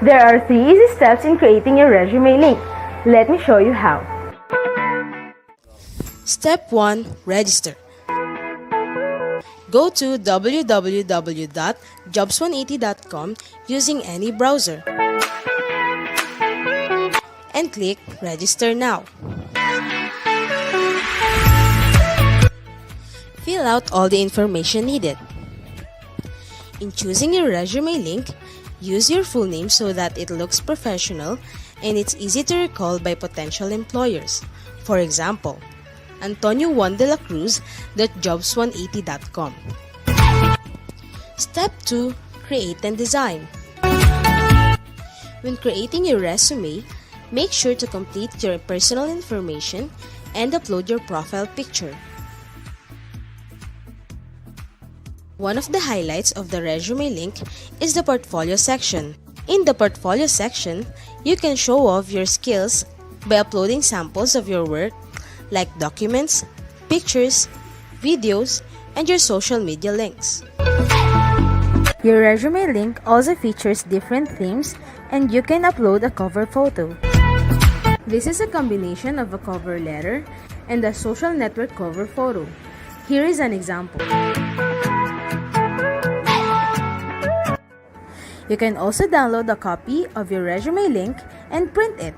There are 3 easy steps in creating your resume link. Let me show you how. Step 1. Register. Go to www.jobs180.com using any browser and click Register Now. Fill out all the information needed. In choosing your resume link, use your full name so that it looks professional and it's easy to recall by potential employers. For example, Antonio Juan de la Cruz.jobs180.com. Step 2. Create and design. When creating your resume, make sure to complete your personal information and upload your profile picture. One of the highlights of the resume link is the portfolio section. In the portfolio section, you can show off your skills by uploading samples of your work like documents, pictures, videos, and your social media links. Your resume link also features different themes and you can upload a cover photo. This is a combination of a cover letter and a social network cover photo. Here is an example. You can also download a copy of your resume link and print it.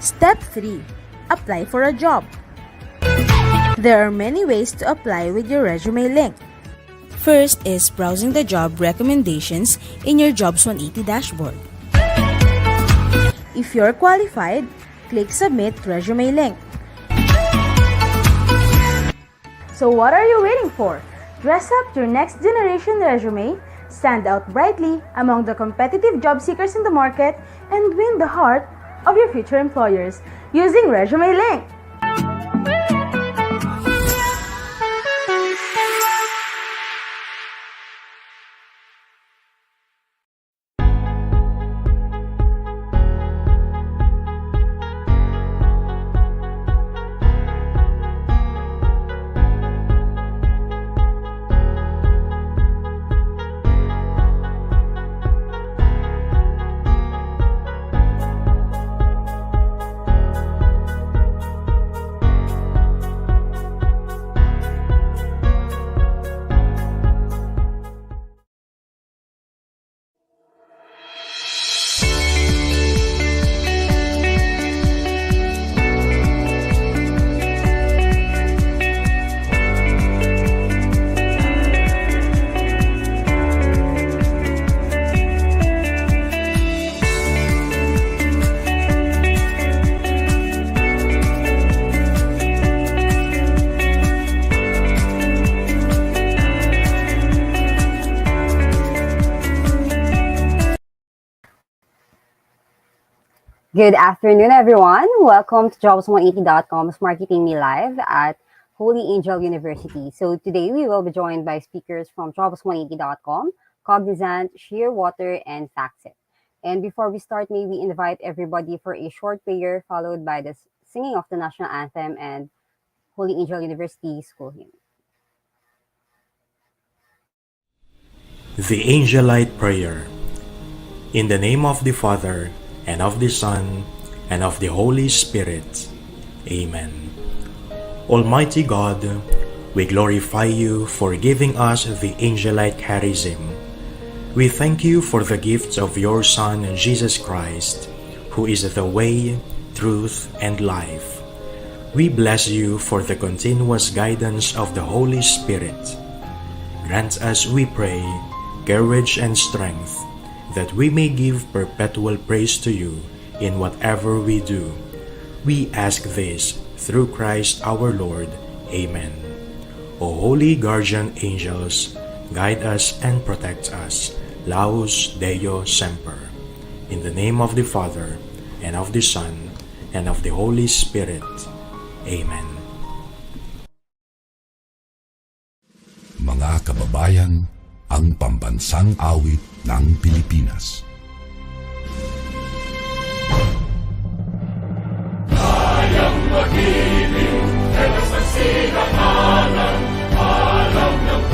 Step 3. Apply for a job. There are many ways to apply with your resume link. First is browsing the job recommendations in your Jobs 180 dashboard. If you're qualified, click Submit Resume Link. So what are you waiting for? Dress up your next generation resume, stand out brightly among the competitive job seekers in the market, and win the heart of your future employers using Resume Link. Good afternoon, everyone. Welcome to Jobs180.com's Marketing Me Live at Holy Angel University. So today we will be joined by speakers from Jobs180.com, Cognizant, Shearwater, and Factset. And before we start, may we invite everybody for a short prayer followed by the singing of the national anthem and Holy Angel University school hymn. The Angelite Prayer. In the name of the Father, and of the Son, and of the Holy Spirit. Amen. Almighty God, we glorify you for giving us the Angelite charism. We thank you for the gifts of your Son, Jesus Christ, who is the way, truth, and life. We bless you for the continuous guidance of the Holy Spirit. Grant us, we pray, courage and strength, that we may give perpetual praise to you in whatever we do. We ask this through Christ our Lord. Amen. O holy guardian angels, guide us and protect us. Laus Deo Semper. In the name of the Father, and of the Son, and of the Holy Spirit. Amen. Mga kababayan, ang pambansang awit ng Pilipinas. Kayang mag-ibig, ewan sa sinakalan, alam ng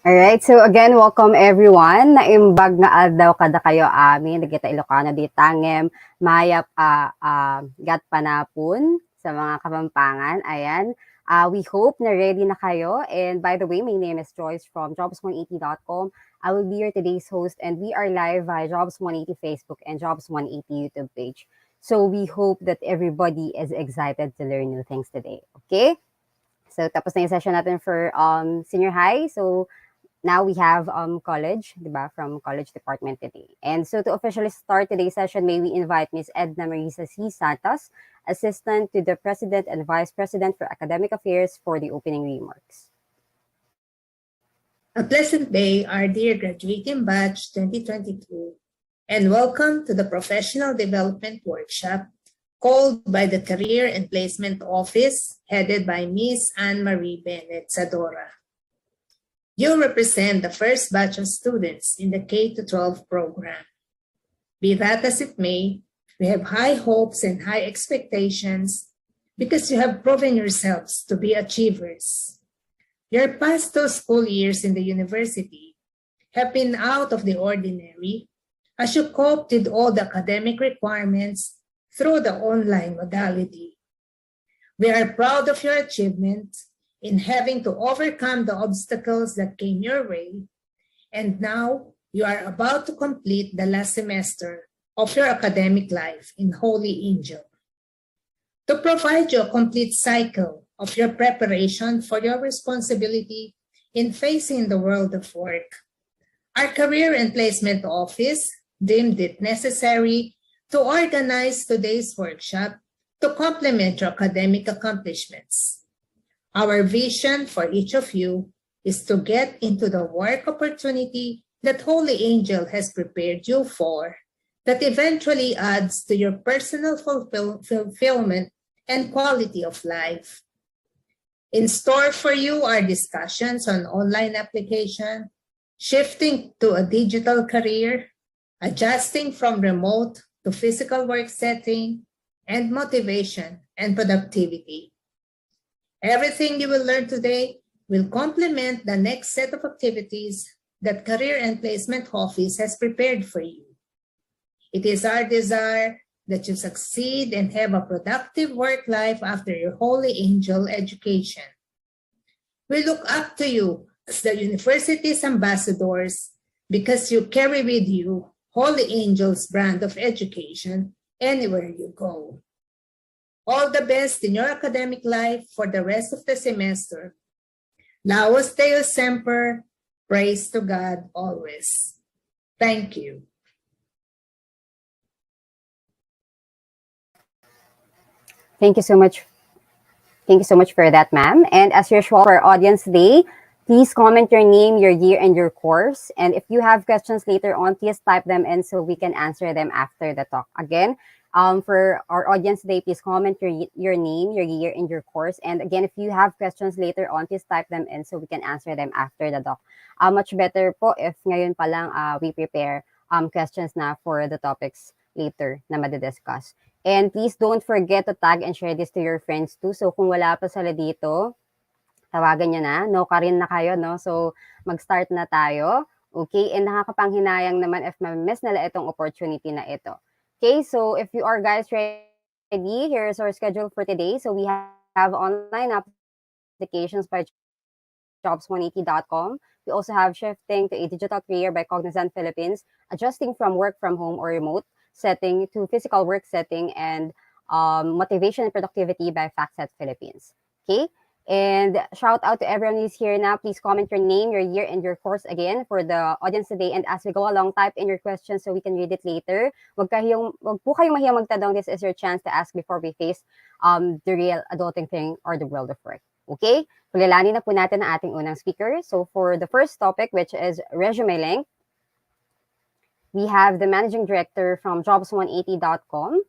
Alright, so again, welcome everyone. Naimbag nga aldaw kada kayo amin, nagita Ilocano di tangem, mayap gat panapun sa mga Kapampangan. Ayan, we hope na ready na kayo. And by the way, my name is Joyce from jobs180.com. I will be your today's host and we are live via Jobs180 Facebook and Jobs180 YouTube page. So we hope that everybody is excited to learn new things today. Okay? So tapos na yung session natin for senior high. So now we have college, diba, from college department today. And so to officially start today's session, may we invite Ms. Edna Marisa C. Santos, Assistant to the President and Vice President for Academic Affairs for the opening remarks. A pleasant day, our dear graduating batch 2022, and welcome to the Professional Development Workshop called by the Career and Placement Office, headed by Ms. Anne-Marie Bennett Zadora. You represent the first batch of students in the K-12 program. Be that as it may, we have high hopes and high expectations because you have proven yourselves to be achievers. Your past 2 school years in the university have been out of the ordinary as you coped with all the academic requirements through the online modality. We are proud of your achievement in having to overcome the obstacles that came your way, and now you are about to complete the last semester of your academic life in Holy Angel. To provide you a complete cycle of your preparation for your responsibility in facing the world of work, our Career and Placement Office deemed it necessary to organize today's workshop to complement your academic accomplishments. Our vision for each of you is to get into the work opportunity that Holy Angel has prepared you for, that eventually adds to your personal fulfillment and quality of life. In store for you are discussions on online application, shifting to a digital career, adjusting from remote to physical work setting, and motivation and productivity. Everything you will learn today will complement the next set of activities that Career and Placement Office has prepared for you. It is our desire that you succeed and have a productive work life after your Holy Angel education. We look up to you as the university's ambassadors because you carry with you Holy Angel's brand of education anywhere you go. All the best in your academic life for the rest of the semester. Laus Deus Semper, praise to God always. Thank you. Thank you so much. Thank you so much for that, ma'am. And as usual, for our audience today, please comment your name, your year, and your course. And if you have questions later on, please type them in so we can answer them after the talk. Again, for our audience today, please comment your name, your year, and your course. And again, if you have questions later on, please type them in so we can answer them after the talk. Much better po if ngayon pa lang we prepare questions na for the topics later na madidiscuss. And please don't forget to tag and share this to your friends too. So kung wala pa sila dito, tawagan nyo na. No ka rin na kayo, no? So mag-start na tayo. Okay? And nakakapanghinayang naman if ma-miss nila itong opportunity na ito. Okay? So if you are guys ready, here's our schedule for today. So we have online applications by jobs180.com. We also have shifting to a digital career by Cognizant Philippines, adjusting from work from home or remote setting to physical work setting, and motivation and productivity by Factset Philippines. Okay? And shout out to everyone who's here now. Please comment your name, your year, and your course again for the audience today. And as we go along, type in your questions so we can read it later. Wag po kayong mahiyang magtanong. This is your chance to ask before we face the real adulting thing or the world of work. Okay? Kulilani na po natin ang ating unang speaker. So for the first topic, which is resume link, we have the managing director from jobs180.com,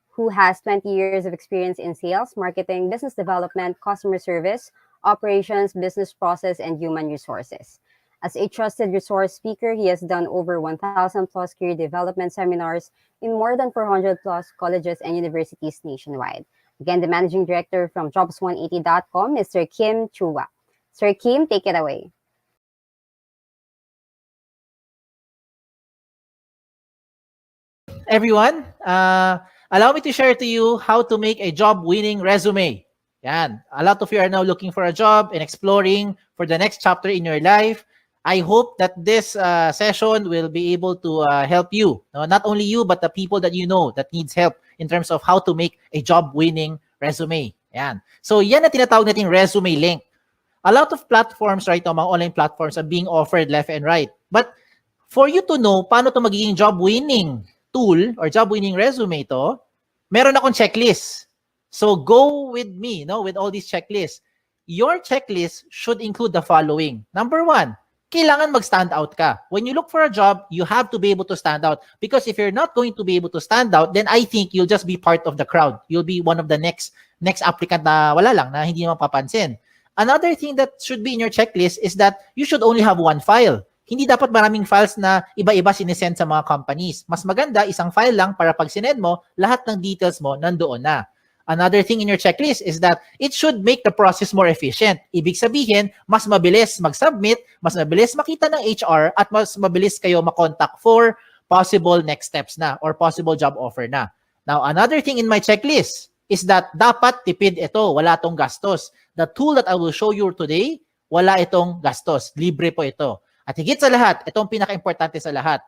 who has 20 years of experience in sales, marketing, business development, customer service, operations, business process, and human resources. As a trusted resource speaker, he has done over 1,000 plus career development seminars in more than 400 plus colleges and universities nationwide. Again, the managing director from jobs180.com, Mr. Kim Chua. Sir Kim, take it away. Everyone, allow me to share to you how to make a job-winning resume. Yan. A lot of you are now looking for a job and exploring for the next chapter in your life. I hope that this session will be able to help you. No, not only you, but the people that you know that needs help in terms of how to make a job-winning resume. Yan. So yan na tinatawag natin resume link. A lot of platforms right now, mga online platforms are being offered left and right. But for you to know paano to magiging job-winning tool or job-winning resume to, meron akong checklist. So go with me, no, with all these checklists. Your checklist should include the following. Number one, kailangan mag-stand out ka. When you look for a job, you have to be able to stand out. Because if you're not going to be able to stand out, then I think you'll just be part of the crowd. You'll be one of the next applicant na wala lang, na hindi mapapansin. Another thing that should be in your checklist is that you should only have one file. Hindi dapat maraming files na iba-iba sinesend sa mga companies. Mas maganda, isang file lang para pag sinend mo, lahat ng details mo nandoon na. Another thing in your checklist is that it should make the process more efficient. Ibig sabihin, mas mabilis mag-submit, mas mabilis makita ng HR, at mas mabilis kayo makontak for possible next steps na or possible job offer na. Now, another thing in my checklist is that dapat tipid ito, wala itong gastos. The tool that I will show you today, wala itong gastos. Libre po ito. At higit sa lahat, itong pinaka-importante sa lahat,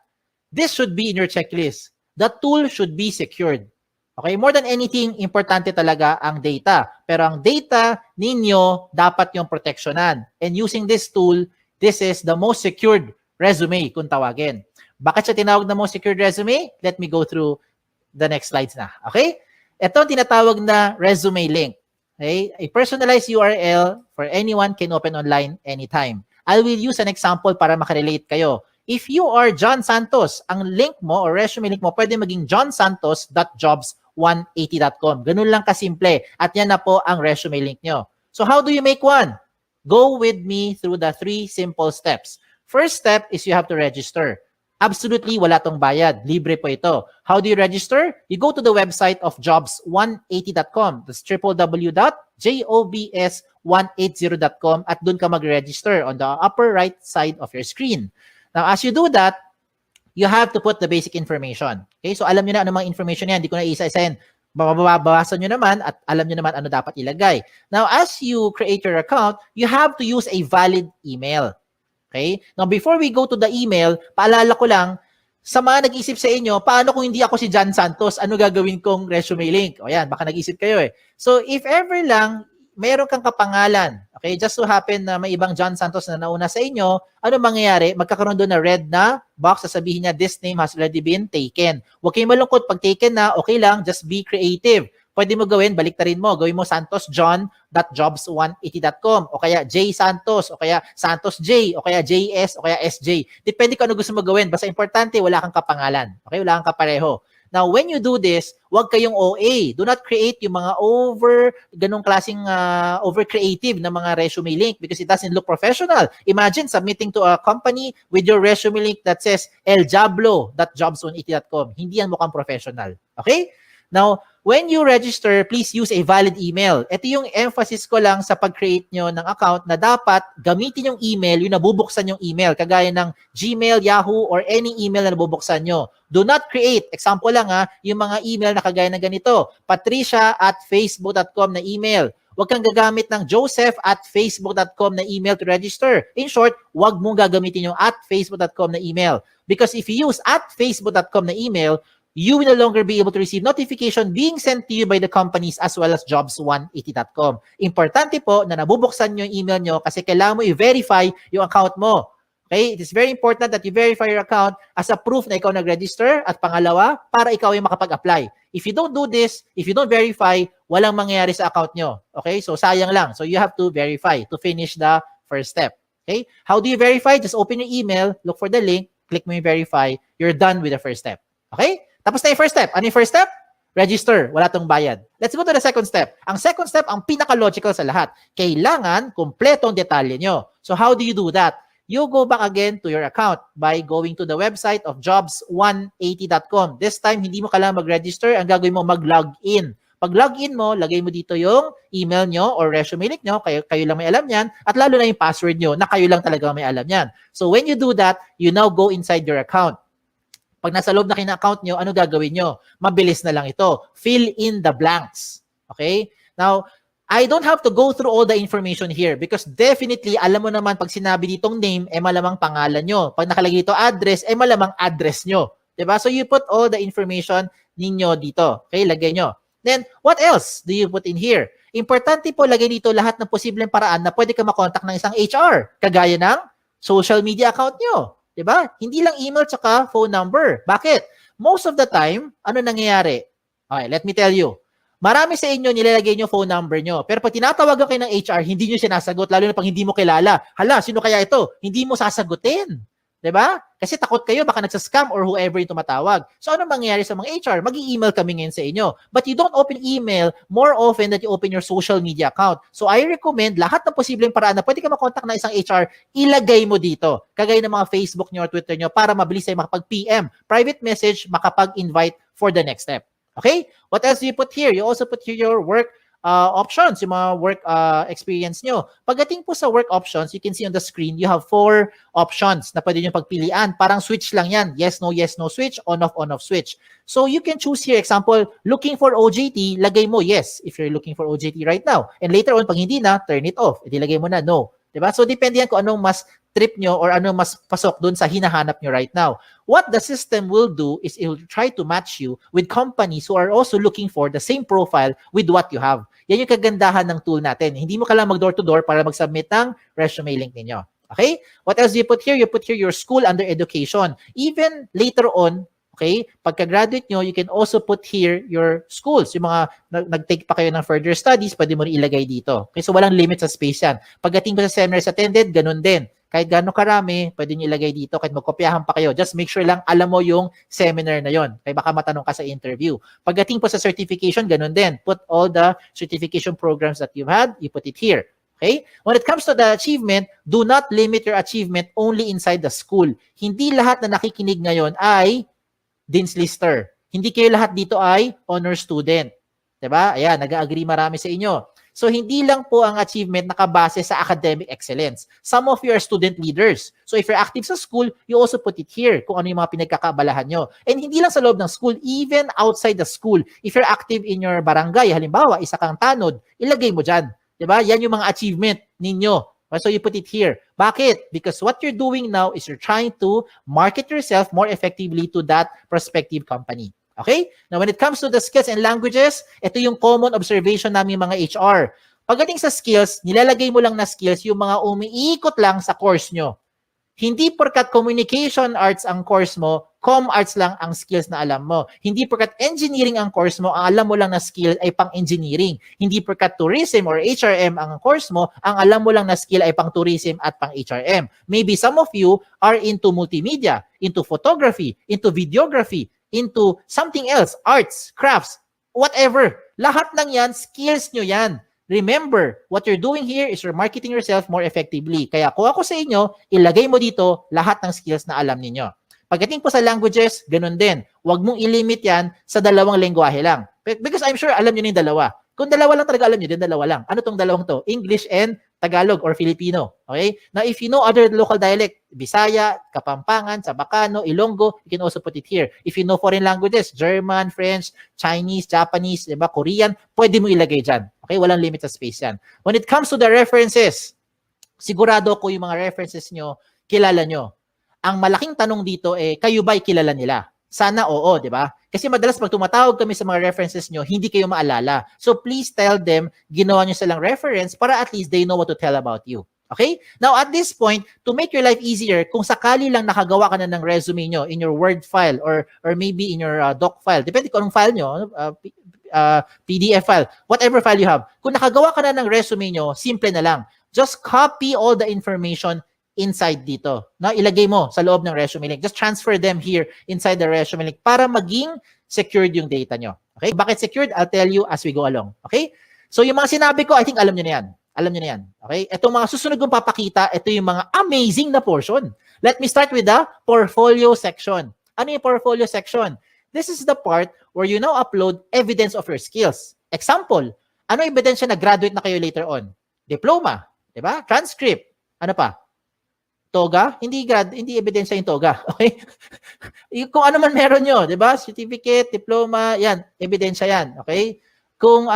this should be in your checklist. The tool should be secured. Okay, more than anything, importante talaga ang data. Pero ang data ninyo, dapat yung protectionan. And using this tool, this is the most secured resume kung tawagin. Bakit siya tinawag na most secured resume? Let me go through the next slides na. Okay? Ito ang tinatawag na resume link. Okay? A personalized URL for anyone can open online anytime. I will use an example para makarelate kayo. If you are John Santos, ang link mo or resume link mo pwede maging johnsantos.jobs180.com. Ganun lang kasimple. At yan na po ang resume link nyo. So how do you make one? Go with me through the 3 simple steps. First step is you have to register. Absolutely, wala tong bayad. Libre po ito. How do you register? You go to the website of jobs180.com. That's www.jobs180.com at dun ka mag-register on the upper right side of your screen. Now, as you do that, you have to put the basic information. Okay? So, alam nyo na ano mga information yan. Hindi ko na isa-isahin. Babawasan nyo naman at alam nyo naman ano dapat ilagay. Now, as you create your account, you have to use a valid email. Okay? Now, before we go to the email, paalala ko lang, sa mga nag-isip sa inyo, paano kung hindi ako si John Santos, ano gagawin kong resume link? O yan, baka nag-isip kayo eh. So, if ever lang, mayroon kang kapangalan, okay, just so happen na may ibang John Santos na nauna sa inyo, ano mangyayari? Magkakaroon doon na red na box, sasabihin niya, this name has already been taken. Huwag kayong malungkot, pag taken na, okay lang, just be creative. Pwede mo gawin, baliktarin mo. Gawin mo santosjohn.jobs180.com o kaya J Santos o kaya Santos J o kaya JS o kaya SJ. Depende kung ano gusto mo gawin. Basta importante, wala kang kapangalan. Okay? Wala kang kapareho. Now, when you do this, huwag kayong OA. Do not create yung mga ganong klaseng over creative na mga resume link because it doesn't look professional. Imagine submitting to a company with your resume link that says eljablo.jobs180.com. Hindi yan mukhang professional. Okay? Now, when you register, please use a valid email. Ito yung emphasis ko lang sa pag-create nyo ng account na dapat gamitin yung email, yung nabubuksan yung email, kagaya ng Gmail, Yahoo, or any email na nabubuksan nyo. Do not create, example lang yung mga email na kagaya ng ganito, patricia@facebook.com na email. Huwag kang gagamit ng joseph@facebook.com na email to register. In short, huwag mong gagamitin yung @facebook.com na email. Because if you use @facebook.com na email, you will no longer be able to receive notification being sent to you by the companies as well as jobs180.com. Importante po na nabubuksan nyo yung email nyo kasi kailangan mo i-verify yung account mo. Okay? It is very important that you verify your account as a proof na ikaw nag-register at pangalawa, para ikaw yung makapag-apply. If you don't do this, if you don't verify, walang mangyayari sa account nyo. Okay? So, sayang lang. So, you have to verify to finish the first step. Okay? How do you verify? Just open your email, look for the link, click mo yung verify, you're done with the first step. Okay? Tapos na yung first step. Ano yung first step? Register. Wala tong bayad. Let's go to the second step. Ang second step, ang pinaka-logical sa lahat. Kailangan kumpleto ang detalye nyo. So how do you do that? You go back again to your account by going to the website of jobs180.com. This time, hindi mo kailangan mag-register. Ang gagawin mo, mag-login. Pag login mo, lagay mo dito yung email nyo or resume link nyo. Kayo lang may alam yan. At lalo na yung password nyo na kayo lang talaga may alam yan. So when you do that, you now go inside your account. Pag nasa loob na kayo ng account nyo, ano gagawin nyo? Mabilis na lang ito. Fill in the blanks. Okay? Now, I don't have to go through all the information here because definitely, alam mo naman pag sinabi ditong name, malamang pangalan nyo. Pag nakalagay dito address, malamang address nyo. Diba? So, you put all the information ninyo dito. Okay? Lagay nyo. Then, what else do you put in here? Importante po, lagay dito lahat ng posibleng paraan na pwede ka makontak ng isang HR. Kagaya ng social media account nyo. Diba? Hindi lang email tsaka phone number. Bakit? Most of the time, ano nangyayari? Okay, let me tell you. Marami sa inyo nilalagay nyo phone number nyo. Pero pag tinatawagan kayo ng HR, hindi nyo sinasagot. Lalo na pag hindi mo kilala. Hala, sino kaya ito? Hindi mo sasagutin. Diba? Kasi takot kayo, baka nagsascam or whoever yung tumatawag. So, ano mangyayari sa mga HR? Mag-i-email kami ngayon sa inyo. But you don't open email more often than you open your social media account. So, I recommend lahat ng posibleng paraan na pwede ka makontak na isang HR, ilagay mo dito. Kagaya ng mga Facebook nyo or Twitter nyo para mabilis tayo makapag-PM. Private message, makapag-invite for the next step. Okay? What else do you put here? You also put here your work options, yung mga work experience nyo. Pagdating po sa work options, you can see on the screen, you have 4 options na pwede nyo pagpilian. Parang switch lang yan. Yes, no switch, on, off switch. So you can choose here, example, looking for OJT, lagay mo yes, if you're looking for OJT right now. And later on, pag hindi na, turn it off. Edi lagay mo na no. Diba? So depende yan kung anong mas trip nyo or ano mas pasok dun sa hinahanap nyo right now. What the system will do is it will try to match you with companies who are also looking for the same profile with what you have. Yan yung kagandahan ng tool natin. Hindi mo kailangan mag-door-to-door para mag-submit ng resume link ninyo. Okay? What else do you put here? You put here your school under education. Even later on, Okay? Pagka-graduate nyo, you can also put here your schools. Yung mga nag-take pa kayo ng further studies, pwede mo rin ilagay dito. Okay? So, walang limit sa space yan. Pagdating ko sa seminars attended, ganun din. Kahit gaano karami, pwede nyo ilagay dito. Kahit magkopyahan pa kayo. Just make sure lang alam mo yung seminar na yon. Kaya baka matanong ka sa interview. Pagdating po sa certification, ganun din. Put all the certification programs that you've had, you put it here. Okay? When it comes to the achievement, do not limit your achievement only inside the school. Hindi lahat na nakikinig ngayon ay Dean's Lister. Hindi kayo lahat dito ay honor student. Diba? Ayan, nag-agree marami sa inyo. So, hindi lang po ang achievement nakabase sa academic excellence. Some of you are student leaders. So, if you're active sa school, you also put it here kung ano yung mga pinagkakaabalahan nyo. And hindi lang sa loob ng school, even outside the school. If you're active in your barangay, halimbawa, isa kang tanod, ilagay mo dyan. Diba? Yan yung mga achievement ninyo. So you put it here. Bakit? Because what you're doing now is you're trying to market yourself more effectively to that prospective company. Okay? Now, when it comes to the skills and languages, ito yung common observation namin mga HR. Pagdating sa skills, nilalagay mo lang na skills yung mga umiikot lang sa course nyo. Hindi porkat communication arts ang course mo, com arts lang ang skills na alam mo. Hindi porkat engineering ang course mo, ang alam mo lang na skill ay pang-engineering. Hindi porkat tourism or HRM ang course mo, ang alam mo lang na skill ay pang-tourism at pang-HRM. Maybe some of you are into multimedia, into photography, into videography, into something else, arts, crafts, whatever. Lahat ng yan, skills nyo yan. Remember, what you're doing here is you're marketing yourself more effectively. Kaya kung ako sa inyo, ilagay mo dito lahat ng skills na alam ninyo. Pagdating po sa languages, ganun din. Huwag mong ilimit yan sa dalawang lengguwahe lang. Because I'm sure alam nyo na yung dalawa. Kung dalawa lang talaga alam nyo, din dalawa lang. Ano tong dalawang to? English and Tagalog or Filipino. Okay? Now, if you know other local dialect, Bisaya, Kapampangan, Sabacano, Ilonggo, you can also put it here. If you know foreign languages, German, French, Chinese, Japanese, diba, Korean, pwede mo ilagay dyan. Okay? Walang limit sa space yan. When it comes to the references, sigurado ko yung mga references nyo, kilala nyo. Ang malaking tanong dito kayo ba'y kilala nila? Sana oo, di ba? Kasi madalas pag tumatawag kami sa mga references nyo, hindi kayo maalala. So please tell them, ginawa nyo silang reference para at least they know what to tell about you. Okay? Now at this point, to make your life easier, kung sakali lang nakagawa ka na ng resume nyo in your Word file or maybe in your doc file, depende kung anong file nyo, PDF file, whatever file you have. Kung nakagawa ka na ng resume nyo, simple na lang. Just copy all the information inside dito. No? Ilagay mo sa loob ng resume link. Just transfer them here inside the resume link para maging secured yung data nyo. Okay? Bakit secured? I'll tell you as we go along. Okay? So yung mga sinabi ko, I think alam nyo na yan. Alam nyo na yan. Okay? Itong mga susunod kong papakita, ito yung mga amazing na portion. Let me start with the portfolio section. Ano yung portfolio section? This is the part where you now upload evidence of your skills. Example, ano ebidensya na graduate na kayo later on? Diploma, di ba? Transcript. Ano pa? Toga, hindi ebidensya yung toga. Okay? Kung ano man meron nyo, di ba? Certificate, diploma, yan, ebidensya yan. Okay? Kung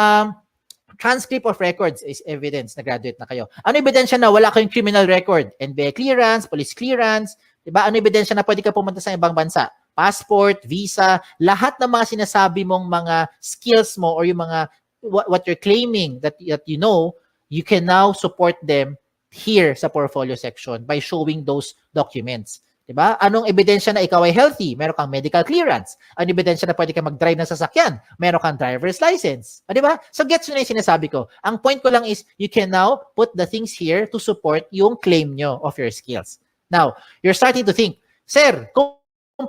transcript of records is evidence na graduate na kayo. Ano ebidensya na wala kayong criminal record? NBA clearance, police clearance, di ba? Ano ebidensya na pwede ka pumunta sa ibang bansa? Passport, visa, lahat ng mga sinasabi mong mga skills mo or yung mga what you're claiming that you know, you can now support them here sa portfolio section by showing those documents. Diba? Anong ebidensya na ikaw ay healthy? Meron kang medical clearance. Anong ebidensya na pwede ka mag-drive ng sasakyan? Meron kang driver's license. Diba? So gets nyo na yung sinasabi ko. Ang point ko lang is you can now put the things here to support yung claim nyo of your skills. Now, you're starting to think, Sir, kung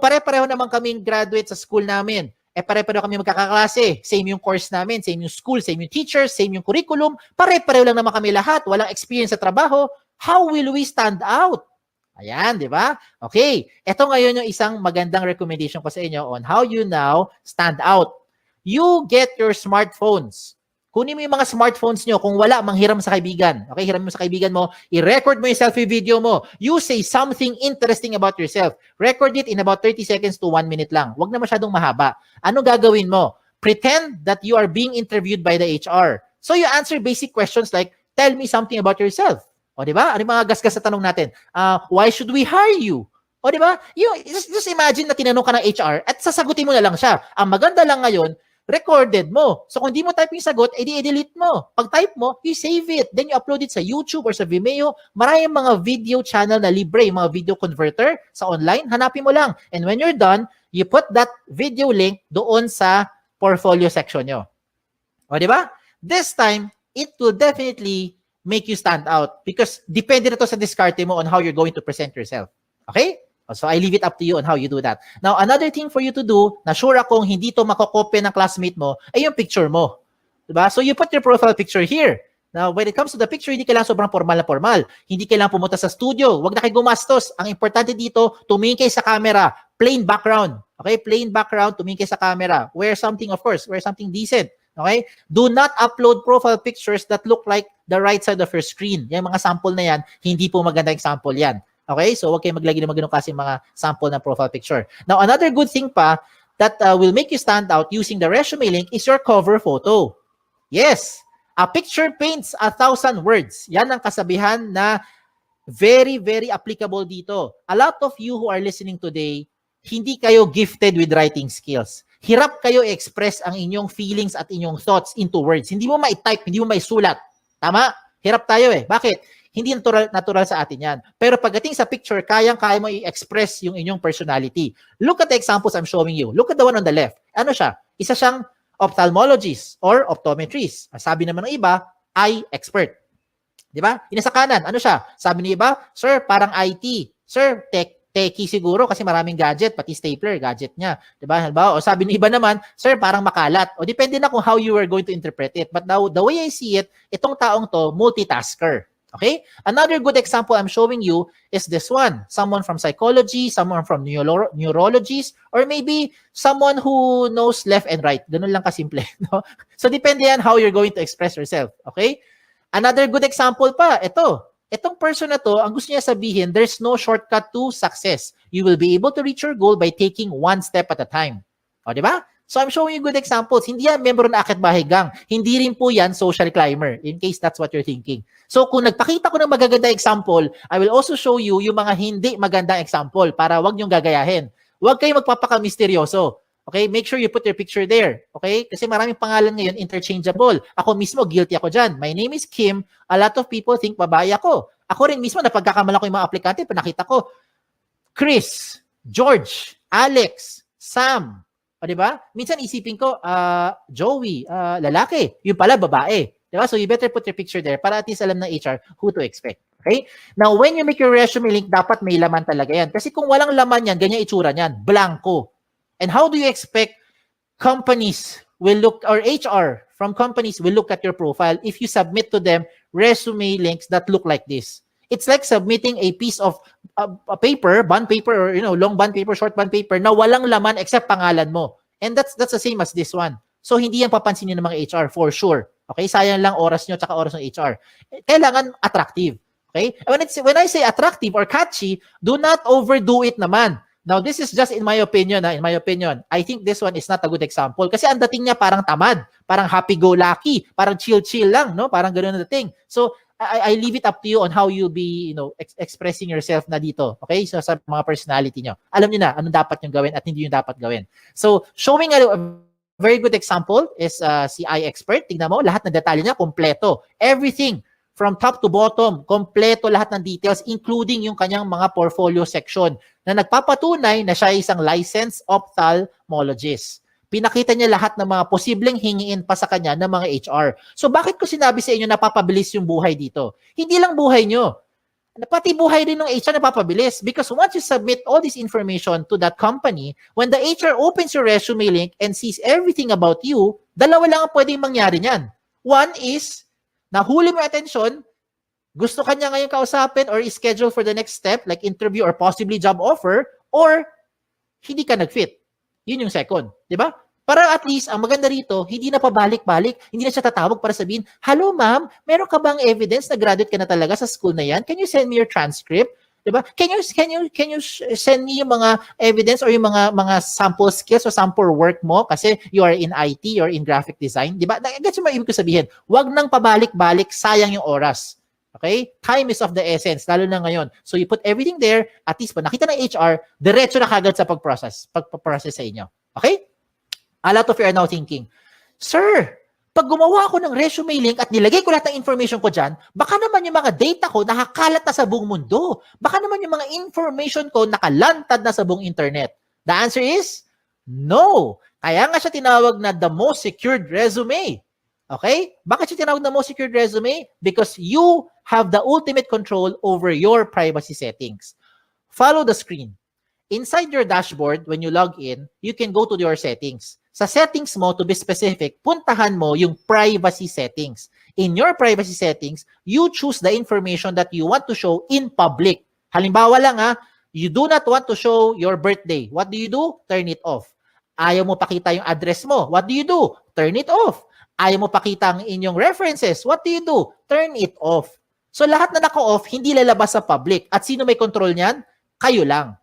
pare-pareho naman kaming graduate sa school namin, pare-pareho kami magkakaklase, same yung course namin, same yung school, same yung teachers, same yung curriculum, pare-pareho lang naman kami lahat, walang experience sa trabaho, how will we stand out? Ayan, di ba? Okay, ito ngayon yung isang magandang recommendation ko sa inyo on how you now stand out. You get your smartphones. Kunin mo yung mga smartphones nyo. Kung wala, manghiram sa kaibigan. Okay, hiram mo sa kaibigan mo. I-record mo yung selfie video mo. You say something interesting about yourself. Record it in about 30 seconds to 1 minute lang. Huwag na masyadong mahaba. Ano gagawin mo? Pretend that you are being interviewed by the HR. So you answer basic questions like, tell me something about yourself. O, di ba? Ano yung mga gasgas sa tanong natin? Why should we hire you? O, di ba? Just imagine na tinanong ka ng HR at sasagutin mo na lang siya. Ang maganda lang ngayon, recorded mo. So kung di mo type yung sagot, edi delete mo. Pag type mo, you save it. Then you upload it sa YouTube or sa Vimeo. Maraming mga video channel na libre, mga video converter sa online. Hanapin mo lang. And when you're done, you put that video link doon sa portfolio section nyo. O, di ba? This time, it will definitely make you stand out because depende na to sa diskarte mo on how you're going to present yourself. Okay? So I leave it up to you on how you do that. Now, another thing for you to do, na sure akong hindi to makokopya ng classmate mo, ay yung picture mo. Diba? So you put your profile picture here. Now, when it comes to the picture, hindi kailangan sobrang formal na formal. Hindi kailangan pumunta sa studio. Huwag na kayo gumastos. Ang importante dito, tumingin kayo sa camera. Plain background. Okay? Plain background, tumingin kayo sa camera. Wear something, of course. Wear something decent. Okay? Do not upload profile pictures that look like the right side of your screen. Yung mga sample na yan, hindi po maganda example yan. Okay? So, huwag kayo maglagay ng ganun kasi mga sample ng profile picture. Now, another good thing pa that will make you stand out using the resume link is your cover photo. Yes! A picture paints 1,000 words. Yan ang kasabihan na very, very applicable dito. A lot of you who are listening today, hindi kayo gifted with writing skills. Hirap kayo i-express ang inyong feelings at inyong thoughts into words. Hindi mo ma-type, hindi mo ma-sulat. Tama? Hirap tayo eh. Bakit? Hindi natural sa atin yan. Pero pagdating sa picture, kayang-kaya mo i-express yung inyong personality. Look at the examples I'm showing you. Look at the one on the left. Ano siya? Isa siyang ophthalmologist or optometrist. Sabi naman ng iba, eye expert. Di ba? Ina sa kanan, ano siya? Sabi ng iba, sir, parang IT. Sir, techie siguro kasi maraming gadget, pati stapler, gadget niya. Di ba? Halimbawa, o sabi ng iba naman, sir, parang makalat. O depende na kung how you are going to interpret it. But now, the way I see it, itong taong to, multitasker. Okay? Another good example I'm showing you is this one. Someone from psychology, someone from neurologist, or maybe someone who knows left and right. Ganun lang kasimple. No? So, depende yan how you're going to express yourself. Okay? Another good example pa, ito. Itong person na to, ang gusto niya sabihin, there's no shortcut to success. You will be able to reach your goal by taking one step at a time. O, di ba? So, I'm showing you good examples. Hindi yan member na Akit Bahay Gang. Hindi rin po yan social climber, in case that's what you're thinking. So, kung nagpakita ko ng magaganda example, I will also show you yung mga hindi magandang example para wag niyong gagayahin. Huwag kayo magpapaka-misteryoso. Okay? Make sure you put your picture there. Okay? Kasi maraming pangalan ngayon, interchangeable. Ako mismo, guilty ako dyan. My name is Kim. A lot of people think babae ako. Ako rin mismo, napagkakamala ko yung mga aplikante, pinakita ko, Chris, George, Alex, Sam. O, diba? Minsan isipin ko, Joey, lalaki. Yung pala, babae. Diba? So, you better put your picture there para at least alam ng HR who to expect. Okay? Now, when you make your resume link, dapat may laman talaga yan. Kasi kung walang laman yan, ganyan itsura niyan. Blanco. And how do you expect companies will look, or HR from companies will look at your profile if you submit to them resume links that look like this? It's like submitting a piece of a paper, bond paper, or long bond paper, short bond paper na walang laman except pangalan mo. And that's the same as this one. So hindi yan papansinin ng mga HR for sure. Okay? Sayang lang oras nyo at oras ng HR. Kailangan attractive. Okay? When I say attractive or catchy, do not overdo it naman. Now, this is just in my opinion. In my opinion, I think this one is not a good example. Kasi ang dating niya parang tamad, parang happy-go-lucky, parang chill-chill lang, no? Parang ganoon na dating. So, I leave it up to you on how you'll be, expressing yourself na dito. Okay? So, sa mga personality nyo. Alam niyo na anong dapat nyo gawin at hindi nyo dapat gawin. So, showing a very good example is si iExpert. Tingnan mo, lahat ng detalye niya, kompleto. Everything from top to bottom, kompleto lahat ng details, including yung kanyang mga portfolio section na nagpapatunay na siya ay isang licensed ophthalmologist. Pinakita niya lahat ng mga posibleng hingiin pa sa kanya ng mga HR. So bakit ko sinabi sa inyo na napapabilis yung buhay dito? Hindi lang buhay nyo. Pati buhay rin ng HR napapabilis. Because once you submit all this information to that company, when the HR opens your resume link and sees everything about you, dalawa lang ang pwedeng mangyari niyan. One is, nahuli mo attention, gusto kanya ngayon kausapin or schedule for the next step, like interview or possibly job offer, or hindi ka nag-fit. Yun yung second. Di ba? Para at least, ang maganda rito, hindi na pabalik-balik, hindi na siya tatawag para sabihin, hello ma'am, meron ka bang evidence na graduate ka na talaga sa school na yan? Can you send me your transcript? Di ba? Can you send me yung mga evidence or yung mga sample skills o sample work mo kasi you are in IT or in graphic design? Di ba? Gets mo ibig ko sabihin? Huwag nang pabalik-balik, sayang yung oras. Okay? Time is of the essence, lalo na ngayon. So you put everything there, at least pa nakita ng HR, diretso na kagad sa pag-process sa inyo. Okay? A lot of you are now thinking, Sir, pag gumawa ako ng resume link at nilagay ko lahat ng information ko dyan, baka naman yung mga data ko nakakalat na sa buong mundo. Baka naman yung mga information ko nakalantad na sa buong internet. The answer is, no. Kaya nga siya tinawag na the most secured resume. Okay? Bakit siya tinawag na most secured resume? Because you have the ultimate control over your privacy settings. Follow the screen. Inside your dashboard, when you log in, you can go to your settings. Sa settings mo, to be specific, puntahan mo yung privacy settings. In your privacy settings, you choose the information that you want to show in public. Halimbawa lang you do not want to show your birthday. What do? Turn it off. Ayaw mo pakita yung address mo. What do? Turn it off. Ayaw mo pakita ang inyong references. What do? Turn it off. So lahat na naka-off, hindi lalabas sa public. At sino may control niyan? Kayo lang.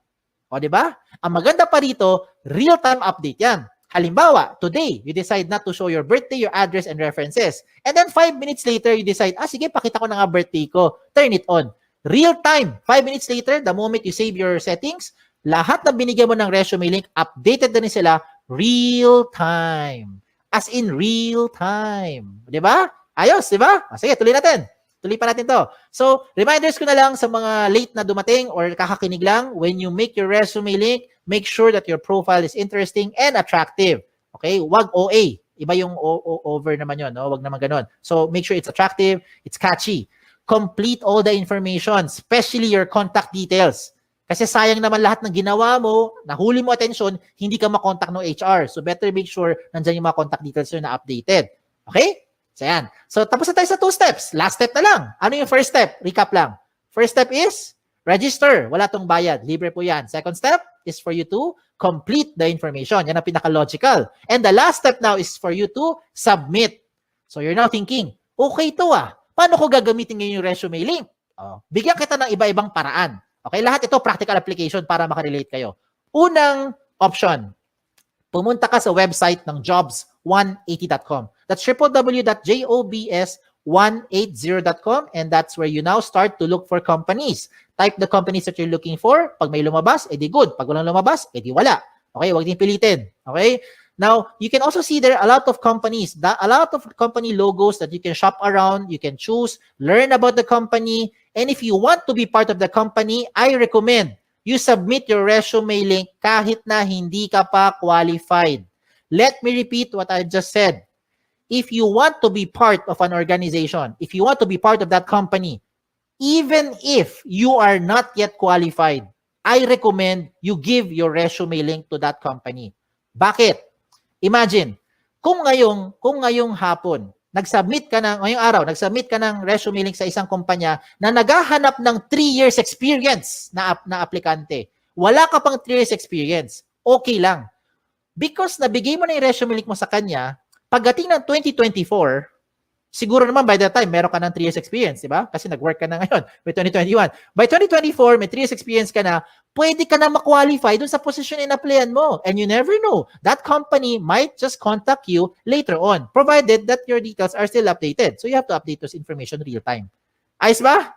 O, di ba? Ang maganda pa rito, real-time update yan. Halimbawa, today, you decide not to show your birthday, your address, and references. And then 5 minutes later, you decide, sige, pakita ko na nga birthday ko. Turn it on. Real-time. 5 minutes later, the moment you save your settings, lahat na binigyan mo ng resume link, updated na rin sila real-time. As in real-time. Di ba? Ayos, di ba? Sige, tuloy natin. Tuloy pa natin to. So, reminders ko na lang sa mga late na dumating or kakakinig lang, when you make your resume link, make sure that your profile is interesting and attractive. Okay? Wag OA. Iba yung over naman yun. No? Wag naman ganun. So, make sure it's attractive, it's catchy. Complete all the information, especially your contact details. Kasi sayang naman lahat ng ginawa mo, nahuli mo attention, hindi ka makontak ng HR. So, better make sure nandyan yung mga contact details na updated. Okay? So, yan. So, tapos na tayo sa 2 steps. Last step na lang. Ano yung first step? Recap lang. First step is register. Wala tong bayad. Libre po yan. Second step is for you to complete the information. Yan ang pinaka-logical. And the last step now is for you to submit. So, you're now thinking, okay to paano ko gagamitin ngayon yung resume link? Bigyan kita ng iba-ibang paraan. Okay, lahat ito practical application para makarelate kayo. Unang option, pumunta ka sa website ng jobs180.com. That's www.jobs180.com, and that's where you now start to look for companies. Type the companies that you're looking for. Pag may lumabas, edi good. Pag walang lumabas, edi wala. Okay, huwag din pilitin. Okay? Now, you can also see there a lot of companies, a lot of company logos that you can shop around, you can choose, learn about the company, and if you want to be part of the company, I recommend you submit your resume link kahit na hindi ka pa qualified. Let me repeat what I just said. If you want to be part of an organization, if you want to be part of that company, even if you are not yet qualified, I recommend you give your resume link to that company. Bakit? Imagine, kung ngayong hapon, ngayong araw, nag-submit ka ng resume link sa isang kumpanya na naghahanap ng 3 years experience na aplikante. Wala ka pang 3 years experience. Okay lang. Because nabigay mo na yung resume link mo sa kanya, pagdating ng 2024, siguro naman by that time, meron ka ng 3 years experience, di ba? Kasi nag-work ka na ngayon by 2021. By 2024, may 3 years experience ka na, pwede ka na ma-qualify dun sa position in-applyan mo. And you never know. That company might just contact you later on, provided that your details are still updated. So you have to update those information real time. Ayos ba?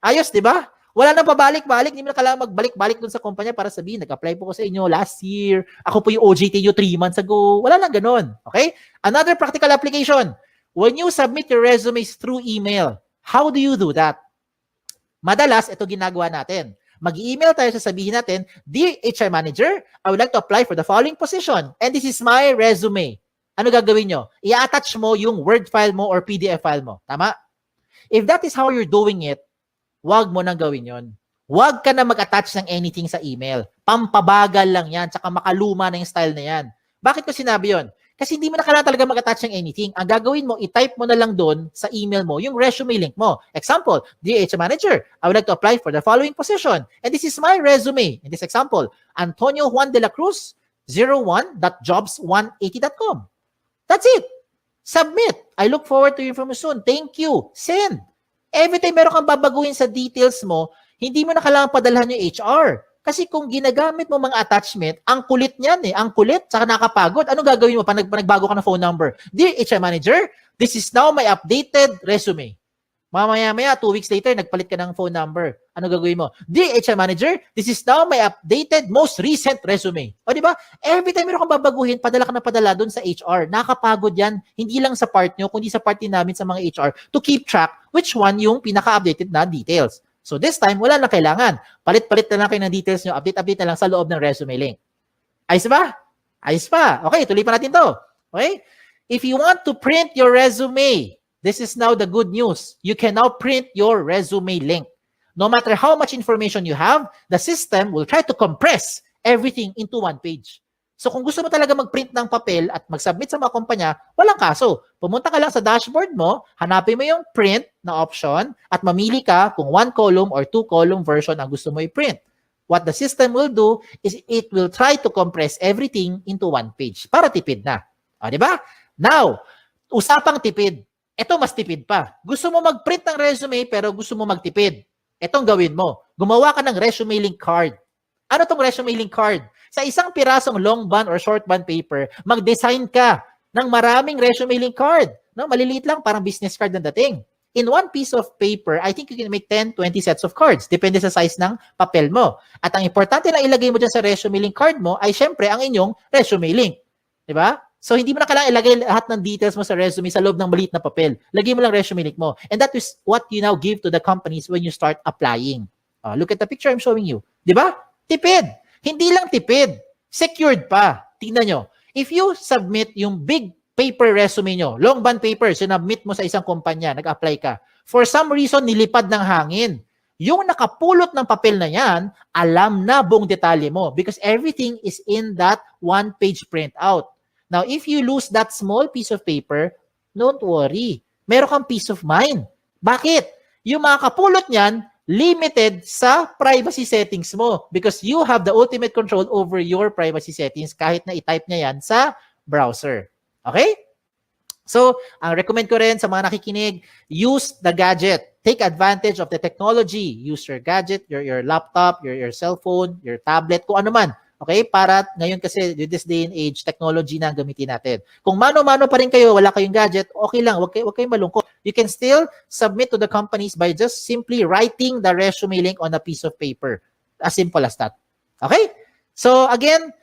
Ayos, di ba? Wala nang pabalik-balik. Hindi mo na kailangan magbalik-balik dun sa kumpanya para sabihin, nag-apply po ko sa inyo last year. Ako po yung OJT nyo 3 months ago. Wala nang ganun. Okay? Another practical application. When you submit your resumes through email, how do you do that? Madalas, ito ginagawa natin. Mag-email tayo, sasabihin natin, Dear HR Manager, I would like to apply for the following position and this is my resume. Ano gagawin nyo? I-attach mo yung Word file mo or PDF file mo. Tama? If that is how you're doing it, wag mo nang gawin yon. Wag ka na mag-attach ng anything sa email. Pampabagal lang yan, tsaka makaluma na yung style na yan. Bakit ko sinabi yon? Kasi hindi mo na kailangan talaga mag-attach ng anything. Ang gagawin mo, i-type mo na lang doon sa email mo yung resume link mo. Example, Dear HR Manager, I would like to apply for the following position. And this is my resume. In this example, Antonio Juan de la Cruz, 01.jobs180.com. That's it. Submit. I look forward to your information soon. Thank you. Send. Every time meron kang babaguhin sa details mo, hindi mo na kailangan padalhan yung HR. Kasi kung ginagamit mo mga attachment, ang kulit niyan ang kulit, saka nakapagod. Ano gagawin mo pag nagbago ka ng phone number? Dear HR Manager, this is now my updated resume. Mamaya-maya, 2 weeks later, nagpalit ka ng phone number. Ano gagawin mo? Dear HR manager, this is now my updated, most recent resume. O, di ba? Every time meron kang babaguhin, padala ka na padala doon sa HR. Nakakapagod yan, hindi lang sa part nyo, kundi sa part din namin sa mga HR to keep track which one yung pinaka-updated na details. So this time, wala na kailangan. Palit-palit na lang kayo ng details nyo, update-update na lang sa loob ng resume link. Ayos ba? Ayos pa. Okay, tuloy pa natin to. Okay? If you want to print your resume, this is now the good news. You can now print your resume link. No matter how much information you have, the system will try to compress everything into one page. So kung gusto mo talaga mag-print ng papel at mag-submit sa mga kumpanya, walang kaso. Pumunta ka lang sa dashboard mo, hanapin mo yung print na option at mamili ka kung 1 column or 2 column version ang gusto mo i-print. What the system will do is it will try to compress everything into one page para tipid na. O, di ba? Now, usapang tipid. Ito mas tipid pa. Gusto mo mag-print ng resume pero gusto mo magtipid. Itong gawin mo. Gumawa ka ng resume link card. Ano tong resume link card? Sa isang pirasong long bond or short bond paper, mag-design ka ng maraming resume link card. No, maliliit lang, parang business card na dating. In one piece of paper, I think you can make 10, 20 sets of cards. Depende sa size ng papel mo. At ang importante na ilagay mo dyan sa resume link card mo ay syempre ang inyong resume link. Diba? So, hindi mo na kailangan ilagay lahat ng details mo sa resume sa loob ng maliit na papel. Lagay mo lang resume link mo. And that is what you now give to the companies when you start applying. Look at the picture I'm showing you. Diba? Tipid. Hindi lang tipid. Secured pa. Tingnan nyo. If you submit yung big paper resume nyo, long bond paper, sinubmit mo sa isang kumpanya, nag-apply ka. For some reason, nilipad ng hangin. Yung nakapulot ng papel na yan, alam na buong detalye mo because everything is in that one-page printout. Now, if you lose that small piece of paper, don't worry. Meron kang peace of mind. Bakit? Yung mga kapulot niyan, limited sa privacy settings mo because you have the ultimate control over your privacy settings kahit na i-type niya yan sa browser. Okay? So, ang recommend ko rin sa mga nakikinig, use the gadget. Take advantage of the technology. Use your gadget, your laptop, your cellphone, your tablet, kung ano man. Okay? Para ngayon kasi, this day and age, technology na ang gamitin natin. Kung mano-mano pa rin kayo, wala kayong gadget, okay lang. Huwag kayong malungkot. You can still submit to the companies by just simply writing the resume link on a piece of paper. As simple as that. Okay? So, again,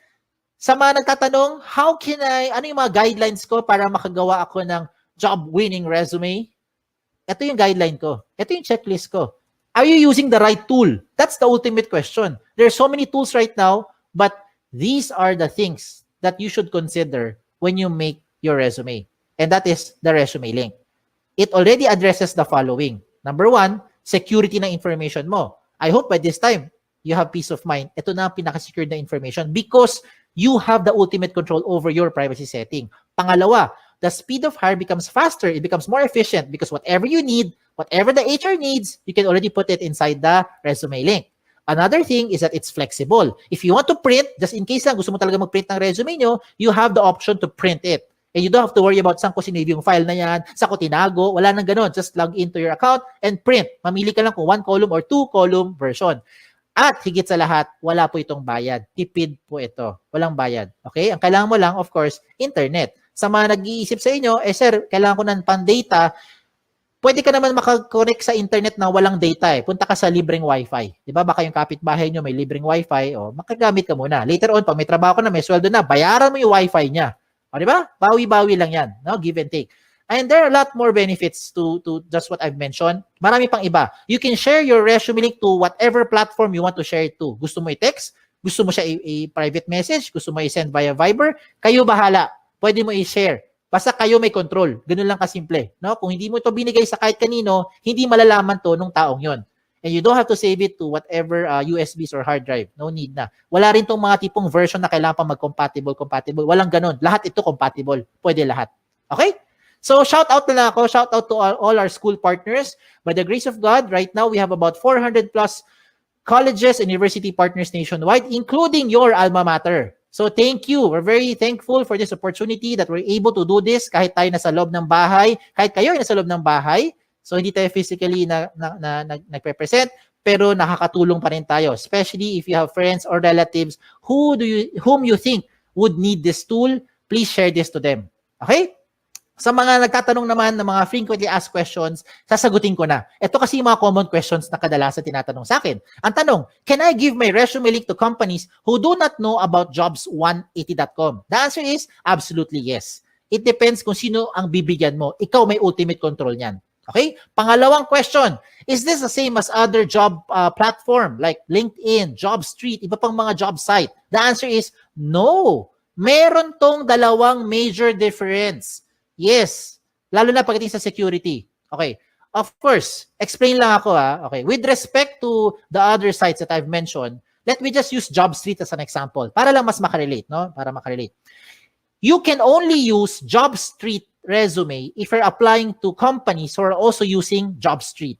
sa mga nagtatanong, ano yung mga guidelines ko para makagawa ako ng job-winning resume? Ito yung guideline ko. Ito yung checklist ko. Are you using the right tool? That's the ultimate question. There are so many tools right now, but these are the things that you should consider when you make your resume. And that is the resume link. It already addresses the following. Number 1, security ng information mo. I hope by this time, you have peace of mind. Ito na ang pinaka-secured na information because you have the ultimate control over your privacy setting. Pangalawa, the speed of hire becomes faster. It becomes more efficient because whatever you need, whatever the HR needs, you can already put it inside the resume link. Another thing is that it's flexible. If you want to print, just in case lang gusto mo talaga mag-print ng resume nyo, you have the option to print it. And you don't have to worry about saan ko sinave yung file na yan, saan ko tinago, wala nang ganun. Just log into your account and print. Mamili ka lang kung 1 column or 2 column version. At higit sa lahat, wala po itong bayad. Tipid po ito. Walang bayad. Okay? Ang kailangan mo lang, of course, internet. Sa mga nag-iisip sa inyo, sir, kailangan ko ng pan-data, pwede ka naman makakonect sa internet na walang data eh. Punta ka sa libreng wifi. Di ba? Baka yung kapitbahay nyo may libreng wifi, o makagamit ka muna. Later on, pag may trabaho ka na, may sweldo na, bayaran mo yung wifi niya. O, di ba? Bawi-bawi lang yan. No? Give and take. And there are a lot more benefits to just what I've mentioned. Marami pang iba. You can share your resume link to whatever platform you want to share it to. Gusto mo i-text? Gusto mo siya i-private message? Gusto mo i-send via Viber? Kayo bahala. Pwede mo i-share. Basta kayo may control. Ganun lang kasimple. No? Kung hindi mo ito binigay sa kahit kanino, hindi malalaman to nung taong yon. And you don't have to save it to whatever USBs or hard drive. No need na. Wala rin tong mga tipong version na kailangan pa mag-compatible. Walang ganun. Lahat ito compatible. Pwede lahat. Okay? So, shout out na lang ako. Shout out to all our school partners. By the grace of God, right now, we have about 400 plus colleges and university partners nationwide, including your alma mater. So, thank you. We're very thankful for this opportunity that we're able to do this kahit tayo nasa loob ng bahay, kahit kayo ay nasa loob ng bahay. So, hindi tayo physically nagpe-present, pero nakakatulong pa rin tayo, especially if you have friends or relatives whom you think would need this tool. Please share this to them. Okay? Sa mga nagtatanong naman ng mga frequently asked questions, sasagutin ko na. Ito kasi yung mga common questions na kadalasan tinatanong sa akin. Ang tanong, can I give my resume link to companies who do not know about jobs180.com? The answer is absolutely yes. It depends kung sino ang bibigyan mo. Ikaw may ultimate control niyan. Okay? Pangalawang question, is this the same as other job platform like LinkedIn, JobStreet, iba pang mga job site? The answer is no. Meron tong dalawang major difference. Yes. Lalo na pagdating sa security. Okay. Of course, explain lang ako Okay. With respect to the other sites that I've mentioned, let me just use JobStreet as an example para lang mas makarelate, no? Para makarelate. You can only use JobStreet resume if you're applying to companies who are also using JobStreet.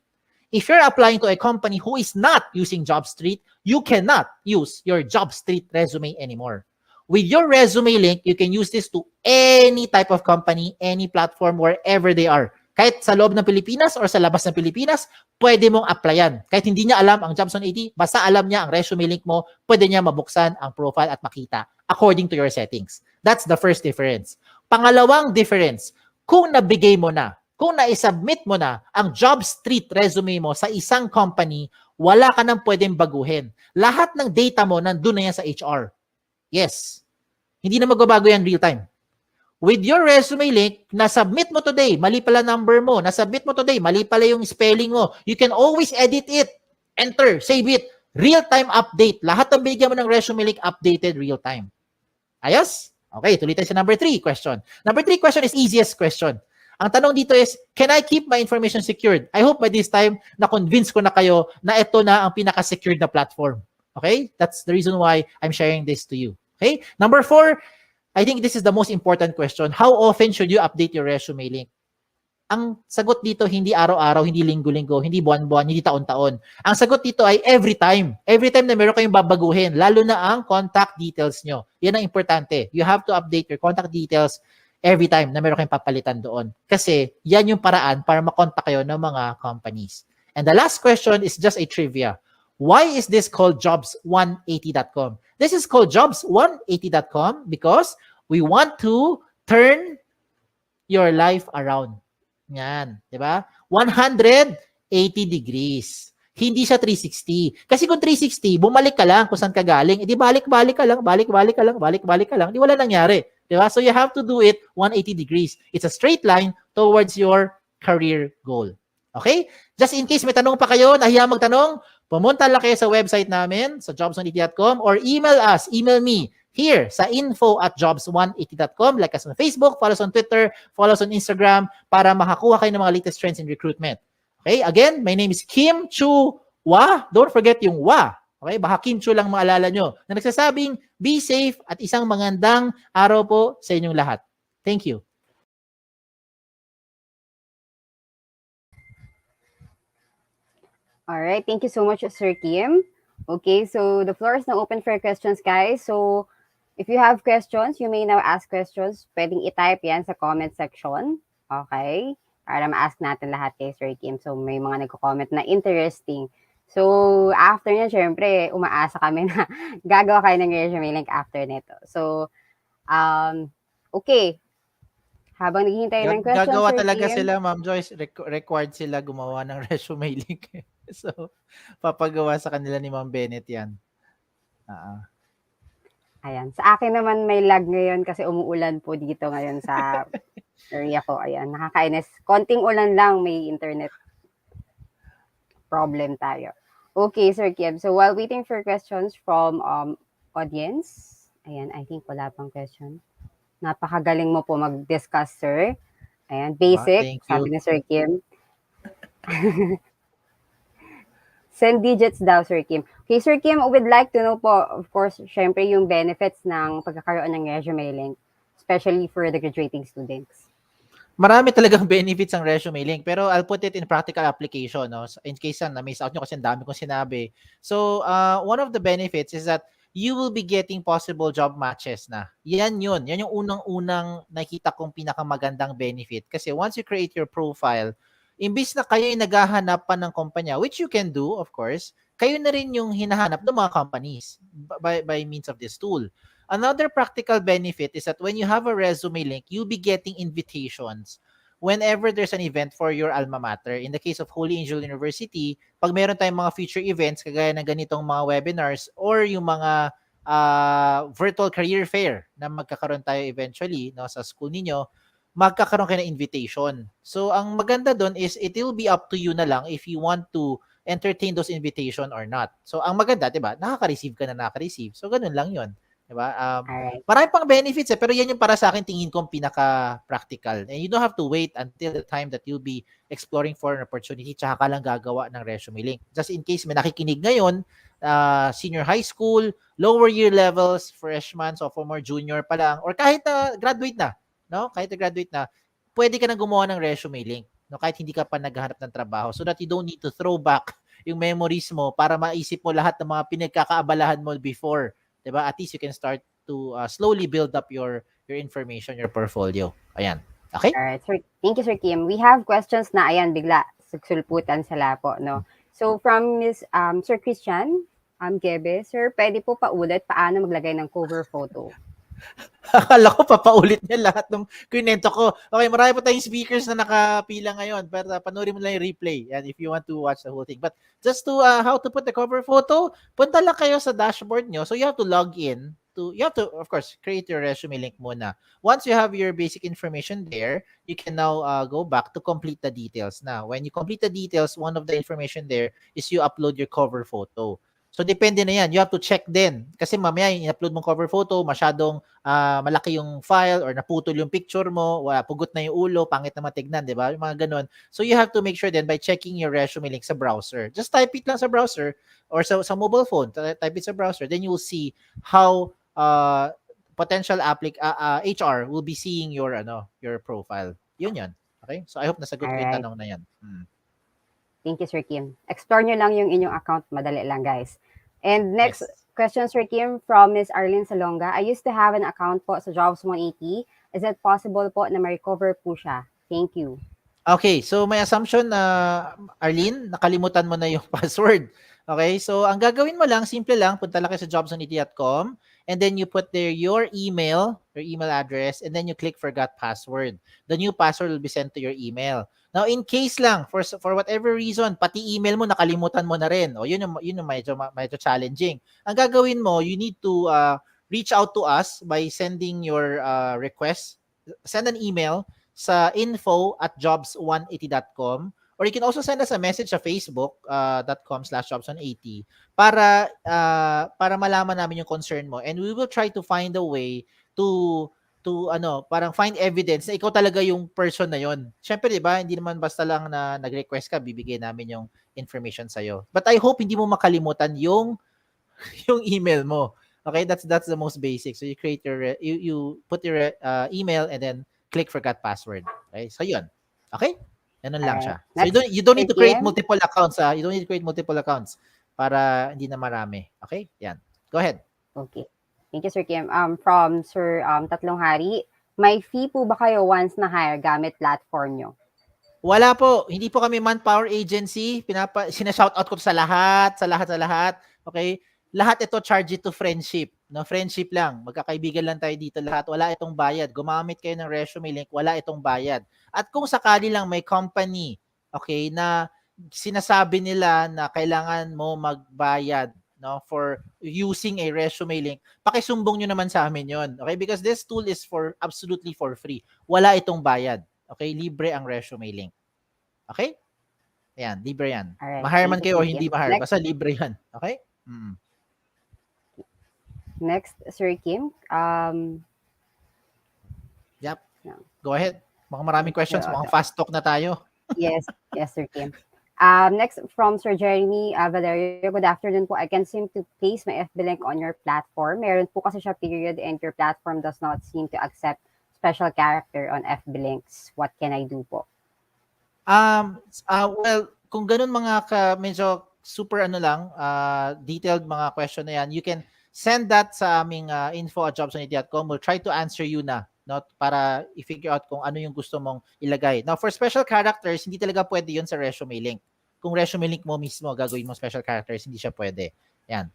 If you're applying to a company who is not using JobStreet, you cannot use your JobStreet resume anymore. With your resume link, you can use this to any type of company, any platform, wherever they are. Kahit sa loob ng Pilipinas or sa labas ng Pilipinas, pwede mong applyan. Kahit hindi niya alam ang Jobs 180, basta alam niya ang resume link mo, pwede niya mabuksan ang profile at makita according to your settings. That's the first difference. Pangalawang difference, kung nabigay mo na, kung na-submit mo na ang JobStreet resume mo sa isang company, wala ka nang pwedeng baguhin. Lahat ng data mo nandun na yan sa HR. Yes. Hindi na magbabago yan real time. With your resume link, na-submit mo today, mali pala number mo, na-submit mo today, mali pala yung spelling mo, you can always edit it. Enter, save it. Real-time update. Lahat ng bigyan mo ng resume link, updated real-time. Ayos? Okay, tuloy tayo sa number 3 question. Number 3 question is easiest question. Ang tanong dito is, can I keep my information secured? I hope by this time, na-convince ko na kayo na ito na ang pinaka-secured na platform. Okay? That's the reason why I'm sharing this to you. Okay? Number 4, I think this is the most important question. How often should you update your resume link? Ang sagot dito, hindi araw-araw, hindi linggo-linggo, hindi buwan-buwan, hindi taon-taon. Ang sagot dito ay every time. Every time na meron kayong babaguhin, lalo na ang contact details nyo. Yan ang importante. You have to update your contact details every time na meron kayong papalitan doon. Kasi yan yung paraan para makontak kayo ng mga companies. And the last question is just a trivia. Why is this called jobs180.com? This is called jobs180.com because we want to turn your life around. Yan, di ba? 180 degrees. Hindi siya 360. Kasi kung 360, bumalik ka lang kung saan ka galing. Di balik-balik ka lang, balik-balik ka lang, balik-balik ka lang. Di wala nangyari. Di ba? So you have to do it 180 degrees. It's a straight line towards your career goal. Okay? Just in case may tanong pa kayo, nahiya magtanong, pumunta lang kayo sa website namin, sa jobs180.com, or email me here sa info@jobs180.com. Like us on Facebook, follow us on Twitter, follow us on Instagram para makakuha kayo ng mga latest trends in recruitment. Okay? Again, my name is Kim Chua. Don't forget yung wa. Okay? Baka Kim Chu lang maalala nyo. Na nagsasabing, be safe at isang magandang araw po sa inyong lahat. Thank you. All right. Thank you so much, Sir Kim. Okay, so the floor is now open for questions, guys. So if you have questions, you may now ask questions. Pwedeng i-type yan sa comment section. Okay? Para ma-ask natin lahat kay Sir Kim. So may mga nagko-comment na interesting. So after niya, syempre, umaasa kami na gagawa kayo ng resume link after nito. So, okay. Habang naghihintay ng questions, Gagawa Sir talaga Kim, sila, Ma'am Joyce. Required sila gumawa ng resume link. So, papagawa sa kanila ni Ma'am Bennett yan. Ayan. Sa akin naman may lag ngayon kasi umuulan po dito ngayon sa area ko. Ayan. Nakakainis. Konting ulan lang, may internet problem tayo. Okay, Sir Kim. So while waiting for questions from audience, ayan, I think wala pang question. Napakagaling mo po mag-discuss, sir. Ayan, basic, sabi ni Sir Kim. Send digits daw, Sir Kim. Okay, Sir Kim, we'd like to know po, of course, syempre yung benefits ng pagkakaroon ng resume link, especially for the graduating students. Marami talagang benefits ang resume link, pero I'll put it in practical application, no? In case na-miss out nyo kasi ang dami kong sinabi. So, one of the benefits is that you will be getting possible job matches na. Yan yun. Yan yung unang-unang nakita kong pinakamagandang benefit. Kasi once you create your profile, imbis na kayo yung naghahanap pa ng kumpanya, which you can do, of course, kayo na rin yung hinahanap ng mga companies by means of this tool. Another practical benefit is that when you have a resume link, you'll be getting invitations whenever there's an event for your alma mater. In the case of Holy Angel University, pag meron tayong mga future events kagaya ng ganitong mga webinars or yung mga virtual career fair na magkakaroon tayo eventually, no, sa school ninyo, magkakaroon kayo ng invitation. So ang maganda doon is it will be up to you na lang if you want to entertain those invitation or not. So ang maganda, 'di ba? Nakaka-receive ka na nakaka-receive. So ganun lang 'yon, 'di ba? Alright. Marami pang benefits pero yan yung para sa akin tingin ko pinaka-practical. And you don't have to wait until the time that you'll be exploring for an opportunity tsaka ka lang gagawa ng resume link. Just in case may nakikinig ngayon, senior high school, lower year levels, freshman, sophomore, junior pa lang, or kahit graduate na, no? Kahit graduate na, pwede ka na gumawa ng resume link, no? Kahit hindi ka pa naghahanap ng trabaho so that you don't need to throw back yung memories mo para maisip mo lahat ng mga pinagkakaabalahan mo before, 'di ba? At least you can start to slowly build up your information, your portfolio. Ayan. Okay? Alright, sir. Thank you, Sir Kim. We have questions na ayan bigla sulputan sila po, no. So from Miss Sir Christian Gebe, sir, pwede po paulit paano maglagay ng cover photo? Akala ko papaulit niya lahat ng kwento ko. Okay, marami pa tayong speakers na nakapila ngayon. Pero panoorin mo lang yung replay and if you want to watch the whole thing. But just to how to put the cover photo, punta lang kayo sa dashboard nyo. So you have to log in. You have to, of course, create your resume link muna. Once you have your basic information there, you can now go back to complete the details. Now, when you complete the details, one of the information there is you upload your cover photo. So, depende na yan. You have to check din. Kasi mamaya, yung in-upload mong cover photo, masyadong malaki yung file or naputol yung picture mo, pugot na yung ulo, pangit na matignan, di ba? Yung mga ganun. So, you have to make sure then by checking your resume link sa browser. Just type it lang sa browser or sa mobile phone. Type it sa browser. Then you will see how potential HR will be seeing your profile. Yun. Okay? So, I hope nasagot ko yung Alright. tanong na yan. Thank you, Sir Kim. Explore nyo lang yung inyong account. Madali lang, guys. And next Yes. question, Sir Kim, from Miss Arlene Salonga. I used to have an account po sa Jobs 180. Is it possible po na ma-recover po siya? Thank you. Okay, so may assumption na Arlene, nakalimutan mo na yung password. Okay, so ang gagawin mo lang, simple lang, punta lang kayo sa jobs180.com and then you put there your email address, and then you click forgot password. The new password will be sent to your email. Now, in case lang, for whatever reason, pati email mo, nakalimutan mo na rin. O, yun yung medyo challenging. Ang gagawin mo, you need to reach out to us by sending your request. Send an email sa info@jobs180.com, or you can also send us a message sa facebook.com/jobs180 para malaman namin yung concern mo, and we will try to find a way to parang find evidence na ikaw talaga yung person na yon. Syempre, 'di ba? Hindi naman basta lang na nag-request ka, bibigay namin yung information sa iyo. But I hope hindi mo makalimutan yung email mo. Okay? That's the most basic. So you create you put your email and then click forgot password. Okay? So yun. Okay? Ganun lang siya. So you don't need to create multiple accounts. You don't need to create multiple accounts para hindi na marami. Okay? Yan. Go ahead. Okay. Thank you, Sir Kim. From Sir Tatlong Hari, may fee po ba kayo once na hire gamit platform nyo? Wala po. Hindi po kami manpower agency. Sina-shoutout ko sa lahat. Okay? Lahat ito charge it to friendship. No, friendship lang. Magkakaibigan lang tayo dito lahat. Wala itong bayad. Gumamit kayo ng resume link, wala itong bayad. At kung sakali lang may company, okay, na sinasabi nila na kailangan mo magbayad, no, for using a resume link, pakisumbong nyo naman sa amin yon. Okay? Because this tool is absolutely for free. Wala itong bayad. Okay? Libre ang resume link. Okay? Ayan, libre yan. Alright, Mahire man thank you, kayo o Sir hindi Kim. mahire. Next. Basta libre yan. Okay? Next, Sir Kim. Yep. Yeah. Go ahead. Mga maraming questions. Sure. Mukhang fast talk na tayo. Yes, Sir Kim. Next, from Sir Jeremy Valerio. Good afternoon po. I can seem to place my FB link on your platform. Meron po kasi siya period and your platform does not seem to accept special character on FB links. What can I do po? Well, kung ganun medyo super detailed mga question na yan, you can send that sa aming info@jobs180.com. We'll try to answer you na, no, para i-figure out kung ano yung gusto mong ilagay. Now, for special characters, hindi talaga pwede yun sa resume link. Kung resume link mo mismo, gagawin mo special characters, hindi siya pwede. Yan.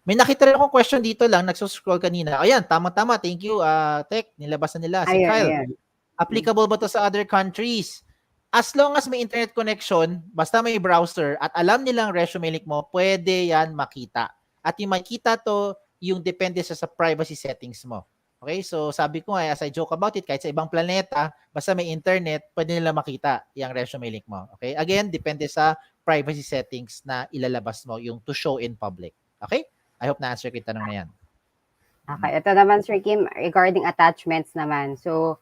May nakita rin akong question dito lang, nagsuscroll kanina. Ayan, tama-tama. Thank you, Tech. Nilabasan nila. Si Ayun, Kyle. ayun. Applicable ba to sa other countries? As long as may internet connection, basta may browser at alam nilang resume link mo, pwede yan makita. At yung makita to, yung depende sa privacy settings mo. Okay, so sabi ko nga, as I joke about it, kahit sa ibang planeta, basta may internet, pwede nila makita yung resume link mo. Okay, again, depende sa privacy settings na ilalabas mo, yung to show in public. Okay, I hope na-answer ko yung tanong na yan. Okay, ito naman, Sir Kim, regarding attachments naman. So,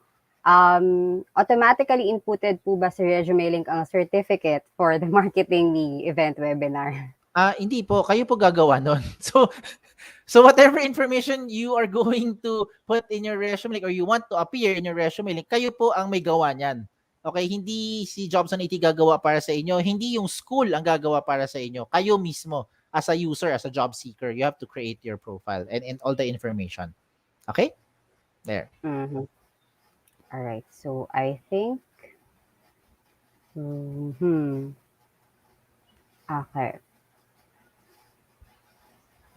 automatically inputted po ba sa resume link ang certificate for the marketing ni event webinar? Hindi po, kayo po gagawa nun. So whatever information you are going to put in your resume link or you want to appear in your resume link, kayo po ang may gawa niyan. Okay, hindi si Jobson IT gagawa para sa inyo, hindi yung school ang gagawa para sa inyo. Kayo mismo as a user, as a job seeker, you have to create your profile and all the information. Okay? There. Mm-hmm. All right. So I think okay.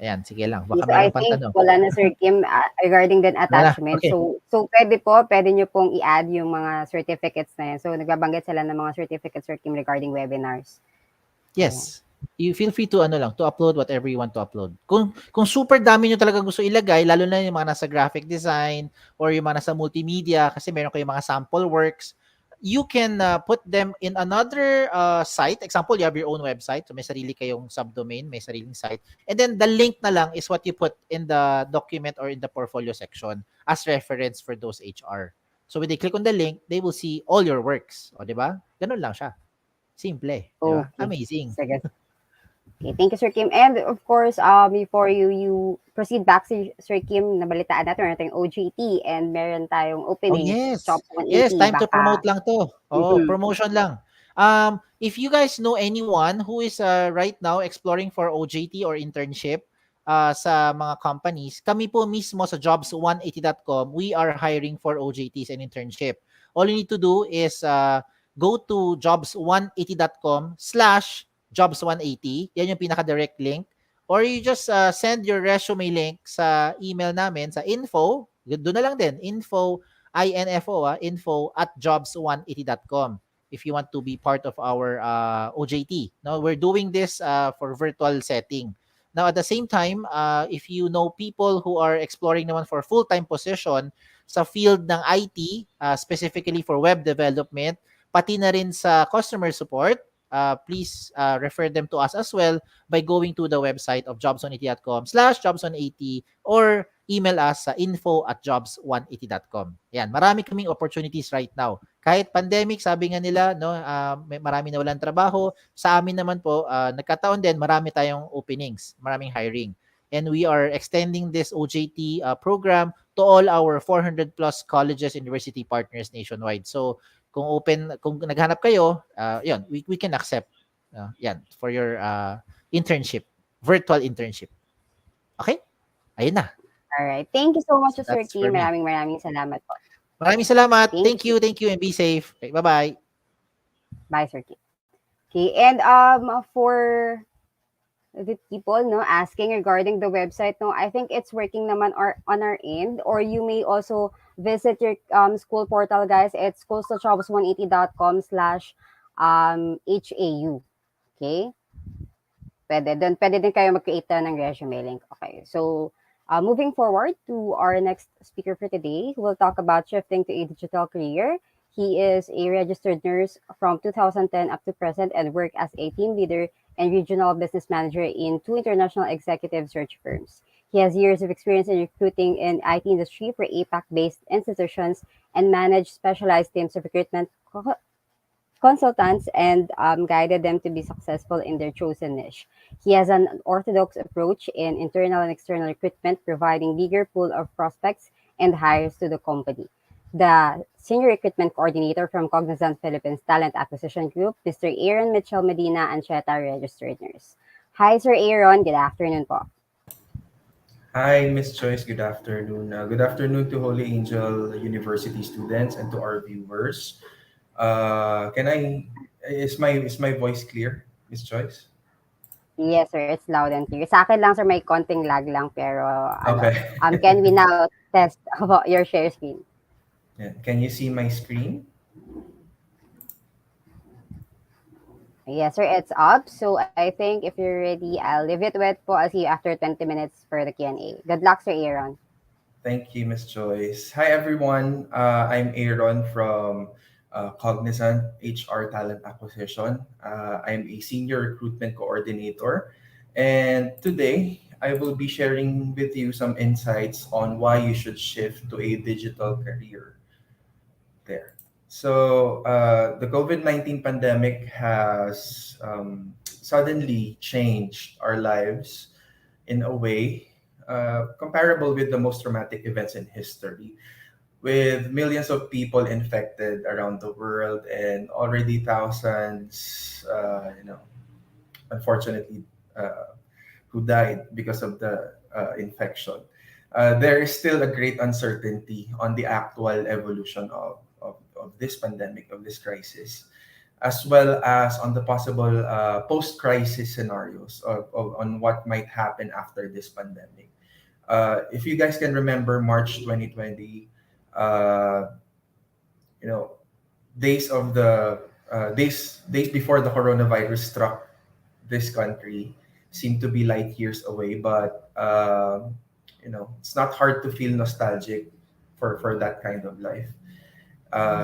Ayan, sige lang. Baka So meron I pang think tanong. wala na, Sir Kim, regarding then attachment. Okay. So pwede nyo pong i-add yung mga certificates na yan. So nagbabanggit sila ng mga certificates, Sir Kim, regarding webinars. Yes. You feel free to to upload whatever you want to upload. Kung super dami niyo talaga gusto ilagay, lalo na yung mga nasa graphic design or yung mga nasa multimedia kasi meron kayong mga sample works, you can put them in another site. Example, you have your own website. So may sarili kayong subdomain, may sariling site. And then the link na lang is what you put in the document or in the portfolio section as reference for those HR. So when they click on the link, they will see all your works. O, di ba? Ganun lang siya. Simple. Di ba? Okay. Amazing. Sige. Okay, thank you, Sir Kim. And of course, before you proceed back to Sir Kim, nabalitaan natin, meron tayong OJT and meron tayong openings. Yes. Jobs 180, Yes, time to baka- promote lang to. Promotion lang. If you guys know anyone who is right now exploring for OJT or internship sa mga companies, kami po mismo sa jobs180.com, we are hiring for OJTs and internship. All you need to do is go to jobs180.com/jobs180. Yan yung pinaka-direct link. Or you just send your resume link sa email namin sa info, doon na lang din, info@jobs180.com if you want to be part of our OJT. Now, we're doing this for virtual setting. Now, at the same time, if you know people who are exploring naman for full-time position sa field ng IT, specifically for web development, pati na rin sa customer support, please refer them to us as well by going to the website of jobs180.com/jobs180 or email us sa info@jobs180.com. Yan, marami kaming opportunities right now. Kahit pandemic, sabi nga nila, no, marami na walang trabaho. Sa amin naman po, nagkataon din, marami tayong openings, maraming hiring. And we are extending this OJT program to all our 400 plus colleges, university partners nationwide. So, kung naghanap kayo, yun, we can accept yan for your internship, virtual internship. Okay? Ayun na. Alright. Thank you so much, So Sir that's for Kim. me. Maraming salamat po. Maraming salamat. Thank Thank you, and be safe. Okay, bye-bye. Bye, Sir Kim. Okay, and for the people asking regarding the website, I think it's working naman on our end, or you may also visit your school portal, guys. It's coastaljobs180.com/HAU. Okay? Pwede din kayo mag-create ng resume link. Okay. So, moving forward to our next speaker for today, we'll talk about shifting to a digital career. He is a registered nurse from 2010 up to present and worked as a team leader and regional business manager in 2 international executive search firms. He has years of experience in recruiting in IT industry for APAC-based institutions and managed specialized teams of recruitment consultants and guided them to be successful in their chosen niche. He has an orthodox approach in internal and external recruitment, providing bigger pool of prospects and hires to the company. The Senior Recruitment Coordinator from Cognizant Philippines Talent Acquisition Group, Mr. Aaron Mitchel Medina, Ancheta, registered nurse. Hi, Sir Aaron. Good afternoon po. Hi, Miss Joyce. Good afternoon. Good afternoon to Holy Angel University students and to our viewers. Is my voice clear, Miss Joyce? Yes, sir. It's loud and clear. Sa akin lang, sir, may konting lag lang. Pero, ano, Okay. can we now test about your share screen? Yeah. Can you see my screen? Yes, sir. It's up. So, I think if you're ready, I'll leave it with po. I'll see you after 20 minutes for the Q&A. Good luck, Sir Aaron. Thank you, Miss Joyce. Hi, everyone. I'm Aaron from Cognizant HR Talent Acquisition. I'm a senior recruitment coordinator. And today, I will be sharing with you some insights on why you should shift to a digital career there. So, the COVID-19 pandemic has suddenly changed our lives in a way comparable with the most traumatic events in history, with millions of people infected around the world and already thousands, unfortunately, who died because of the infection. There is still a great uncertainty on the actual evolution of this pandemic, of this crisis, as well as on the possible post-crisis scenarios on what might happen after this pandemic. If you guys can remember March 2020, uh, you know, days before the coronavirus struck this country seem to be light years away, but it's not hard to feel nostalgic for that kind of life.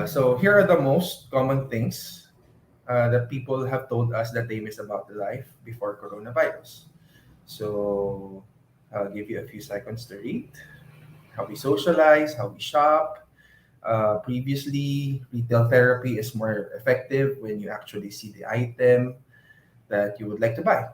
So here are the most common things that people have told us that they miss about the life before coronavirus. So I'll give you a few seconds to read. How we socialize, how we shop. Previously, retail therapy is more effective when you actually see the item that you would like to buy.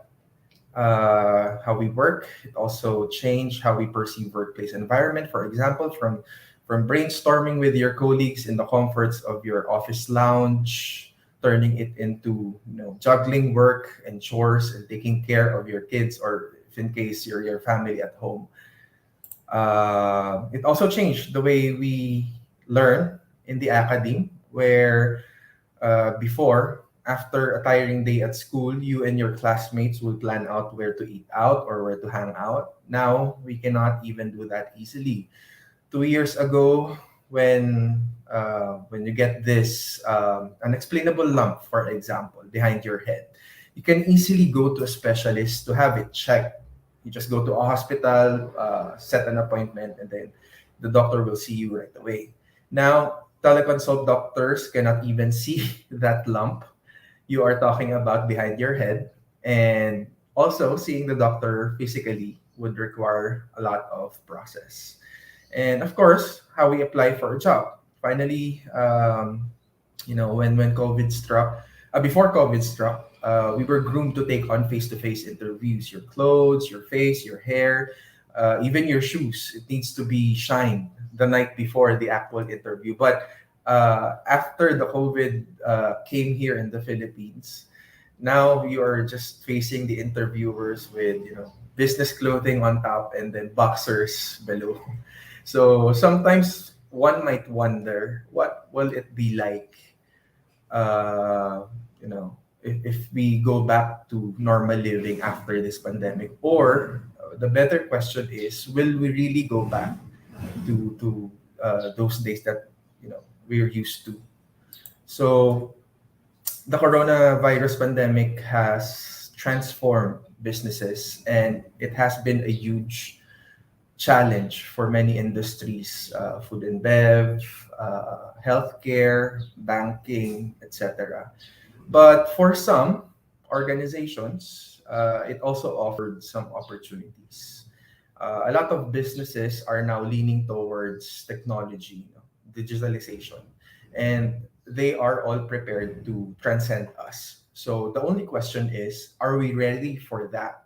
How we work, it also changed how we perceive workplace environment. For example, from brainstorming with your colleagues in the comforts of your office lounge, turning it into juggling work and chores and taking care of your kids, or if in case you're your family at home. It also changed the way we learn in the academe, where before, after a tiring day at school, you and your classmates would plan out where to eat out or where to hang out. Now, we cannot even do that easily. 2 years ago, when you get this unexplainable lump, for example, behind your head, you can easily go to a specialist to have it checked. You just go to a hospital, set an appointment, and then the doctor will see you right away. Now, teleconsult doctors cannot even see that lump you are talking about behind your head. And also, seeing the doctor physically would require a lot of process. And of course, how we apply for a job. Finally, when COVID struck, before COVID struck, we were groomed to take on face-to-face interviews. Your clothes, your face, your hair, even your shoes. It needs to be shined the night before the actual interview. But after the COVID came here in the Philippines, now you are just facing the interviewers with business clothing on top and then boxers below. So sometimes one might wonder what will it be like, uh, if we go back to normal living after this pandemic, or the better question is, will we really go back to those days that we're used to? So the coronavirus pandemic has transformed businesses, and it has been a huge challenge for many industries, food and bev, healthcare, banking, etc. But for some organizations, it also offered some opportunities. A lot of businesses are now leaning towards technology, digitalization, and they are all prepared to transcend us. So the only question is, are we ready for that?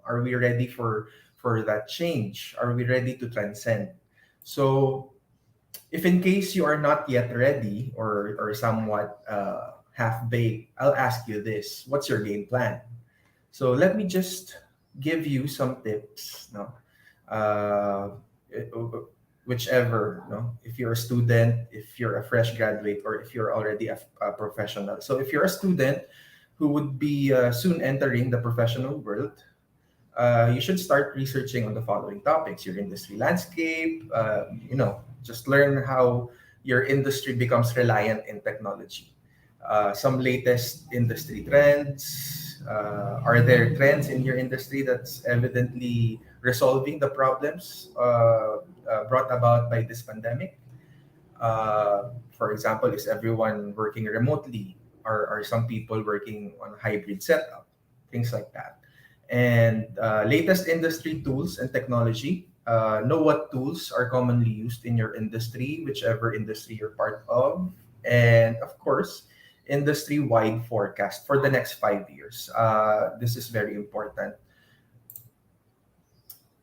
Are we ready for that change? Are we ready to transcend? So if in case you are not yet ready, or somewhat half baked, I'll ask you this: what's your game plan? So let me just give you some tips. No, uh, whichever. No, if you're a student, if you're a fresh graduate, or if you're already a professional. So if you're a student, who would be soon entering the professional world, you should start researching on the following topics: your industry landscape, just learn how your industry becomes reliant in technology. Some latest industry trends. Are there trends in your industry that's evidently resolving the problems brought about by this pandemic? For example, is everyone working remotely? Are some people working on a hybrid setup? Things like that. And latest industry tools and technology. Know what tools are commonly used in your industry, whichever industry you're part of. And of course, industry wide forecast for the next 5 years. This is very important.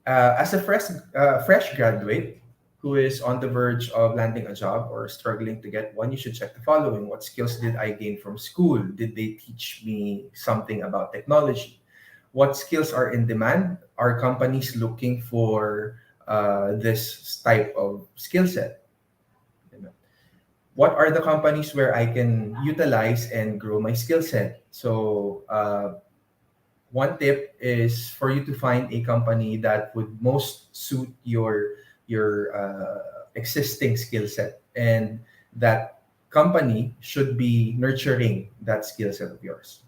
As a fresh graduate who is on the verge of landing a job or struggling to get one, you should check the following. What skills did I gain from school? Did they teach me something about technology? What skills are in demand? Are companies looking for this type of skill set? What are the companies where I can utilize and grow my skill set? So, one tip is for you to find a company that would most suit your existing skill set, and that company should be nurturing that skill set of yours.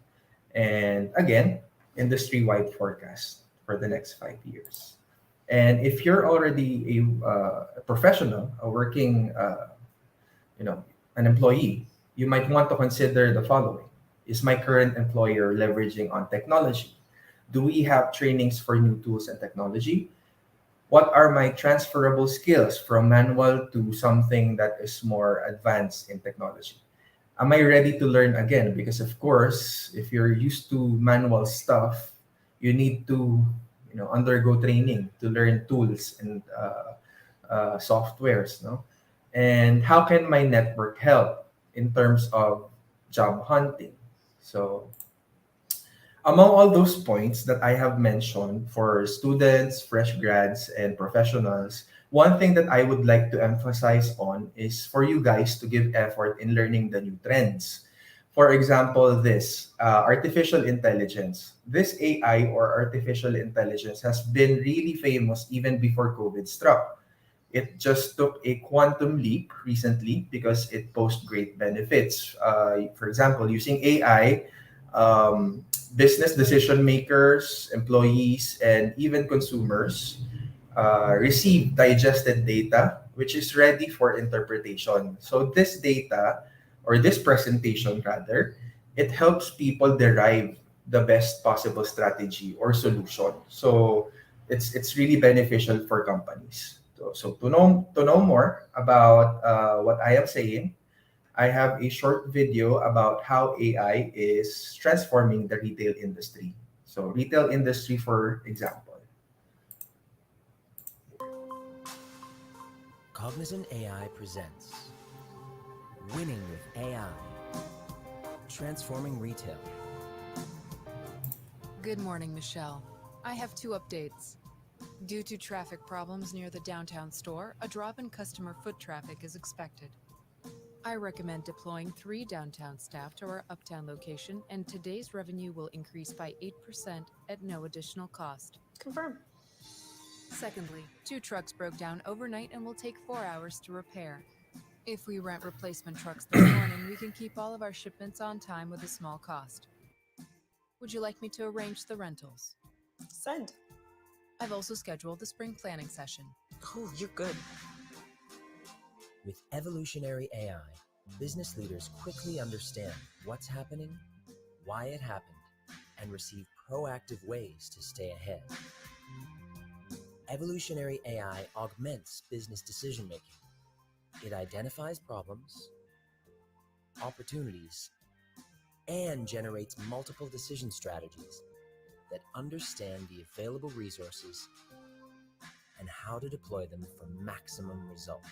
And again, industry-wide forecast for the next 5 years. And if you're already a professional, a working, an employee, you might want to consider the following. Is my current employer leveraging on technology? Do we have trainings for new tools and technology? What are my transferable skills from manual to something that is more advanced in technology? Am I ready to learn again? Because of course, if you're used to manual stuff, you need to, undergo training to learn tools and softwares, no? And how can my network help in terms of job hunting? So, among all those points that I have mentioned for students, fresh grads, and professionals, one thing that I would like to emphasize on is for you guys to give effort in learning the new trends. For example, this artificial intelligence. This AI or artificial intelligence has been really famous even before COVID struck. It just took a quantum leap recently because it posed great benefits. For example, using AI, business decision makers, employees, and even consumers receive digested data, which is ready for interpretation. So this data, or this presentation rather, it helps people derive the best possible strategy or solution. So it's really beneficial for companies. So to know more about what I am saying, I have a short video about how AI is transforming the retail industry. So retail industry, for example. Cognizant AI presents Winning with AI, Transforming Retail. Good morning, Michelle. I have 2 updates. Due to traffic problems near the downtown store, a drop in customer foot traffic is expected. I recommend deploying 3 downtown staff to our uptown location, and today's revenue will increase by 8% at no additional cost. Confirm. Secondly, 2 trucks broke down overnight and will take 4 hours to repair. If we rent replacement trucks this morning, we can keep all of our shipments on time with a small cost. Would you like me to arrange the rentals? Send. I've also scheduled the spring planning session. Oh, you're good. With evolutionary AI, business leaders quickly understand what's happening, why it happened, and receive proactive ways to stay ahead. Evolutionary AI augments business decision-making. It identifies problems, opportunities, and generates multiple decision strategies that understand the available resources and how to deploy them for maximum results.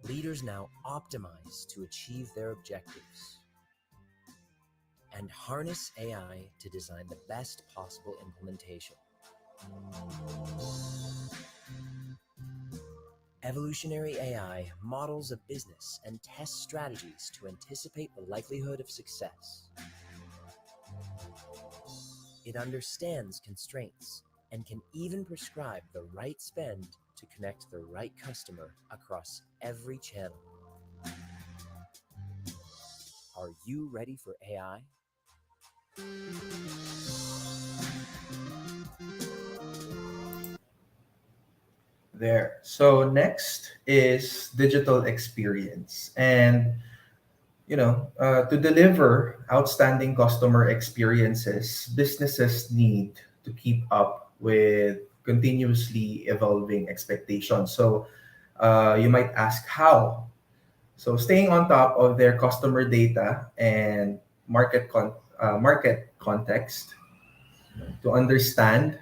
Leaders now optimize to achieve their objectives and harness AI to design the best possible implementation. Evolutionary AI models a business and tests strategies to anticipate the likelihood of success. It understands constraints and can even prescribe the right spend to connect the right customer across every channel. Are you ready for AI? There. So next is digital experience. And to deliver outstanding customer experiences, businesses need to keep up with continuously evolving expectations. So you might ask how. So staying on top of their customer data and market context to understand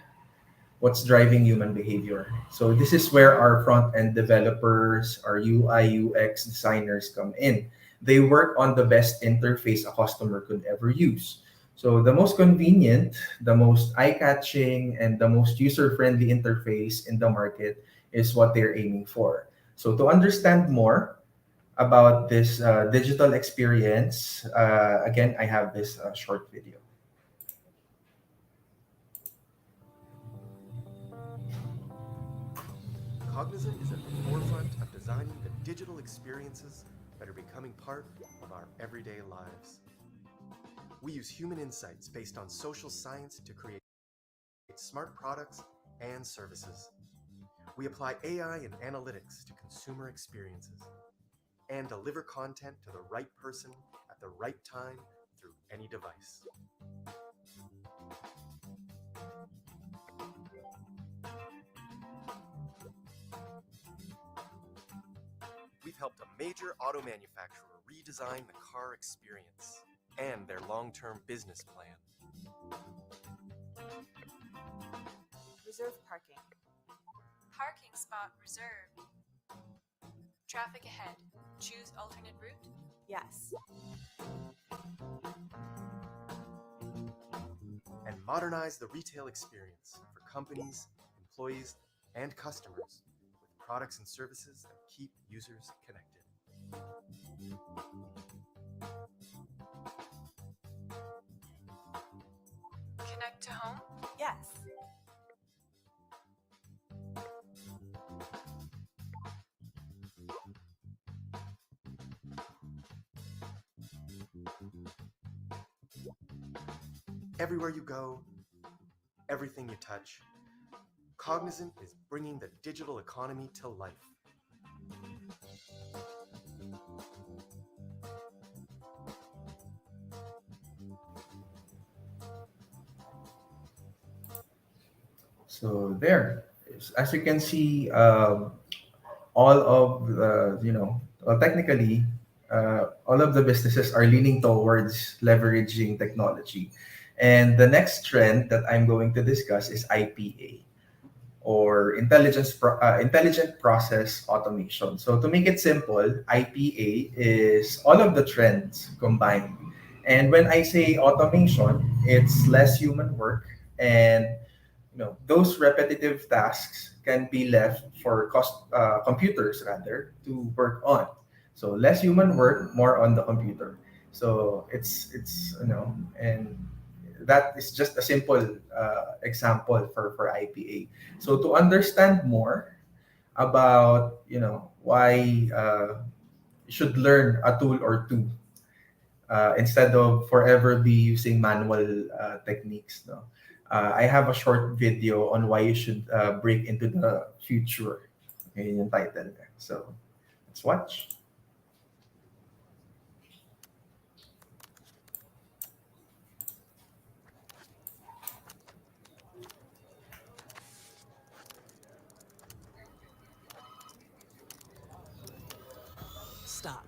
what's driving human behavior. So this is where our front end developers, our UI UX designers come in. They work on the best interface a customer could ever use. So the most convenient, the most eye-catching, and the most user-friendly interface in the market is what they're aiming for. So to understand more about this digital experience, again, I have this short video. Cognizant is at the forefront of designing the digital experiences that are becoming part of our everyday lives. We use human insights based on social science to create smart products and services. We apply AI and analytics to consumer experiences and deliver content to the right person at the right time through any device. We've helped a major auto manufacturer redesign the car experience and their long-term business plan. Reserve parking. Parking spot reserved. Traffic ahead. Choose alternate route? Yes. And modernize the retail experience for companies, employees, and customers with products and services that keep users connected. Connect to home? Yes. Everywhere you go, everything you touch, Cognizant is bringing the digital economy to life. So there, as you can see, all of the, technically, all of the businesses are leaning towards leveraging technology. And the next trend that I'm going to discuss is IPA, or intelligent process automation. So to make it simple, IPA is all of the trends combined. And when I say automation, it's less human work, and those repetitive tasks can be left for computers rather to work on. So less human work, more on the computer. So it's and that is just a simple example for IPA. So to understand more about why you should learn a tool or two instead of forever be using manual techniques. No, I have a short video on why you should break into the future. Okay, yun yung title. So let's watch. Stop.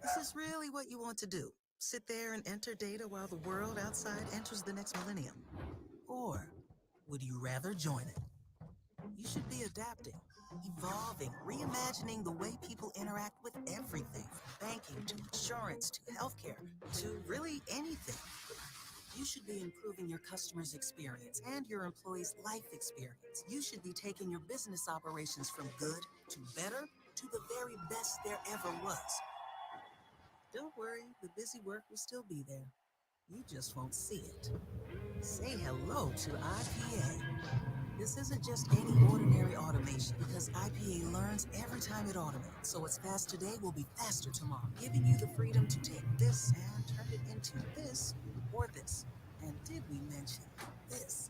Is this really what you want to do? Sit there and enter data while the world outside enters the next millennium? Or would you rather join it? You should be adapting, evolving, reimagining the way people interact with everything, from banking to insurance to healthcare to really anything. You should be improving your customer's experience and your employees' life experience. You should be taking your business operations from good to better to the very best there ever was. Don't worry, the busy work will still be there. You just won't see it. Say hello to IPA. This isn't just any ordinary automation because IPA learns every time it automates. So what's fast today will be faster tomorrow, giving you the freedom to take this and turn it into this or this. And did we mention this?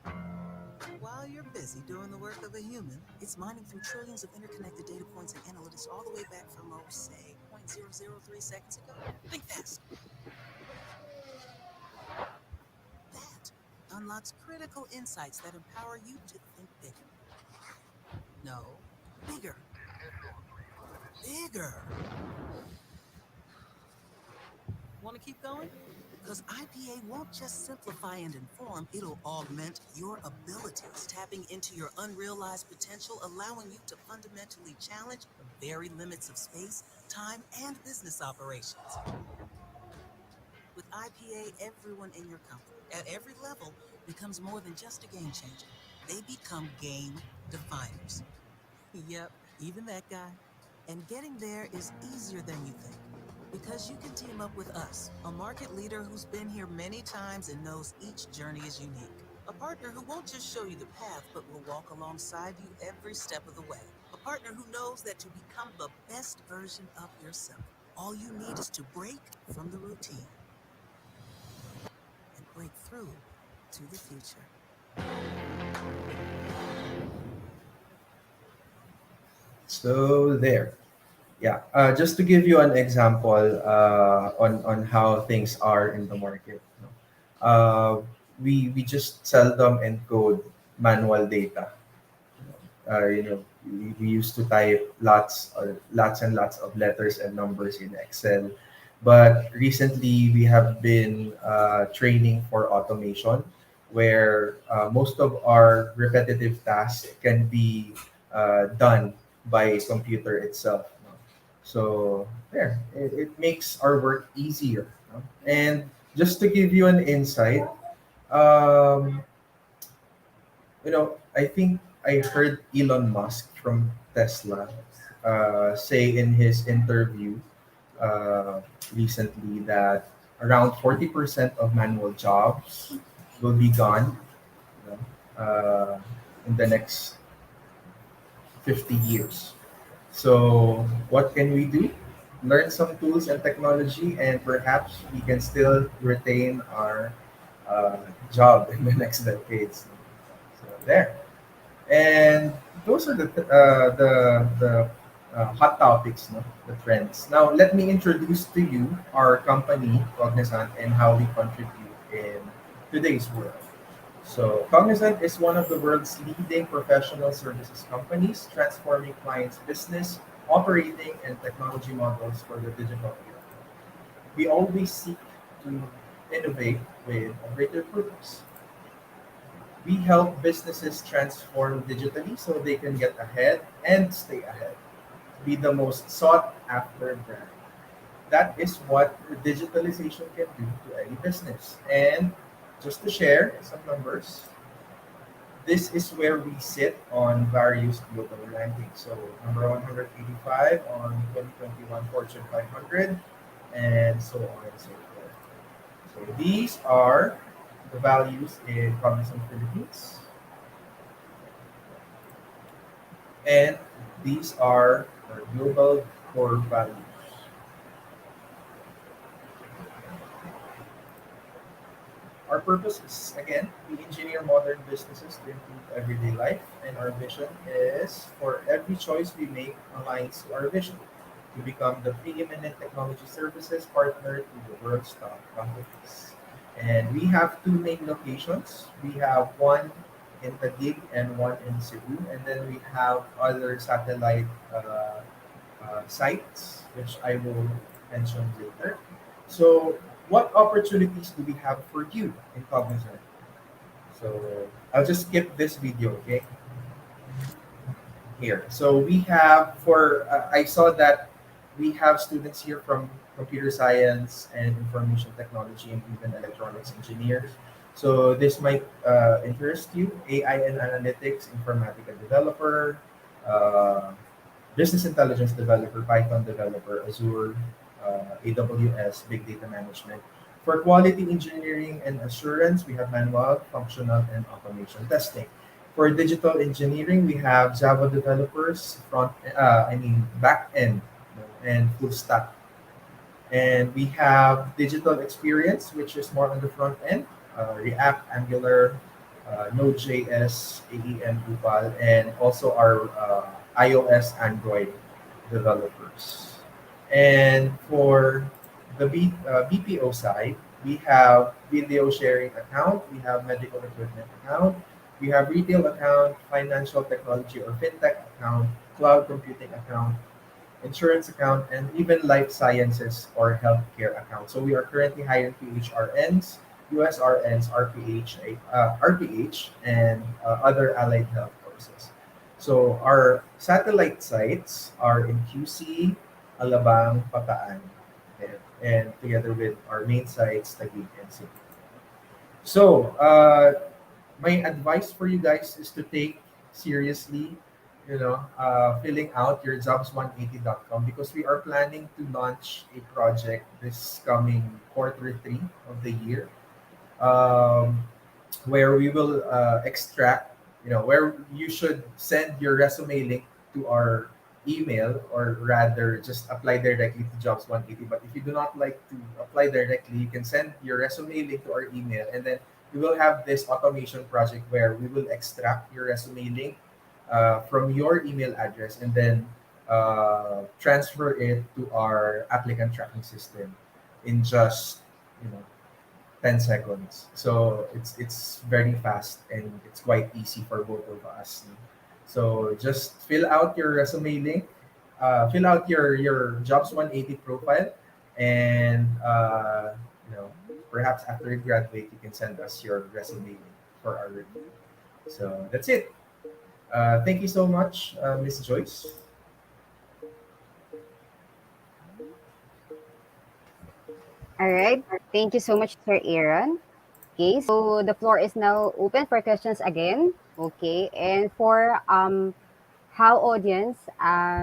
While you're busy doing the work of a human, it's mining through trillions of interconnected data points and analytics all the way back from, oh, say, 0.003 seconds ago. Think fast. That unlocks critical insights that empower you to think bigger. No, bigger. Bigger. Want to keep going? Because IPA won't just simplify and inform, it'll augment your abilities, tapping into your unrealized potential, allowing you to fundamentally challenge the very limits of space, time, and business operations. With IPA, everyone in your company, at every level, becomes more than just a game changer. They become game definers. Yep, even that guy. And getting there is easier than you think. Because you can team up with us, a market leader who's been here many times and knows each journey is unique. A partner who won't just show you the path, but will walk alongside you every step of the way. A partner who knows that to become the best version of yourself, all you need is to break from the routine and break through to the future. So there. Yeah. Just to give you an example on how things are in the market. Uh, we just seldom encode manual data. We used to type lots and lots of letters and numbers in Excel, but recently we have been training for automation, where most of our repetitive tasks can be done by computer itself. So there, it makes our work easier. And just to give you an insight, um, I think I heard Elon Musk from Tesla say in his interview uh, recently that around 40% of manual jobs will be gone, you in the next 50 years. So, what can we do? Learn some tools and technology, and perhaps we can still retain our uh, job in the next decades. So, there. And those are the hot topics, no? The trends. Now, let me introduce to you our company, Cognizant, and how we contribute in today's world. So, Cognizant is one of the world's leading professional services companies, transforming clients' business, operating, and technology models for the digital era. We always seek to innovate with a greater purpose. We help businesses transform digitally so they can get ahead and stay ahead, be the most sought after brand. That is what digitalization can do to any business. And just to share some numbers, this is where we sit on various global rankings. So number 185 on 2021 Fortune 500, and so on and so forth. So these are the values in Cognizant Philippines, and these are our global core values. Our purpose is, again, we engineer modern businesses to improve everyday life, and our vision is for every choice we make aligns to our vision to become the preeminent technology services partner to the world's top companies. And we have two main locations. We have one in Taguig and one in Cebu, and then we have other satellite sites, which I will mention later. So, what opportunities do we have for you in Cognizant? So, I'll just skip this video, okay? Here. So, we have I saw that we have students here from computer science and information technology, and even electronics engineers. So this might interest you: AI and analytics, informatica developer, uh, business intelligence developer, Python developer, Azure, AWS, big data management. For quality engineering and assurance, we have manual, functional, and automation testing. For digital engineering, we have Java developers, back end, and full stack. And we have digital experience, which is more on the front end, React, Angular, Node.js, AEM, Drupal, and also our iOS, Android developers. And for the BPO side, we have video sharing account, we have medical equipment account, we have retail account, financial technology or fintech account, cloud computing account, insurance account, and even life sciences or healthcare account. So we are currently hiring PHRNs, USRNs, RPH, and other allied health courses. So our satellite sites are in QC, Alabang, Pataan, and together with our main sites, Taguig and Cebu. So my advice for you guys is to take seriously, filling out your jobs180.com, because we are planning to launch a project this coming quarter 3 of the year, um, where we will extract, where you should send your resume link to our email, or rather just apply directly to Jobs 180. But if you do not like to apply directly, you can send your resume link to our email, and then we will have this automation project where we will extract your resume link from your email address, and then transfer it to our applicant tracking system in just, you know 10 seconds. So it's very fast, and it's quite easy for both of us. So just fill out your resume link, fill out your Jobs 180 profile, and perhaps after you graduate, you can send us your resume link for our review. So that's it. Thank you so much, Miss Joyce. All right. Thank you so much, Sir Aaron. Okay, so the floor is now open for questions again. Okay, and for how audience,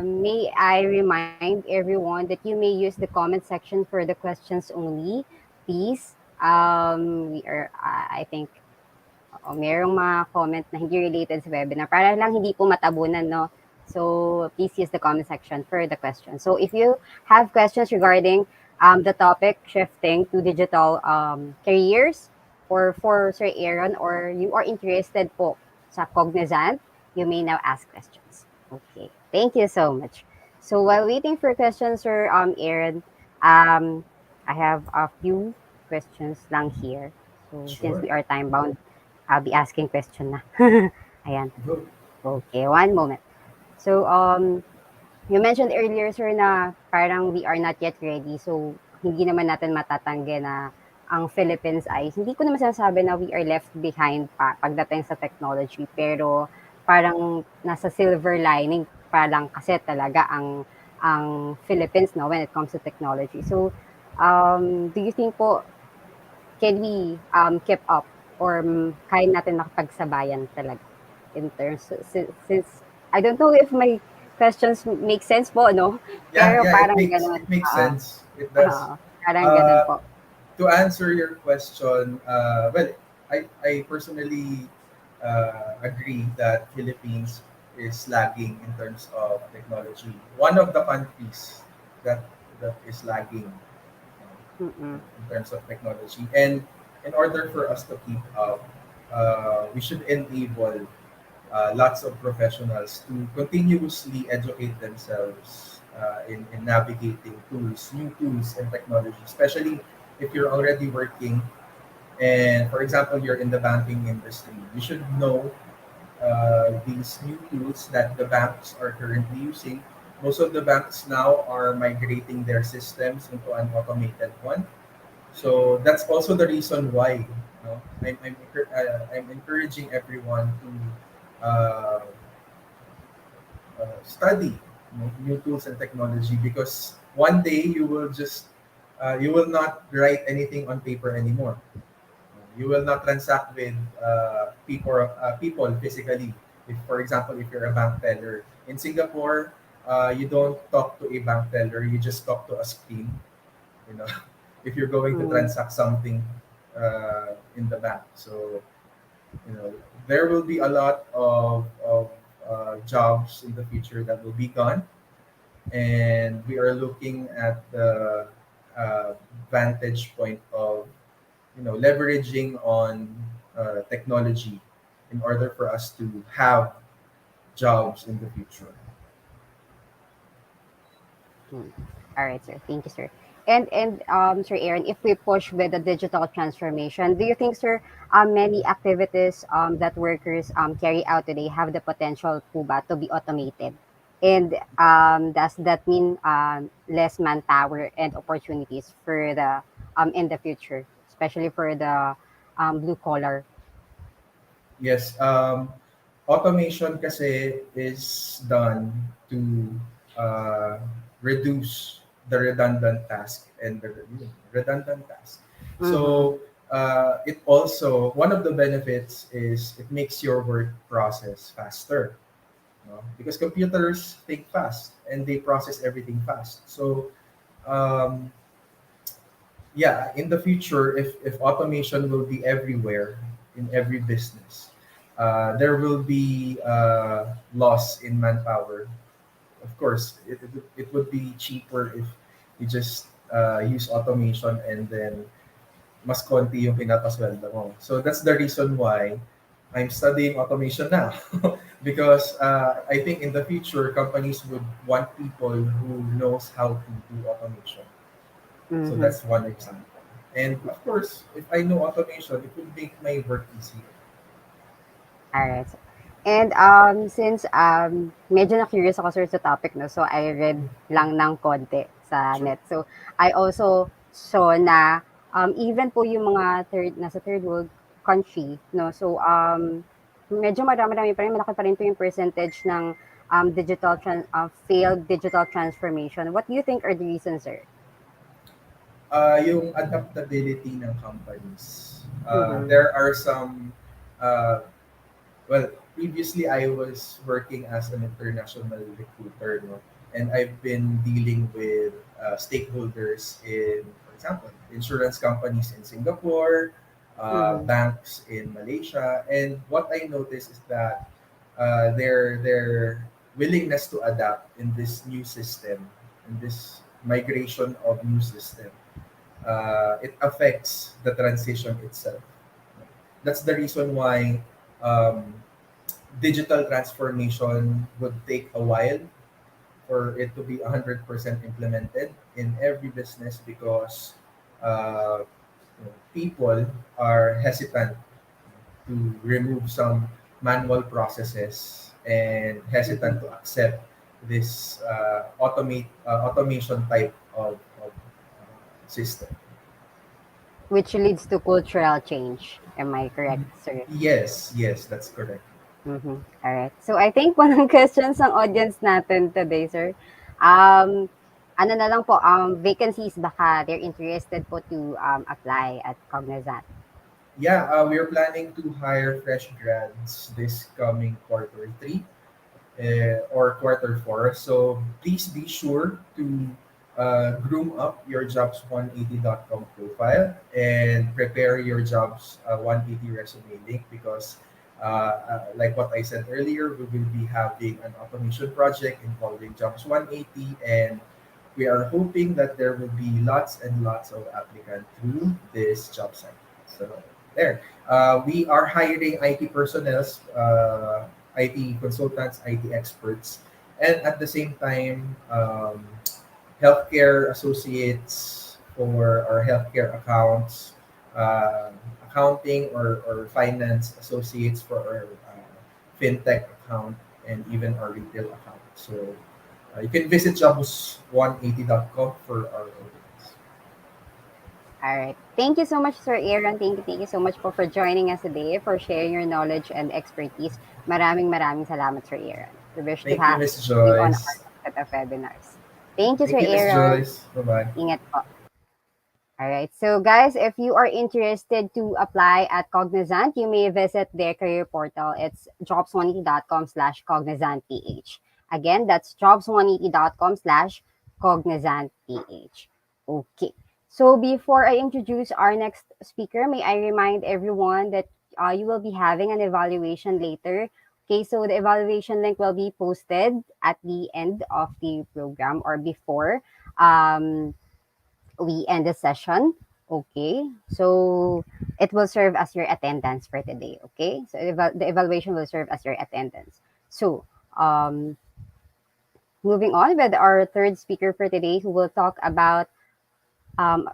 may I remind everyone that you may use the comment section for the questions only, please. We are, I think, merong mga comment na hindi related sa webinar para lang hindi po matabunan, no? So please use the comment section for the questions. So if you have questions regarding the topic shifting to digital careers, or for Sir Aaron, or you are interested po sa Cognizant, you may now ask questions. Okay, thank you so much. So while waiting for questions, Sir Aaron, I have a few questions lang here. So since Sure. we are time bound, I'll be asking question na. Ayan. Okay, one moment. So you mentioned earlier, sir, na parang we are not yet ready. So hindi naman natin matatanggi na ang Philippines ay, hindi ko naman sinasabi na we are left behind pa pagdating sa technology, pero parang nasa silver lining pa lang kasi talaga ang Philippines, no, when it comes to technology. So do you think po, can we keep up, or kaya natin makapagsabayan talaga in terms, since I don't know if my questions make sense po, no? Yeah, Pero yeah, parang ganun. it makes sense. It does. Parang ganun Uh, po. to answer your question, well, I personally agree that Philippines is lagging in terms of technology. One of the countries that is lagging in terms of technology, and in order for us to keep up, we should enable lots of professionals to continuously educate themselves in navigating tools, new tools and technology, especially if you're already working, and for example, you're in the banking industry. You should know these new tools that the banks are currently using. Most of the banks now are migrating their systems into an automated one. So that's also the reason why, I'm encouraging everyone to study new tools and technology, because one day you will just You will not write anything on paper anymore. You will not transact with people physically. If, for example, if you're a bank teller in Singapore, you don't talk to a bank teller. You just talk to a screen. You know, if you're going to Mm. transact something in the bank. So there will be a lot of jobs in the future that will be gone, and we are looking at the vantage point of leveraging on technology in order for us to have jobs in the future. Hmm. All right, sir. Thank you, sir. And Sir Aaron, if we push with the digital transformation, do you think, sir, many activities that workers carry out today have the potential po ba to be automated? And does that mean less manpower and opportunities for the in the future, especially for the blue collar? Yes, automation kasi is done to uh, reduce the redundant task and the redundant task. Mm-hmm. So it also, one of the benefits is it makes your work process faster, because computers think fast and they process everything fast. So um, yeah, in the future, if automation will be everywhere in every business, there will be loss in manpower. Of course, it would be cheaper if you just use automation, and then mas konti yung pinapasweldo mo. So that's the reason why I'm studying automation now. Because I think in the future, companies would want people who knows how to do automation. So Mm-hmm. that's one example. And of course, if I know automation, it will make my work easier. Alright. And since medyo na-curious ako sir sa topic, no, so I read lang ng konti sa Sure. net. So I also saw na even po yung mga nasa third world country, no, so medyo marami pa rin, malaki pa rin po yung percentage ng failed digital transformation. What do you think are the reasons, sir? Yung adaptability ng companies. Mm-hmm. There are some uh, well, previously I was working as an international recruiter, no? And I've been dealing with stakeholders in, for example, insurance companies in Singapore, Mm-hmm. banks in Malaysia, and what I noticed is that their willingness to adapt in this new system, in this migration of new system, it affects the transition itself. That's the reason why um, digital transformation would take a while for it to be 100% implemented in every business, because uh, people are hesitant to remove some manual processes and hesitant to accept this automation type of system. Which leads to cultural change. Am I correct, sir? Yes, that's correct. Mhm. Alright. So I think one ng questions ng audience natin today, sir. Um, ano na lang po, vacancies baka they're interested po to apply at Cognizant. Yeah, we are planning to hire fresh grads this coming quarter three or quarter four. So please be sure to groom up your jobs180.com profile and prepare your jobs 180 resume link, because like what I said earlier, we will be having an automation project involving jobs 180, and we are hoping that there will be lots and lots of applicants through this job site. So there, we are hiring IT personnel, IT consultants, IT experts, and at the same time, healthcare associates for our healthcare accounts, uh, accounting or finance associates for our fintech account, and even our retail account. So you can visit jobs180.com for our openings. Alright. Thank you so much, Sir Aaron. Thank you so much po for joining us today, for sharing your knowledge and expertise. Maraming salamat, Sir Aaron. We wish to Thank you, have Miss you on Joyce. our set of webinars. Thank you, Sir Thank you, Miss Aaron. Joyce. Bye bye. Ingat po. All right. So, guys, if you are interested to apply at Cognizant, you may visit their career portal. It's jobs180.com/cognizantph. Again, that's jobs180.com/cognizantph. Okay. So, before I introduce our next speaker, may I remind everyone that you will be having an evaluation later. Okay, so the evaluation link will be posted at the end of the program or before. We end the session. Okay. So it will serve as your attendance for today. Okay. So the evaluation will serve as your attendance. So um, moving on with our third speaker for today, who will talk about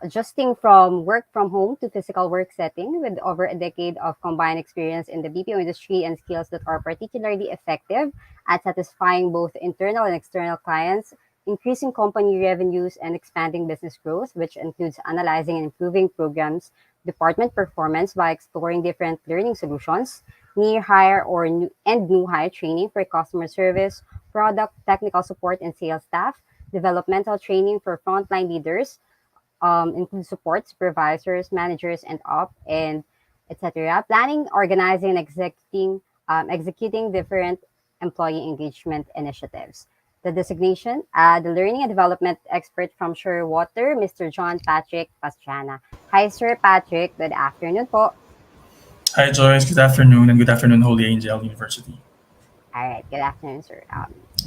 adjusting from work from home to physical work setting with over a decade of combined experience in the BPO industry and skills that are particularly effective at satisfying both internal and external clients, increasing company revenues, and expanding business growth, which includes analyzing and improving programs, department performance by exploring different learning solutions, near hire or new hire training for customer service, product, technical support, and sales staff, developmental training for frontline leaders, include support supervisors, managers, and up and etc. Planning, organizing, and executing different employee engagement initiatives. The designation, the learning and development expert from Shearwater, Mr. John Patrick Pastrana. Hi, Sir Patrick. Good afternoon po. Hi, Joyce. Good afternoon, and good afternoon, Holy Angel University. All right. Good afternoon, sir.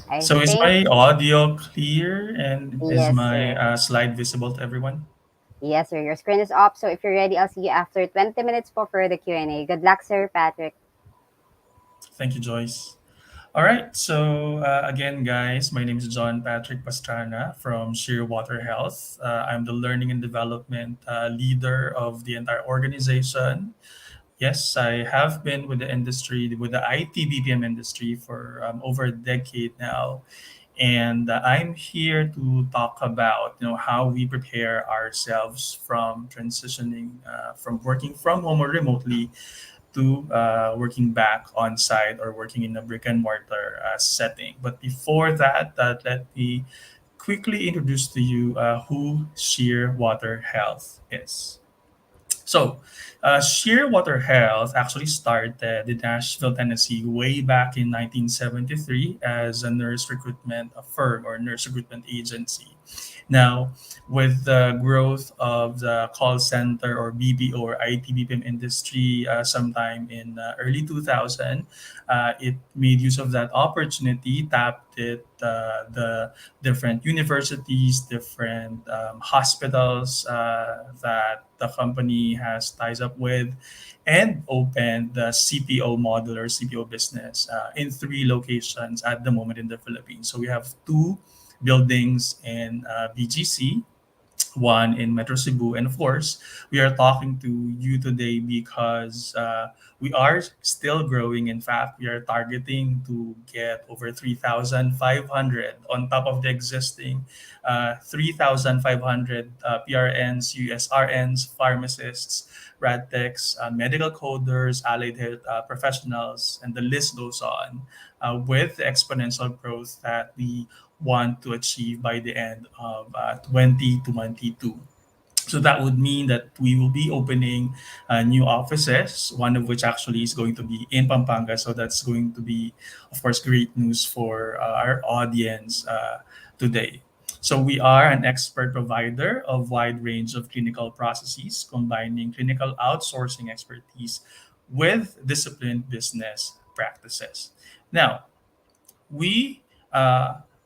I So, is think my audio clear and is yes, my sir. slide visible to everyone? Yes, sir. Your screen is up. So if you're ready, I'll see you after 20 minutes for the Q&A. Good luck, Sir Patrick. Thank you, Joyce. All right. So, again, guys, my name is John Patrick Pastrana from Shearwater Health. I'm the learning and development leader of the entire organization. Yes, I have been with the industry, with the IT BPM industry for over a decade now. And I'm here to talk about how we prepare ourselves from transitioning from working from home or remotely to working back on site or working in a brick and mortar setting. But before that, let me quickly introduce to you who Shearwater Health is. So, Shearwater Health actually started in Nashville, Tennessee, way back in 1973 as a nurse recruitment firm or nurse recruitment agency. Now, with the growth of the call center or BPO or IT BPM industry sometime in early 2000, it made use of that opportunity, tapped it, the different universities, different hospitals that the company has ties up with, and opened the CPO model or CPO business in three locations at the moment in the Philippines. So we have two buildings in BGC, one in Metro Cebu. And of course, we are talking to you today because we are still growing. In fact, we are targeting to get over 3,500 on top of the existing 3,500 PRNs, USRNs, pharmacists, RadTechs, medical coders, allied health professionals, and the list goes on with the exponential growth that we want to achieve by the end of 2022. So that would mean that we will be opening new offices, one of which actually is going to be in Pampanga. So that's going to be, of course, great news for our audience today. So we are an expert provider of wide range of clinical processes, combining clinical outsourcing expertise with disciplined business practices. Now, we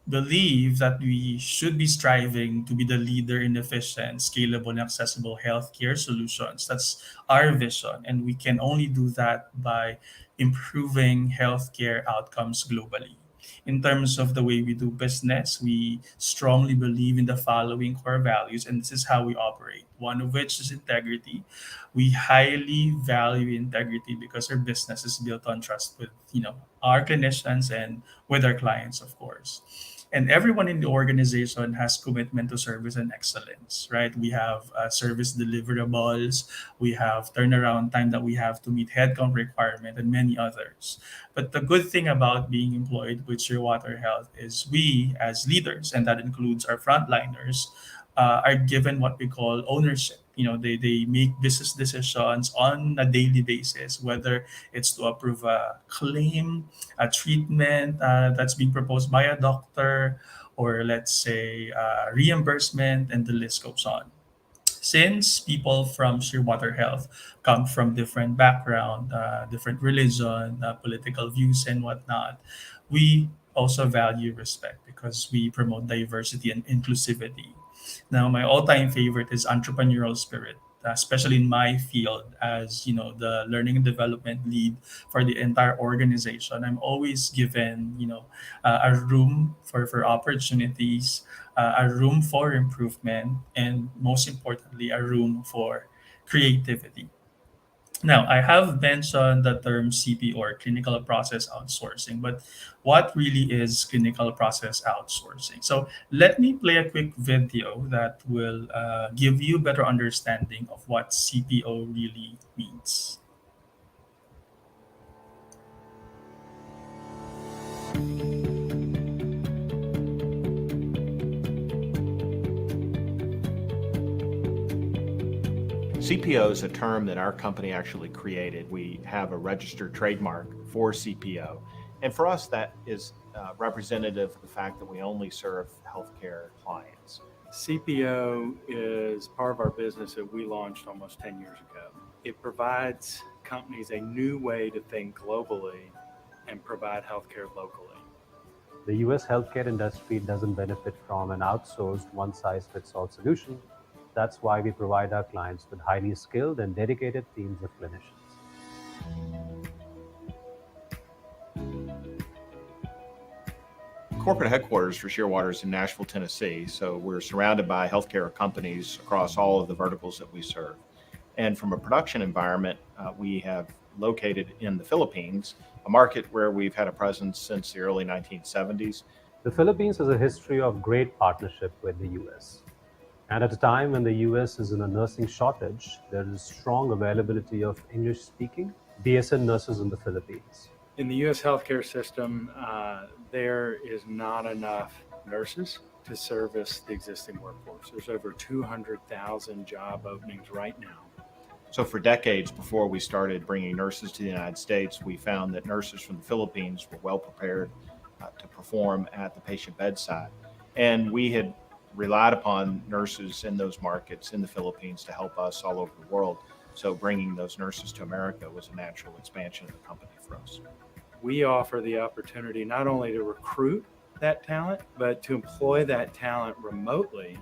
believe that we should be striving to be the leader in efficient, scalable, and accessible healthcare solutions. That's our vision. And we can only do that by improving healthcare outcomes globally. In terms of the way we do business, we strongly believe in the following core values, and this is how we operate. One of which is integrity. We highly value integrity because our business is built on trust with our clinicians and with our clients, of course. And everyone in the organization has commitment to service and excellence, right? We have service deliverables, we have turnaround time that we have to meet headcount requirement, and many others. But the good thing about being employed with Shearwater Health is we, as leaders, and that includes our frontliners, are given what we call ownership. They make business decisions on a daily basis, whether it's to approve a claim, a treatment that's being proposed by a doctor, or let's say reimbursement, and the list goes on. Since people from Shearwater Health come from different background, different religion, political views, and whatnot, we also value respect because we promote diversity and inclusivity. Now, my all-time favorite is entrepreneurial spirit, especially in my field as the learning and development lead for the entire organization. I'm always given a room for opportunities, a room for improvement, and most importantly, a room for creativity. Now, I have mentioned the term CP or clinical process outsourcing, but what really is clinical process outsourcing? So, let me play a quick video that will give you better understanding of what CPO really means. CPO is a term that our company actually created. We have a registered trademark for CPO. And for us, that is representative of the fact that we only serve healthcare clients. CPO is part of our business that we launched almost 10 years ago. It provides companies a new way to think globally and provide healthcare locally. The US healthcare industry doesn't benefit from an outsourced one-size-fits-all solution. That's why we provide our clients with highly skilled and dedicated teams of clinicians. Corporate headquarters for Shearwater is in Nashville, Tennessee, so we're surrounded by healthcare companies across all of the verticals that we serve. And from a production environment, we have located in the Philippines, a market where we've had a presence since the early 1970s. The Philippines has a history of great partnership with the US. And at a time when the US is in a nursing shortage, there is strong availability of English-speaking BSN nurses in the Philippines. In the US healthcare system, there is not enough nurses to service the existing workforce. There's over 200,000 job openings right now. So for decades before we started bringing nurses to the United States, we found that nurses from the Philippines were well prepared to perform at the patient bedside. And we had relied upon nurses in those markets in the Philippines to help us all over the world. So bringing those nurses to America was a natural expansion of the company for us. We offer the opportunity not only to recruit that talent, but to employ that talent remotely,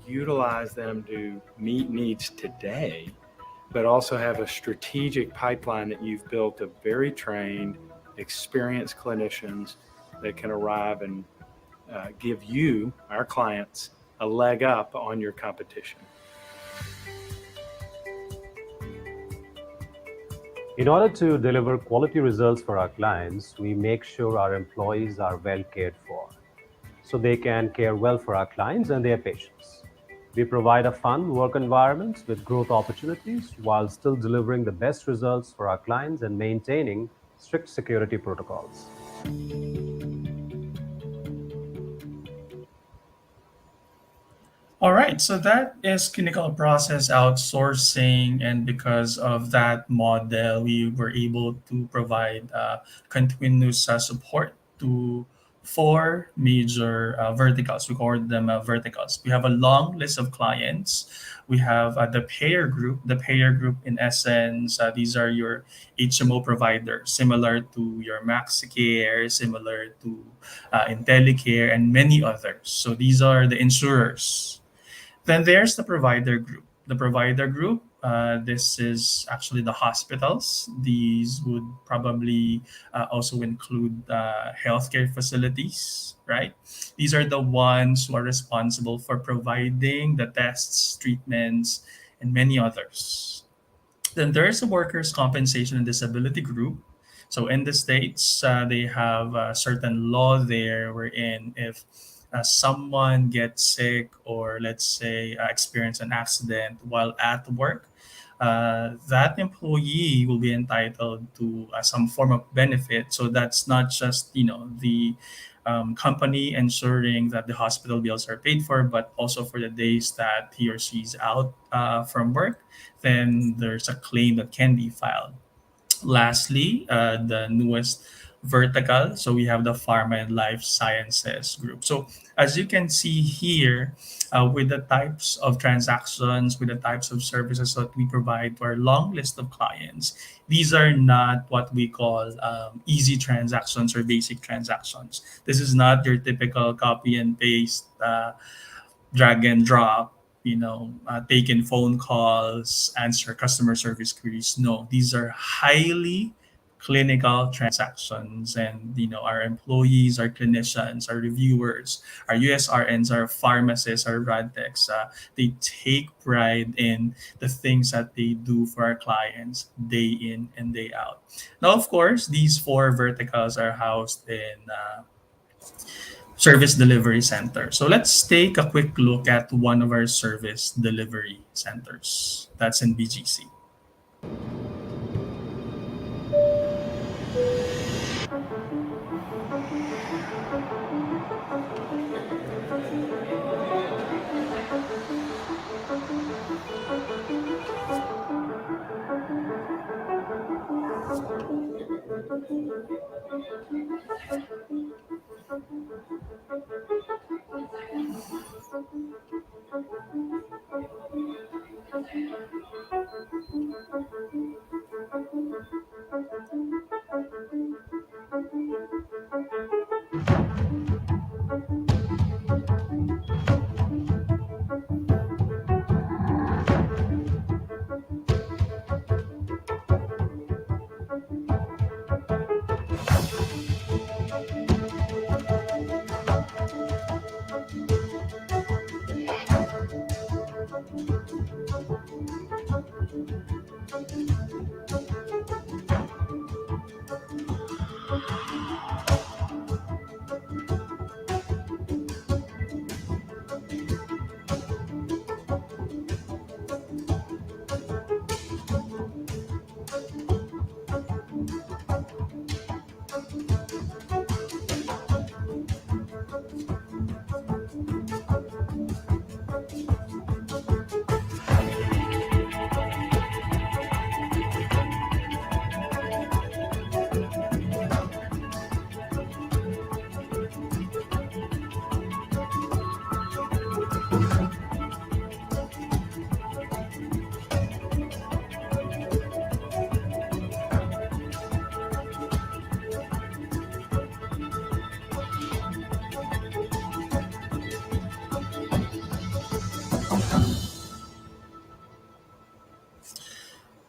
utilize them to meet needs today, but also have a strategic pipeline that you've built of very trained, experienced clinicians that can arrive and give you, our clients, a leg up on your competition. In order to deliver quality results for our clients, we make sure our employees are well cared for, so they can care well for our clients and their patients. We provide a fun work environment with growth opportunities while still delivering the best results for our clients and maintaining strict security protocols. All right, so that is clinical process outsourcing, and because of that model, we were able to provide continuous support to four major verticals. We call them verticals. We have a long list of clients. We have the payer group. The payer group, in essence, these are your HMO providers, similar to your MaxiCare, similar to IntelliCare, and many others. So these are the insurers. Then there's the provider group. The provider group, this is actually the hospitals. These would probably also include healthcare facilities, right? These are the ones who are responsible for providing the tests, treatments, and many others. Then there's a workers' compensation and disability group. So in the States, they have a certain law there wherein if someone gets sick or let's say experience an accident while at work, that employee will be entitled to some form of benefit. So that's not just the company ensuring that the hospital bills are paid for, but also for the days that he or she's out from work, then there's a claim that can be filed. Lastly, the newest vertical. So we have the pharma and life sciences group. So as you can see here, with the types of transactions, with the types of services that we provide to our long list of clients, these are not what we call easy transactions or basic transactions. This is not your typical copy and paste, drag and drop, take in phone calls, answer customer service queries. No, these are highly clinical transactions, and our employees, our clinicians, our reviewers, our USRNs, our pharmacists, our radtechs, they take pride in the things that they do for our clients day in and day out. Now, of course, these four verticals are housed in service delivery center. So let's take a quick look at one of our service delivery centers. That's in BGC.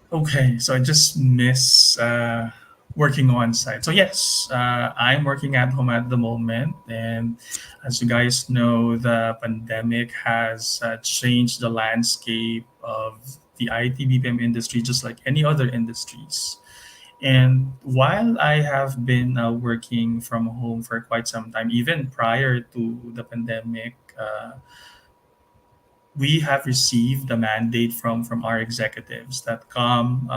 Okay, so I just miss working on site. So yes, I'm working at home at the moment, and as you guys know, the pandemic has changed the landscape of the IT BPM industry, just like any other industries. And while I have been working from home for quite some time, even prior to the pandemic, we have received a mandate from our executives that come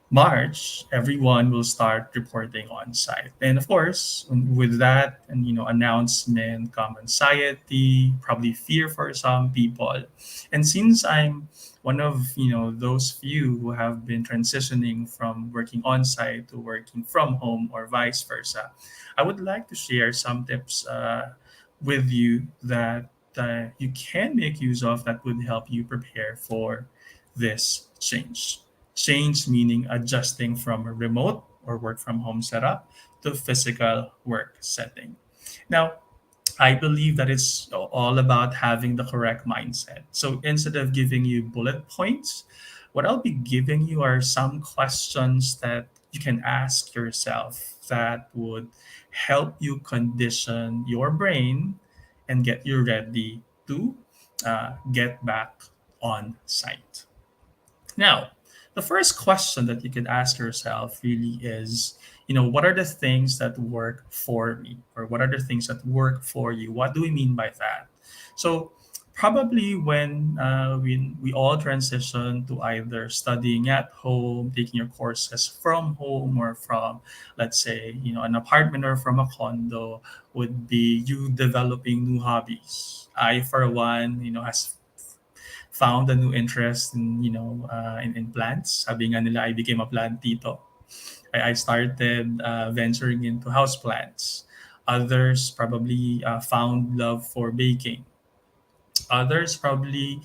March, everyone will start reporting on site. And of course, with that and announcement come anxiety, probably fear for some people. And since I'm one of those few who have been transitioning from working on site to working from home or vice versa, I would like to share some tips with you that you can make use of that would help you prepare for this change. Change meaning adjusting from a remote or work from home setup to physical work setting. Now, I believe that it's all about having the correct mindset. So instead of giving you bullet points, what I'll be giving you are some questions that you can ask yourself that would help you condition your brain and get you ready to get back on site. Now, the first question that you could ask yourself really is, what are the things that work for me? Or what are the things that work for you? What do we mean by that? So, probably when we all transition to either studying at home, taking your courses from home or from, let's say, an apartment or from a condo, would be you developing new hobbies. I, for one, has found a new interest in, in plants. Sabi nga nila, I became a plantito. I started venturing into houseplants. Others probably found love for baking. Others probably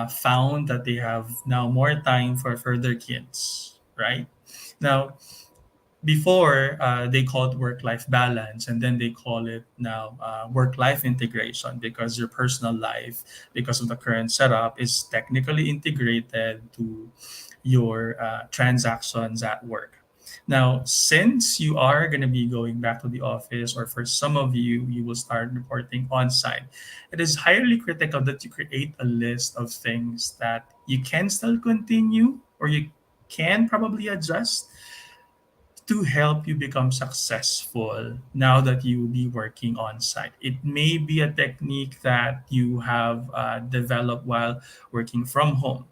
found that they have now more time for their kids, right? Now, before they called work-life balance, and then they call it now work-life integration, because your personal life, because of the current setup, is technically integrated to your transactions at work. Now, since you are going to be going back to the office, or for some of you, you will start reporting on site, it is highly critical that you create a list of things that you can still continue, or you can probably adjust to help you become successful now that you will be working on site. It may be a technique that you have developed while working from home.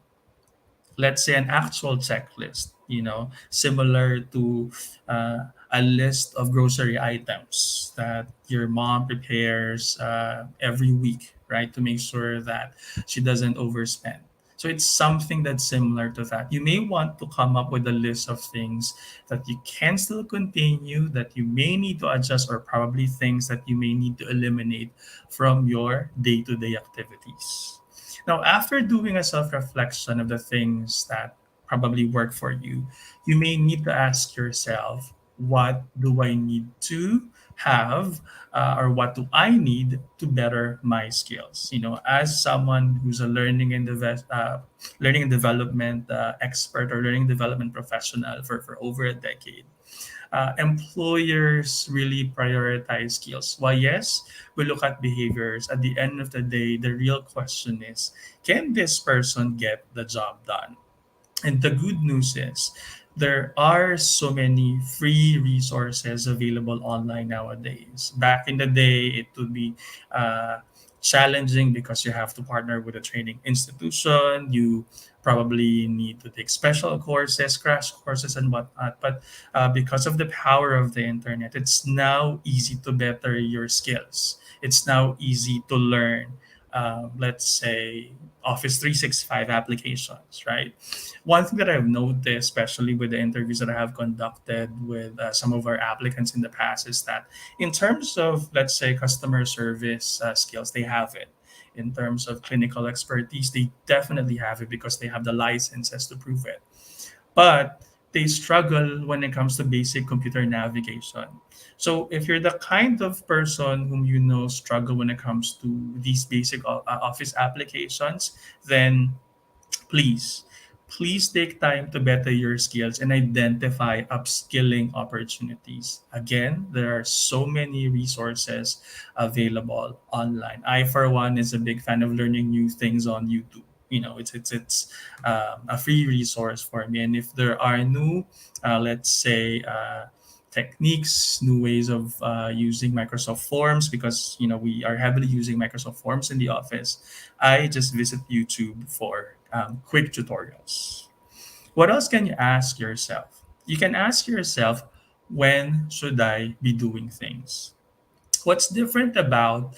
Let's say an actual checklist, similar to a list of grocery items that your mom prepares every week, right? To make sure that she doesn't overspend. So it's something that's similar to that. You may want to come up with a list of things that you can still continue, that you may need to adjust, or probably things that you may need to eliminate from your day to day activities. Now, after doing a self reflection of the things that probably work for you, you may need to ask yourself, what do I need to have, or what do I need to better my skills? As someone who's a learning and development expert, or learning development professional for over a decade, employers really prioritize skills. Why, yes, we look at behaviors. At the end of the day, the real question is, can this person get the job done? And the good news is, there are so many free resources available online nowadays. Back in the day, it would be challenging because you have to partner with a training institution. You probably need to take special courses, crash courses, and whatnot. But because of the power of the internet, it's now easy to better your skills. It's now easy to learn, let's say, Office 365 applications, right? One thing that I've noticed, especially with the interviews that I have conducted with some of our applicants in the past, is that in terms of, let's say, customer service skills, they have it. In terms of clinical expertise, they definitely have it because they have the licenses to prove it. But they struggle when it comes to basic computer navigation. So if you're the kind of person whom struggle when it comes to these basic office applications, then please, please take time to better your skills and identify upskilling opportunities. Again, there are so many resources available online. I, for one, is a big fan of learning new things on YouTube. It's a free resource for me. And if there are new, let's say, techniques, new ways of using Microsoft Forms, because we are heavily using Microsoft Forms in the office, I just visit YouTube for quick tutorials. What else can you ask yourself? You can ask yourself, when should I be doing things? What's different about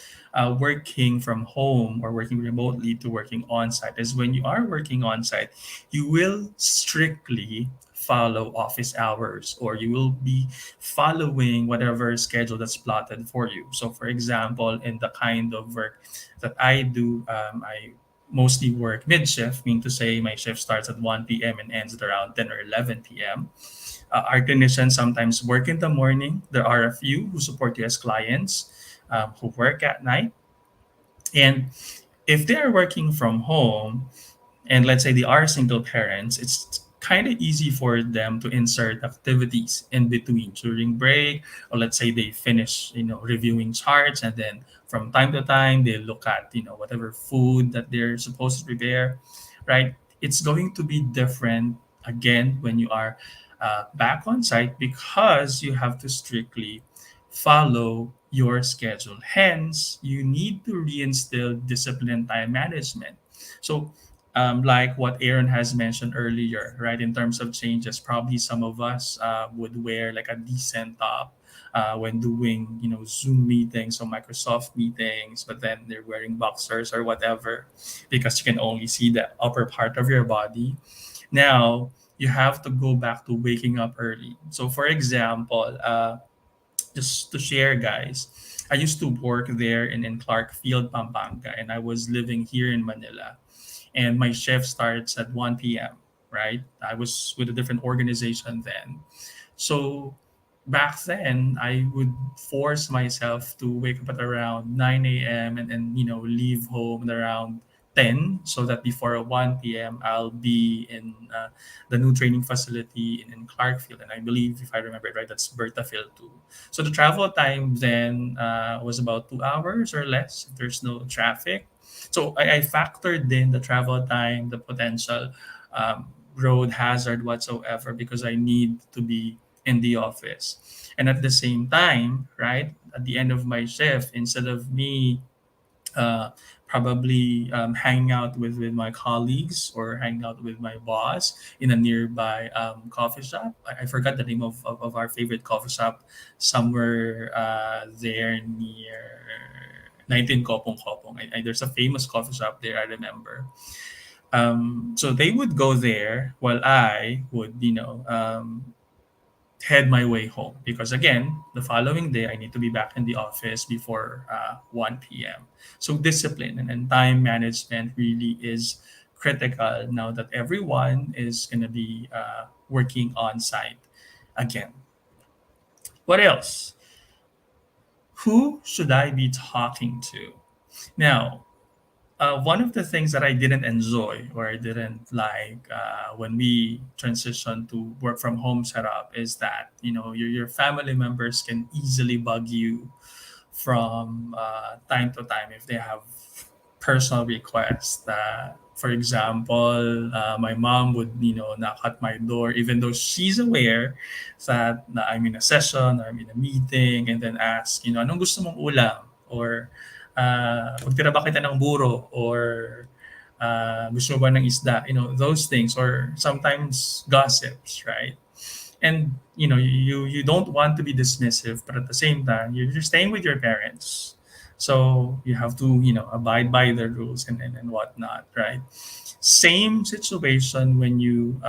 working from home or working remotely to working on site is, when you are working on site, you will strictly follow office hours, or you will be following whatever schedule that's plotted for you. So, for example, in the kind of work that I do, I mostly work mid shift, mean to say my shift starts at 1 p.m. and ends at around 10 or 11 p.m. Our clinicians sometimes work in the morning. There are a few who support you as clients, who work at night. And if they are working from home, and let's say they are single parents, it's kind of easy for them to insert activities in between during break, or let's say they finish, reviewing charts, and then from time to time they look at, whatever food that they're supposed to prepare, right? It's going to be different again when you are back on site, because you have to strictly follow your schedule. Hence, you need to reinstill discipline and time management. So, like what Aaron has mentioned earlier, right? In terms of changes, probably some of us would wear like a decent top when doing, Zoom meetings or Microsoft meetings, but then they're wearing boxers or whatever because you can only see the upper part of your body. Now you have to go back to waking up early. So, for example, just to share, guys, I used to work there in Clarkfield, Pampanga, and I was living here in Manila. And my shift starts at 1 p.m., right? I was with a different organization then. So back then, I would force myself to wake up at around 9 a.m. and leave home at around 10 so that before 1 p.m. I'll be in the new training facility in Clarkfield. And I believe, if I remember it right, that's Bertafield too. So the travel time then was about 2 hours or less if there's no traffic. So I factored in the travel time, the potential road hazard whatsoever because I need to be in the office. And at the same time, right, at the end of my shift, instead of me uh, probably hanging out with my colleagues or hanging out with my boss in a nearby coffee shop. I forgot the name of our favorite coffee shop somewhere there near 19 Kopong Kopong. There's a famous coffee shop there, I remember. So they would go there while I would, head my way home because again the following day I need to be back in the office before 1 p.m. So discipline and time management really is critical now that everyone is going to be working on site again. What else? Who should I be talking to now? One of the things that I didn't enjoy or I didn't like when we transitioned to work from home setup is that your family members can easily bug you from time to time if they have personal requests. For example, my mom would knock at my door even though she's aware that I'm in a session or I'm in a meeting, and then ask, anong gusto mong ulam, or magtira ba kita ng buro, or gusto mo ba ng isda, those things, or sometimes gossips, right? And you don't want to be dismissive, but at the same time you're staying with your parents, so you have to abide by the rules and whatnot, right? Same situation when you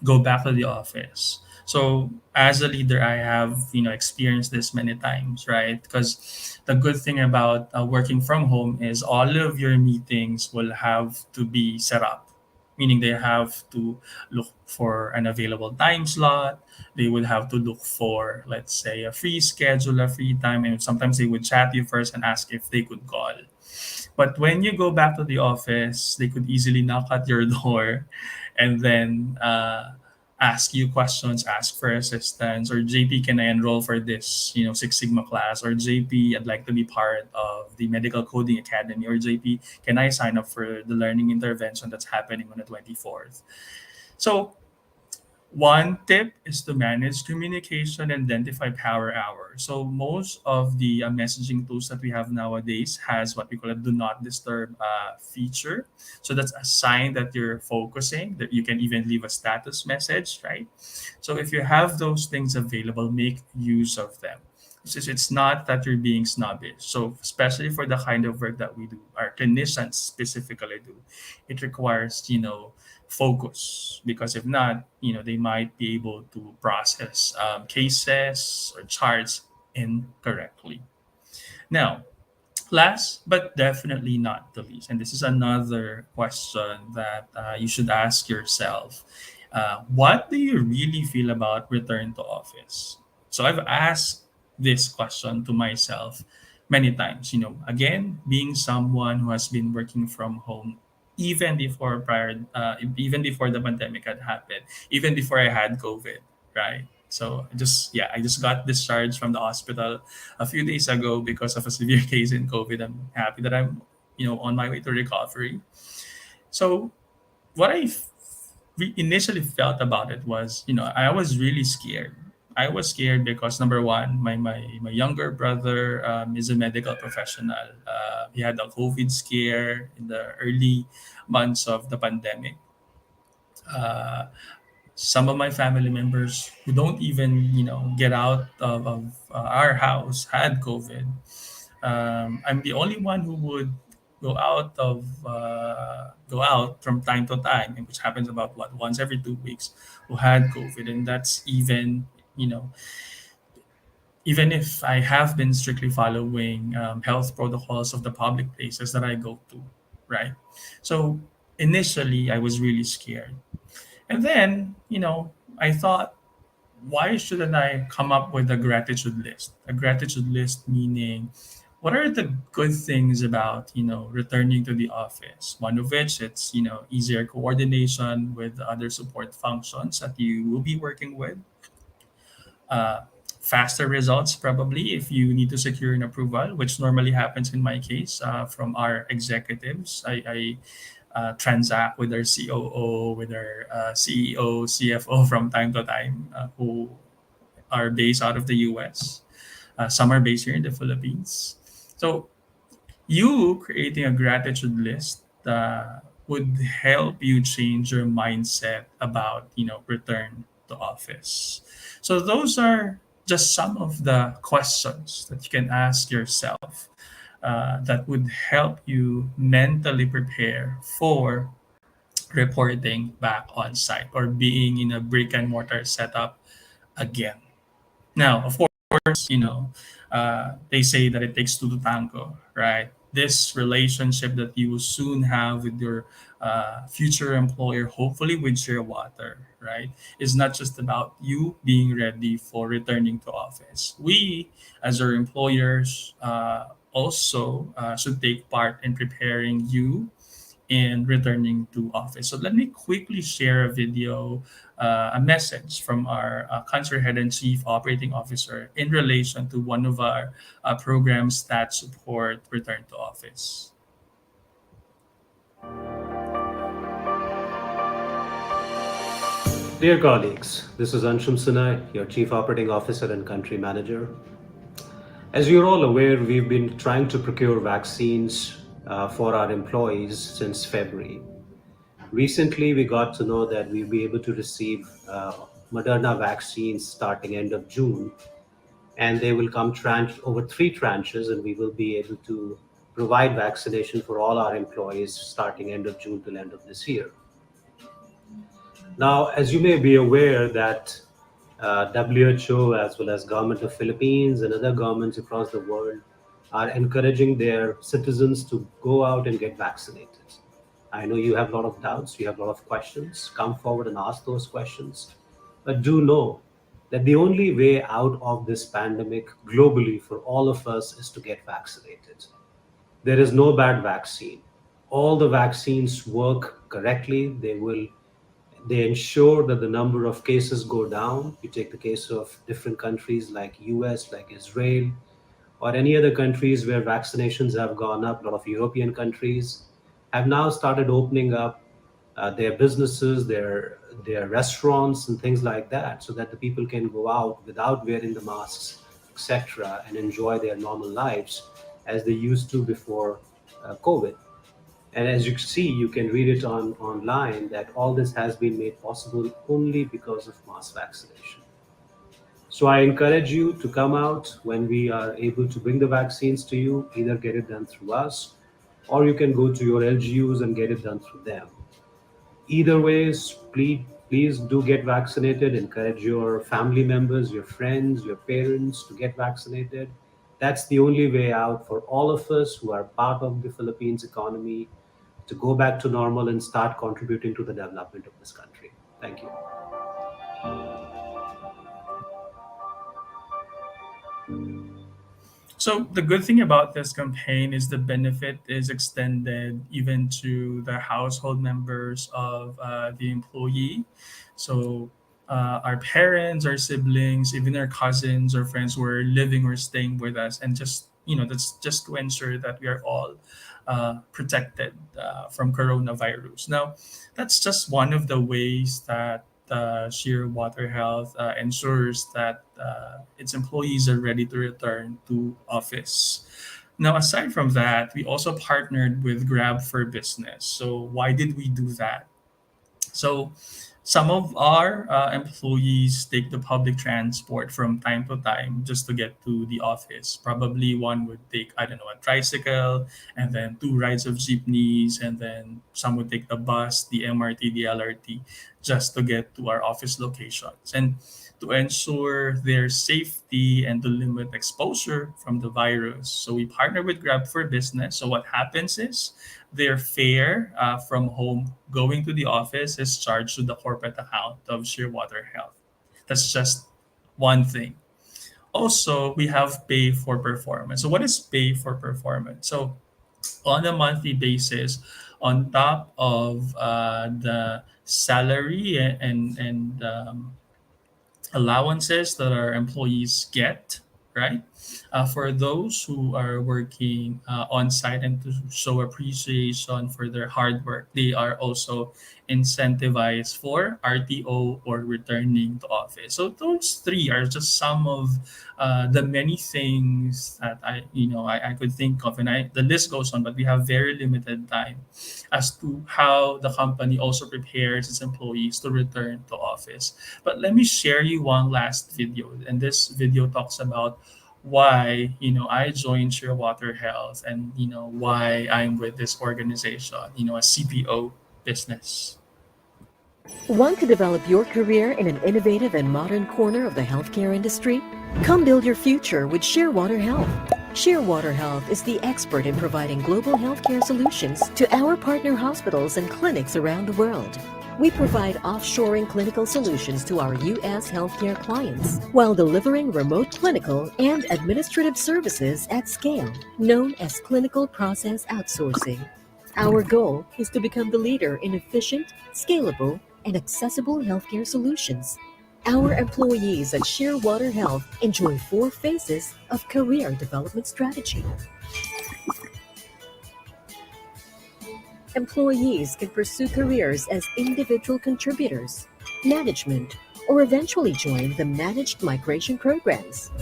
go back to the office. So as a leader, I have experienced this many times, right? Because the good thing about working from home is all of your meetings will have to be set up, meaning they have to look for an available time slot. They would have to look for, let's say, a free schedule, a free time, and sometimes they would chat you first and ask if they could call. But when you go back to the office, they could easily knock at your door and then ask you questions, ask for assistance, or JP, can I enroll for this, Six Sigma class? Or JP, I'd like to be part of the Medical Coding Academy. Or JP, can I sign up for the learning intervention that's happening on the 24th? So one tip is to manage communication and identify power hours. So most of the messaging tools that we have nowadays has what we call a do not disturb feature. So that's a sign that you're focusing, that you can even leave a status message, right? So if you have those things available, make use of them. It's not that you're being snobbish. So especially for the kind of work that we do, our clinicians specifically do, it requires, focus, because if not, they might be able to process cases or charts incorrectly. Now, last but definitely not the least, and this is another question that you should ask yourself: what do you really feel about return to office? So I've asked this question to myself many times. Again, being someone who has been working from home even before the pandemic had happened, even before I had COVID, right? So I just got discharged from the hospital a few days ago because of a severe case in COVID. I'm happy that I'm on my way to recovery. So what initially felt about it was, I was really scared. I was scared because number one, my younger brother is a medical professional. He had a COVID scare in the early months of the pandemic. Uh, some of my family members who don't even get out of our house had COVID. I'm the only one who would go out from time to time, and which happens about what once every 2 weeks, who had COVID, and that's you know even if I have been strictly following health protocols of the public places that I go to, right? So initially, I was really scared, and then I thought, why shouldn't I come up with a gratitude list? A gratitude list meaning, what are the good things about returning to the office? One of which, it's easier coordination with the other support functions that you will be working with. uh, Faster results probably if you need to secure an approval, which normally happens in my case from our executives. I transact with our COO, with our CEO, CFO from time to time, who are based out of the US. Some are based here in the Philippines. So you creating a gratitude list would help you change your mindset about return to office. So those are just some of the questions that you can ask yourself that would help you mentally prepare for reporting back on site or being in a brick and mortar setup again. Now, of course, they say that it takes two to tango, right? This relationship that you will soon have with your future employer, hopefully with Shearwater, right, is not just about you being ready for returning to office. We, as our employers, also should take part in preparing you in returning to office. So let me quickly share a video, a message from our country head and chief operating officer in relation to one of our programs that support return to office. Dear colleagues, this is Anshum Sinai, your Chief Operating Officer and Country Manager. As you're all aware, we've been trying to procure vaccines for our employees since February. Recently, we got to know that we'll be able to receive Moderna vaccines starting end of June, and they will come over three tranches, and we will be able to provide vaccination for all our employees starting end of June till end of this year. Now, as you may be aware that WHO as well as government of Philippines and other governments across the world are encouraging their citizens to go out and get vaccinated. I know you have a lot of doubts, you have a lot of questions. Come forward and ask those questions. But do know that the only way out of this pandemic globally for all of us is to get vaccinated. There is no bad vaccine. All the vaccines work correctly. They ensure that the number of cases go down. You take the case of different countries like US, like Israel, or any other countries where vaccinations have gone up. A lot of European countries have now started opening up their businesses, their restaurants, and things like that, so that the people can go out without wearing the masks, etc., and enjoy their normal lives as they used to before COVID. And as you see, you can read it online that all this has been made possible only because of mass vaccination. So I encourage you to come out when we are able to bring the vaccines to you, either get it done through us, or you can go to your LGUs and get it done through them. Either ways, please do get vaccinated. Encourage your family members, your friends, your parents to get vaccinated. That's the only way out for all of us who are part of the Philippines economy to go back to normal and start contributing to the development of this country. Thank you. So the good thing about this campaign is the benefit is extended even to the household members of the employee. So our parents, our siblings, even our cousins or friends who are living or staying with us, and just that's just to ensure that we are all protected from coronavirus. Now, that's just one of the ways that Shearwater Health ensures that its employees are ready to return to office. Now, aside from that, we also partnered with Grab for Business. So, why did we do that? So some of our employees take the public transport from time to time just to get to the office. Probably one would take, I don't know, a tricycle, and then two rides of jeepneys, and then some would take the bus, the MRT, the LRT, just to get to our office locations. And to ensure their safety and to limit exposure from the virus. So we partner with Grab for Business. So what happens is their fare from home going to the office is charged to the corporate account of Shearwater Health. That's just one thing. Also, we have pay for performance. So, what is pay for performance? So, on a monthly basis, on top of the salary and allowances that our employees get, right? For those who are working on site and to show appreciation for their hard work, they are also incentivized for RTO or returning to office. So those three are just some of the many things that I could think of, and the list goes on, but we have very limited time as to how the company also prepares its employees to return to office. But let me share you one last video, and this video talks about why I joined Shearwater Health and why I'm with this organization, a CPO business. Want to develop your career in an innovative and modern corner of the healthcare industry? Come build your future with Shearwater Health. Shearwater Health is the expert in providing global healthcare solutions to our partner hospitals and clinics around the world. We provide offshoring clinical solutions to our U.S. healthcare clients while delivering remote clinical and administrative services at scale, known as clinical process outsourcing. Our goal is to become the leader in efficient, scalable, and accessible healthcare solutions. Our employees at Shearwater Health enjoy 4 phases of career development strategy. Employees can pursue careers as individual contributors, management, or eventually join the managed migration programs.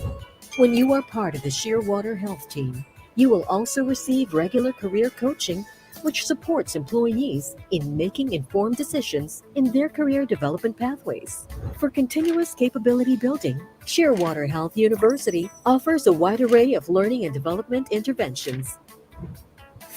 When you are part of the Shearwater Health team, you will also receive regular career coaching, which supports employees in making informed decisions in their career development pathways. For continuous capability building, Shearwater Health University offers a wide array of learning and development interventions.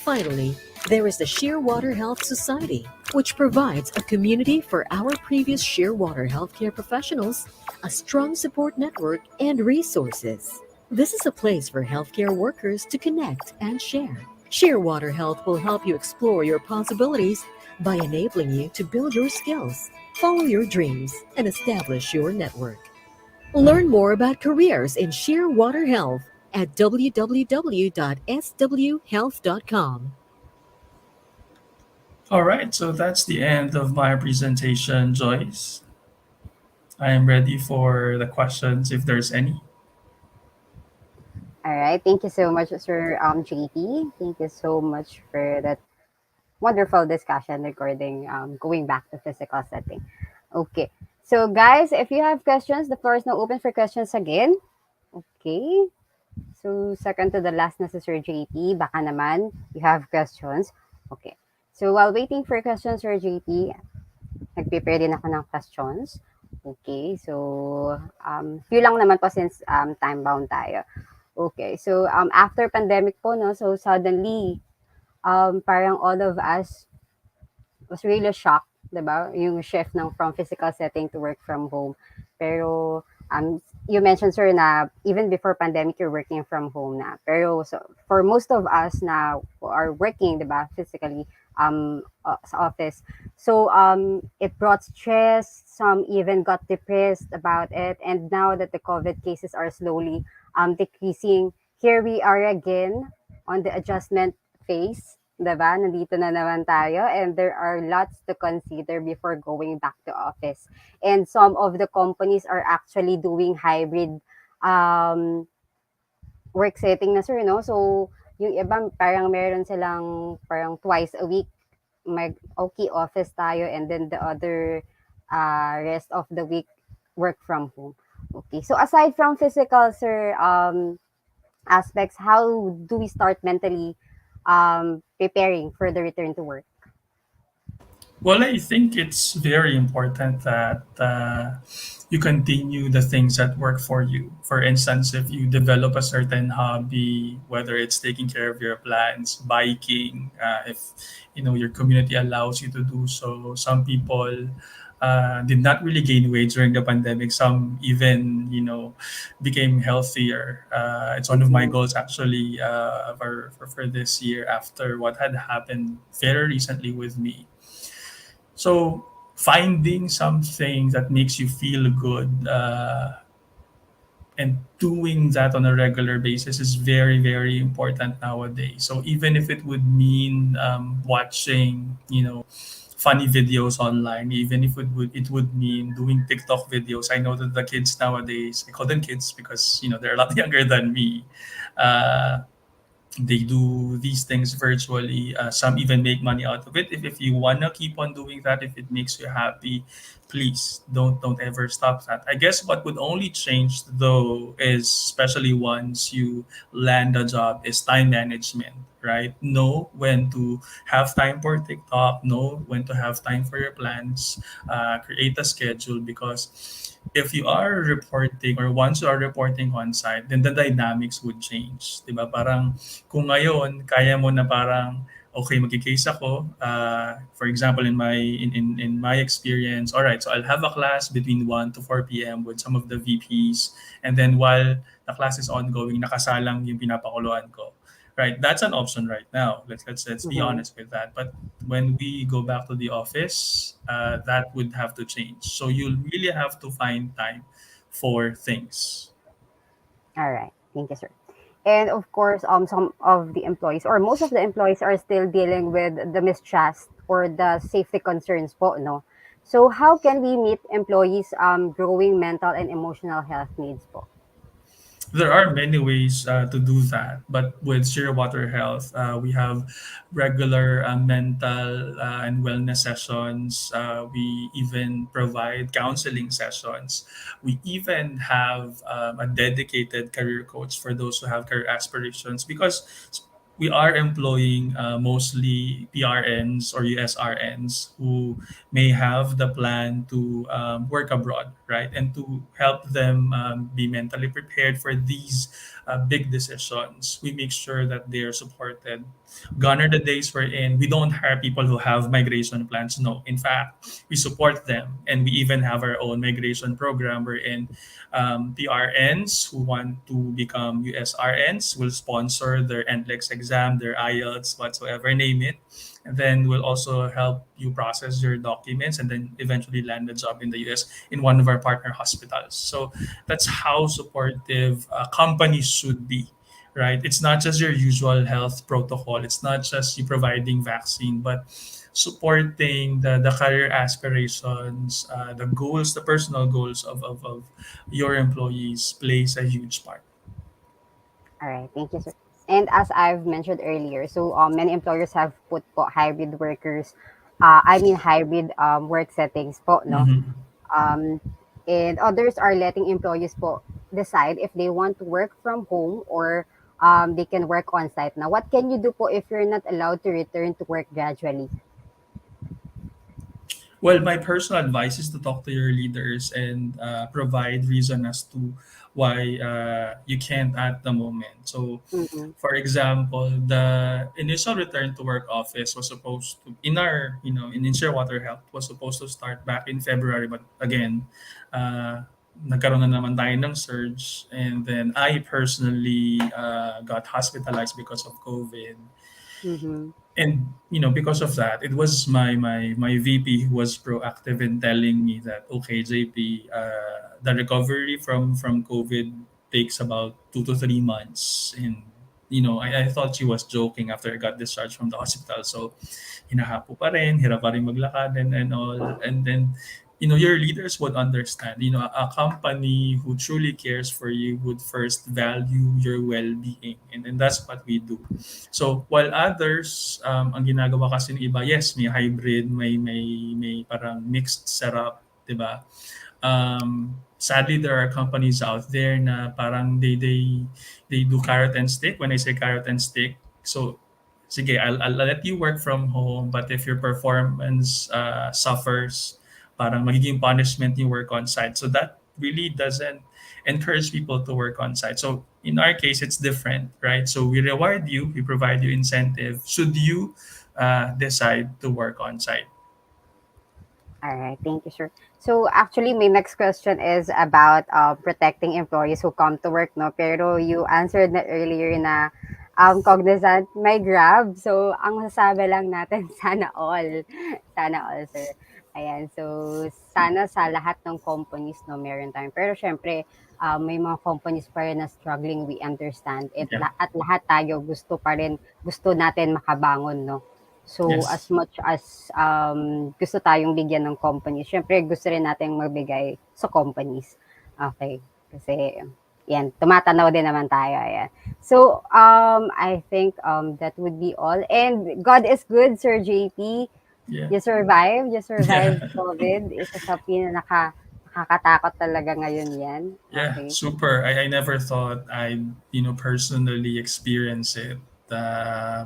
Finally, there is the Shearwater Health Society, which provides a community for our previous Shearwater healthcare professionals, a strong support network, and resources. This is a place for healthcare workers to connect and share. Shearwater Health will help you explore your possibilities by enabling you to build your skills, follow your dreams, and establish your network. Learn more about careers in Shearwater Health at www.swhealth.com. All right, so that's the end of my presentation, Joyce. I am ready for the questions if there's any. All right. Thank you so much, Sir JT. Thank you so much for that wonderful discussion regarding going back to physical setting. Okay. So, guys, if you have questions, the floor is now open for questions again. Okay. So, second to the last na si Sir JT, baka naman you have questions. Okay. So, while waiting for questions, Sir JT, nag-prepare din ako ng questions. Okay. So, few lang naman po since time-bound tayo. Okay. So, after pandemic po, no, so suddenly, parang all of us was really shocked, 'di ba? Yung shift ng from physical setting to work from home. Pero you mentioned, sir, na even before pandemic you're working from home na. Pero so, for most of us na who are working, 'di ba, physically sa office. So it brought stress, some even got depressed about it, and now that the COVID cases are slowly decreasing, here we are again on the adjustment phase, 'di ba? Nandito na naman tayo, and there are lots to consider before going back to office. And some of the companies are actually doing hybrid work setting na, sir, no? So, yung iba parang meron silang parang twice a week mag okay office tayo, and then the other rest of the week work from home. Okay. So aside from physical, sir, aspects, how do we start mentally preparing for the return to work? Well, I think it's very important that you continue the things that work for you. For instance, if you develop a certain hobby, whether it's taking care of your plants, biking, if your community allows you to do so. Some people did not really gain weight during the pandemic. Some even became healthier. It's one of my Mhm. goals actually for this year after what had happened very recently with me. So finding something that makes you feel good and doing that on a regular basis is very, very important nowadays. So even if it would mean watching, funny videos online, even if it would mean doing TikTok videos. I know that the kids nowadays, I call them kids because they're a lot younger than me. Uh, they do these things virtually. Some even make money out of it. If you wanna keep on doing that, if it makes you happy, please don't ever stop that. I guess what would only change though is, especially once you land a job, is time management. Right? Know when to have time for TikTok. Know when to have time for your plans. Create a schedule, because if you are reporting, or once you are reporting on site, then the dynamics would change. Diba? Parang kung ngayon kaya mo na parang okay, magki-case ako, for example, in my experience, all right, so I'll have a class between 1 to 4 p.m. with some of the VPs, and then while the class is ongoing, nakasalang yung pinapakuluan ko. Right, that's an option right now. Let's be Mhm. honest with that. But when we go back to the office, that would have to change. So you'll really have to find time for things. All right. Thank you, sir. And of course, some of the employees or most of the employees are still dealing with the mistrust or the safety concerns po, no? So how can we meet employees growing mental and emotional health needs po? There are many ways to do that, but with Shearwater Health, we have regular mental and wellness sessions. We even provide counseling sessions. We even have a dedicated career coach for those who have career aspirations, because we are employing mostly PRNs or USRNs who may have the plan to work abroad, right? And to help them be mentally prepared for these big decisions, we make sure that they are supported. Gone are the days wherein we don't hire people who have migration plans. No, in fact, we support them, and we even have our own migration program wherein PRNs who want to become USRNs will sponsor their NLEX exam, their IELTS, whatsoever, name it. And then we'll also help you process your documents and then eventually land a job in the US in one of our partner hospitals. So that's how supportive companies should be, right? It's not just your usual health protocol. It's not just you providing vaccine, but supporting the career aspirations, the goals, the personal goals of your employees plays a huge part. All right, thank you, sir. And as I've mentioned earlier, so many employers have put po hybrid workers, hybrid work settings po, no? Mhm. Um, and others are letting employees po decide if they want to work from home or they can work on site. Now, what can you do po if you're not allowed to return to work gradually? Well, my personal advice is to talk to your leaders and provide reason as to why you can't at the moment. So, Mm-hmm. for example, the initial return to work office was supposed to, in our, in Shearwater Health, was supposed to start back in February. But again, nagkaroon na naman tayo ng surge. And then I personally got hospitalized because of COVID. Mm-hmm. And because of that, it was my VP who was proactive in telling me that, okay, JP, the recovery from COVID takes about 2 to 3 months. And I thought she was joking after I got discharged from the hospital. So hinahapo pa rin, hirap pa rin maglakad, and all. And then, your leaders would understand. A company who truly cares for you would first value your well-being. And that's what we do. So, while others, ang ginagawa kasi ng iba, yes, may hybrid, may parang mixed setup, diba? Sadly, there are companies out there na parang they do carrot and stick. When I say carrot and stick, so sige, I'll let you work from home, but if your performance suffers, parang magiging punishment yung work on site. So that really doesn't encourage people to work on site. So in our case, it's different, right? So we reward you, we provide you incentive should you decide to work on site. All right, thank you, sir. So actually, my next question is about protecting employees who come to work, no? Pero you answered na earlier na Cognizant may Grab. So, ang masasabi lang natin, sana all. Sana all, sir. Ayan, so sana sa lahat ng companies, no, meron tayong. Pero syempre, may mga companies pa rin na struggling, we understand it. Yeah. At lahat tayo gusto pa rin, gusto natin makabangon, no? So, as Yes. much as gusto tayong bigyan ng companies, syempre gusto rin natin magbigay sa companies. Okay. Kasi, yan, tumatanaw din naman tayo. Ayan. So, I think that would be all. And God is good, Sir JP. Yeah. You survived. You survived Yeah. COVID. Isa sa nakakatakot talaga ngayon yan. Yeah, Okay. super. I never thought I'd, personally experience it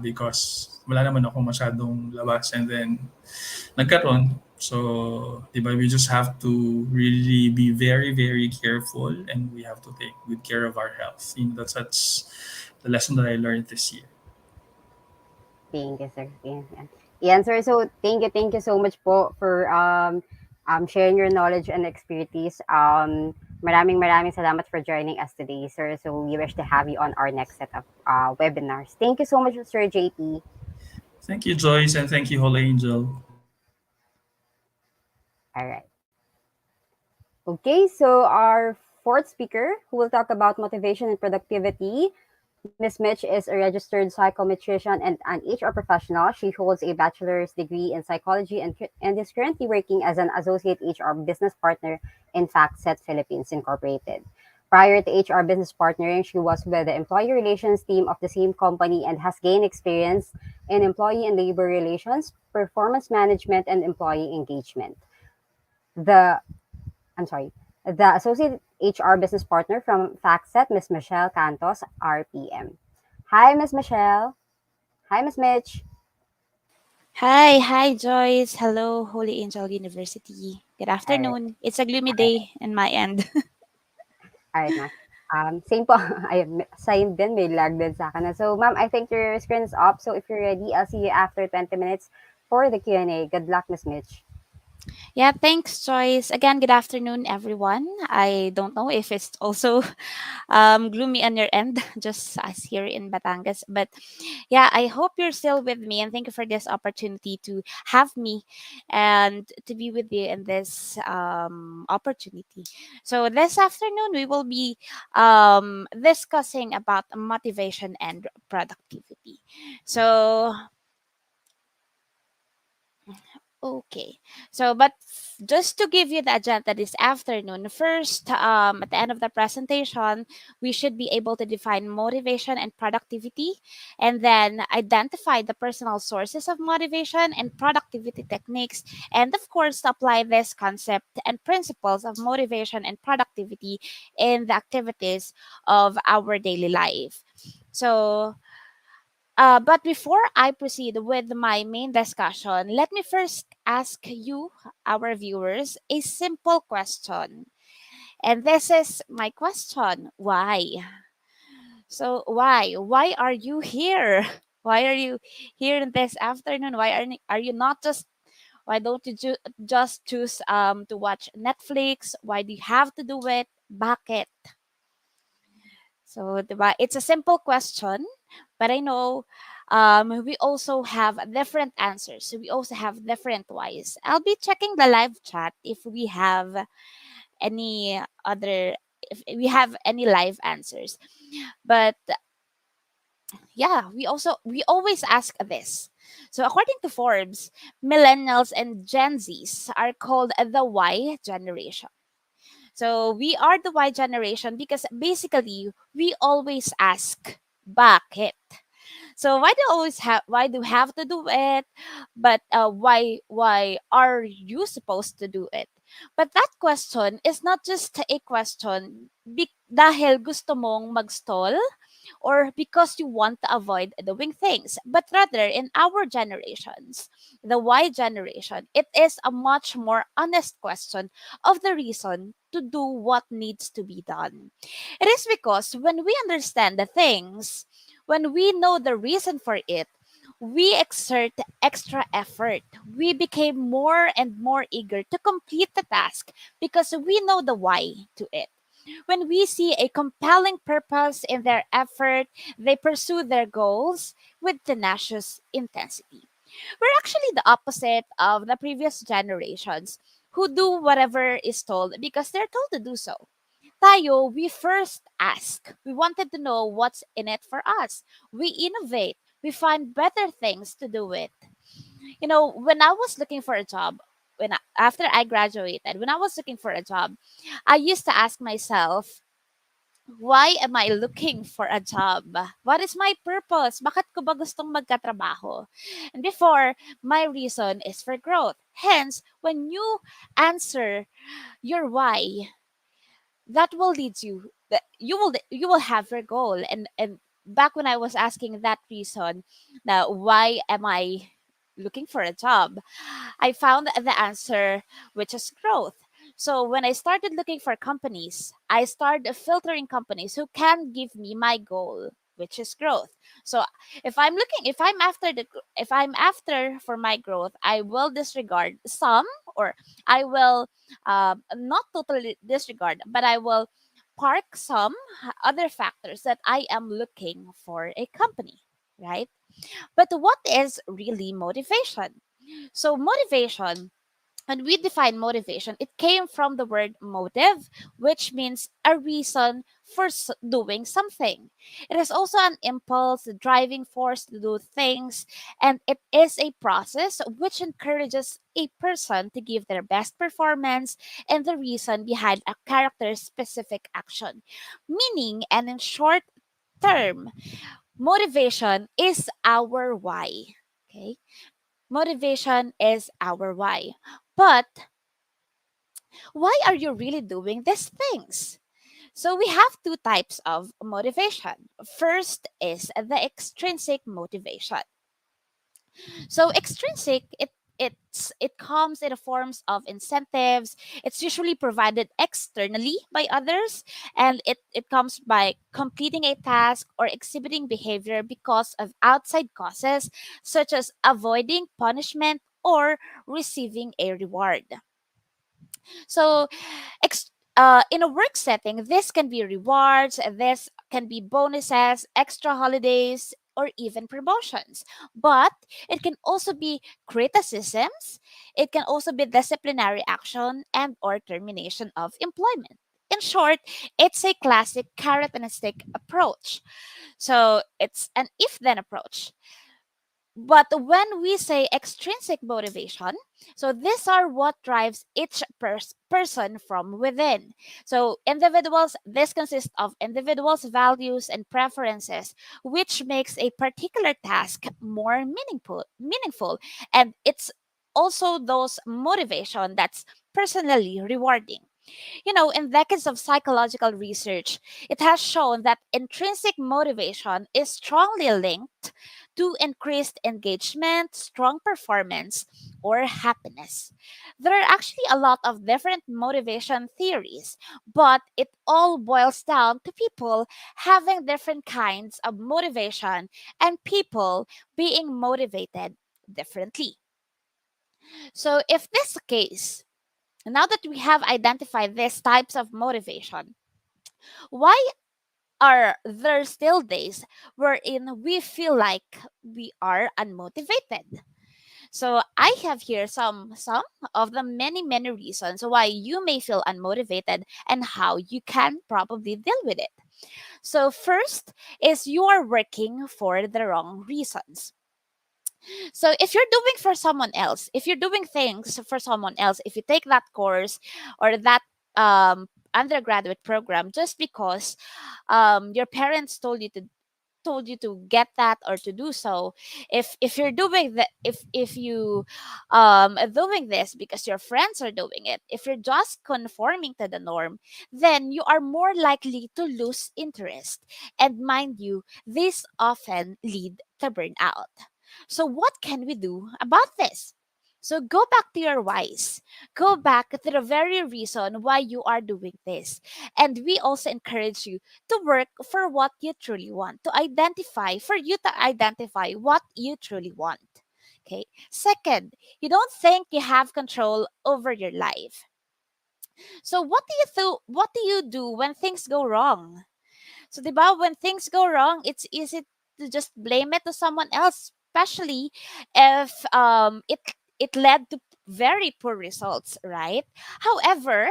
because wala naman ako masyadong labas and then nagkaroon. So, di ba, we just have to really be very, very careful and we have to take good care of our health. That's the lesson that I learned this year. Thank you, sir. Yan, sir. So, thank you so much po for sharing your knowledge and expertise. Maraming salamat for joining us today, sir. So, we wish to have you on our next set of webinars. Thank you so much, Sir JP. Thank you, Joyce, and thank you, Whole Angel. All right. Okay, so our fourth speaker who will talk about motivation and productivity. Ms. Mitch is a registered psychometrician and an HR professional. She holds a bachelor's degree in psychology and is currently working as an associate HR business partner in Factset Philippines Incorporated. Prior to HR business partnering, she was with the employee relations team of the same company and has gained experience in employee and labor relations, performance management, and employee engagement. The associate HR business partner from Factset, Ms. Michelle Cantos, RPM. Hi, Ms. Michelle. Hi, Ms. Mitch. Hi, Joyce. Hello, Holy Angel University. Good All right. afternoon. It's a gloomy day in my end. All right, ma'am. Same po. Same din. May lag din sa akin. So, ma'am, I think your screen is up. So, if you're ready, I'll see you after 20 minutes for the Q&A. Good luck, Ms. Mitch. Yeah, thanks, Joyce. Again, good afternoon, everyone. I don't know if it's also gloomy on your end, just as here in Batangas. But yeah, I hope you're still with me, and thank you for this opportunity to have me and to be with you in this opportunity. So this afternoon, we will be discussing about motivation and productivity. So okay. So, but just to give you the agenda this afternoon, first, at the end of the presentation, we should be able to define motivation and productivity, and then identify the personal sources of motivation and productivity techniques, and of course, to apply this concept and principles of motivation and productivity in the activities of our daily life. So, but before I proceed with my main discussion, let me first ask you, our viewers, a simple question. And this is my question: why? So, why? Why are you here? Why are you here this afternoon? Are you not just why don't you just choose to watch Netflix? Why do you have to do it? Bakit? So, diba? It's a simple question, but I know we also have different answers. So we also have different whys. I'll be checking the live chat if we have any other, if we have any live answers. But yeah, we always ask this. So according to Forbes, millennials and Gen Zs are called the Y generation. So we are the Y generation because basically we always ask bakit. So why do we have to do it? But why are you supposed to do it? But that question is not just a question dahil gusto mong mag-stall or because you want to avoid doing things, but rather in our generations, the Y generation, it is a much more honest question of the reason to do what needs to be done. It is because when we understand the things, when we know the reason for it, we exert extra effort. We became more and more eager to complete the task because we know the why to it. When we see a compelling purpose in their effort, they pursue their goals with tenacious intensity. We're actually the opposite of the previous generations who do whatever is told because they're told to do so. Tayo, we first ask. We wanted to know what's in it for us. We innovate. We find better things to do with. You know, when I was looking for a job, after I graduated, when I was looking for a job, I used to ask myself, why am I looking for a job? What is my purpose? Bakit ko ba gustong magkatrabaho? And before, my reason is for growth. Hence, when you answer your why, that will lead you that you will have your goal. And back when I was asking that reason, now why am I looking for a job, I found the answer, which is growth. So when I started looking for companies, I started filtering companies who can give me my goal, which is growth. So if I'm after for my growth, I will disregard some, or I will not totally disregard, but I will park some other factors that I am looking for a company, right? But what is really motivation? So motivation, when we define motivation, it came from the word motive, which means a reason for doing something. It is also an impulse, a driving force to do things, and it is a process which encourages a person to give their best performance and the reason behind a character's specific action. Meaning, and in short term, motivation is our why. Okay? Motivation is our why. But why are you really doing these things? So we have two types of motivation. First is the extrinsic motivation. So extrinsic, it comes in the forms of incentives. It's usually provided externally by others, and it comes by completing a task or exhibiting behavior because of outside causes, such as avoiding punishment or receiving a reward. So in a work setting, this can be rewards, this can be bonuses, extra holidays, or even promotions. But it can also be criticisms, it can also be disciplinary action and or termination of employment. In short, it's a classic carrot and stick approach. So it's an if then approach. But when we say extrinsic motivation, so these are what drives each person from within. So this consists of individuals' values and preferences, which makes a particular task more meaningful. And it's also those motivation that's personally rewarding. You know, in decades of psychological research, it has shown that intrinsic motivation is strongly linked to increased engagement, strong performance, or happiness. There are actually a lot of different motivation theories, but it all boils down to people having different kinds of motivation and people being motivated differently. So, if this is the case, now that we have identified these types of motivation, why are there still days wherein we feel like we are unmotivated? So I have here some of the many reasons why you may feel unmotivated and how you can probably deal with it. So first is you are working for the wrong reasons. So if you're doing for someone else, if you're doing things for someone else, if you take that course or that undergraduate program just because your parents told you told you to get that or to do so. If you're doing that, if you are doing this because your friends are doing it, if you're just conforming to the norm, then you are more likely to lose interest. And mind you, this often lead to burnout. So what can we do about this? So go back to your whys. Go back to the very reason why you are doing this. And we also encourage you to work for what you truly want, for you to identify what you truly want. Okay. Second, you don't think you have control over your life. So what do you do when things go wrong? So, di ba, when things go wrong, it's easy to just blame it to someone else, especially if it led to very poor results, right? However,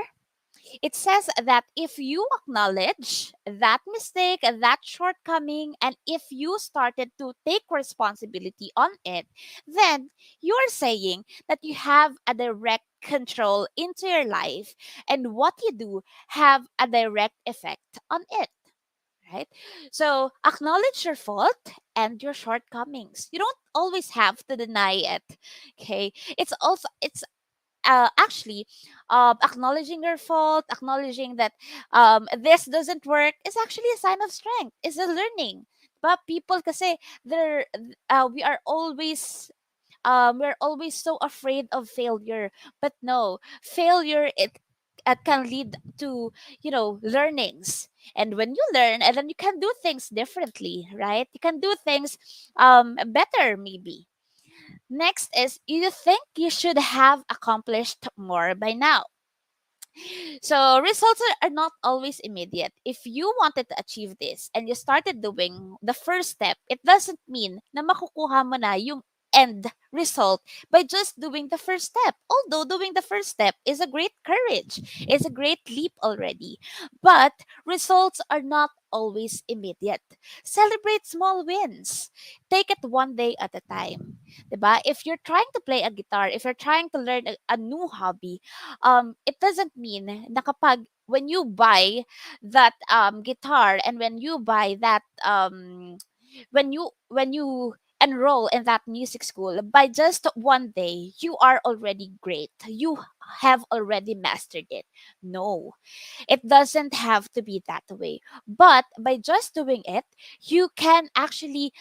it says that if you acknowledge that mistake, that shortcoming, and if you started to take responsibility on it, then you're saying that you have a direct control into your life, and what you do have a direct effect on it, right? So acknowledge your fault and your shortcomings. You don't always have to deny it. Okay. It's actually acknowledging your fault, acknowledging that this doesn't work is actually a sign of strength. It's a learning. But people kasi they're we are always we're always so afraid of failure. But no, failure it can lead to, learnings. And when you learn, and then you can do things differently, right? You can do things better, maybe. Next is, you think you should have accomplished more by now. So results are not always immediate. If you wanted to achieve this and you started doing the first step, it doesn't mean na makukuha mo na yung end result by just doing the first step. Although doing the first step is a great courage, is a great leap already. But results are not always immediate. Celebrate small wins. Take it one day at a time. Diba? If you're trying to play a guitar, if you're trying to learn a new hobby, it doesn't mean na kapag when you buy that guitar, and when you buy that when you enroll in that music school, by just one day you are already great, you have already mastered it. No, it doesn't have to be that way. But by just doing it, you can actually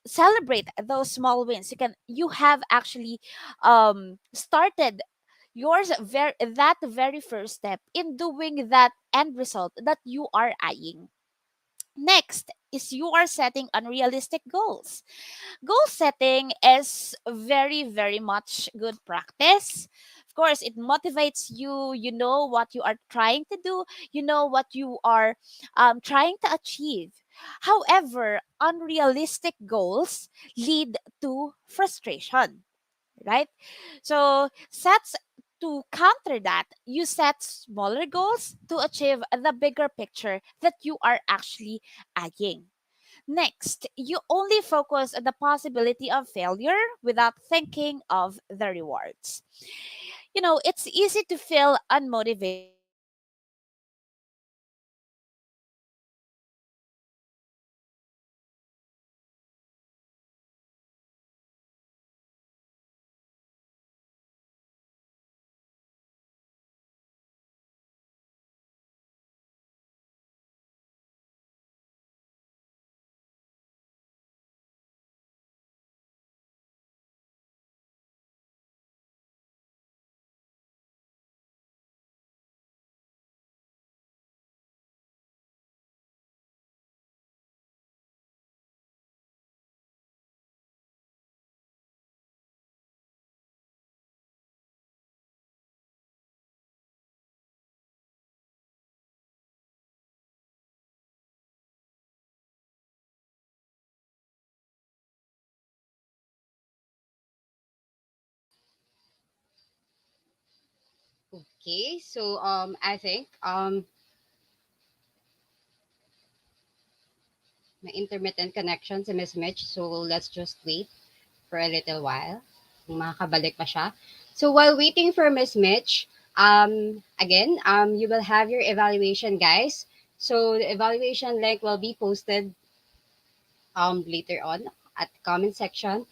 celebrate those small wins. You have actually started that very first step in doing that end result that you are eyeing. Next is, you are setting unrealistic goals. Goal setting is very, very much good practice. Of course, it motivates you. You know what you are trying to do, you know what you are trying to achieve. However, unrealistic goals lead to frustration, right? So, to counter that, you set smaller goals to achieve the bigger picture that you are actually eyeing. Next, you only focus on the possibility of failure without thinking of the rewards. It's easy to feel unmotivated when you see others succeeding, but Okay, so I think may intermittent connection si Miss Mitch, so let's just wait for a little while. Kung makakabalik pa siya. So while waiting for Miss Mitch, again, you will have your evaluation, guys. So the evaluation link will be posted later on at the comment section.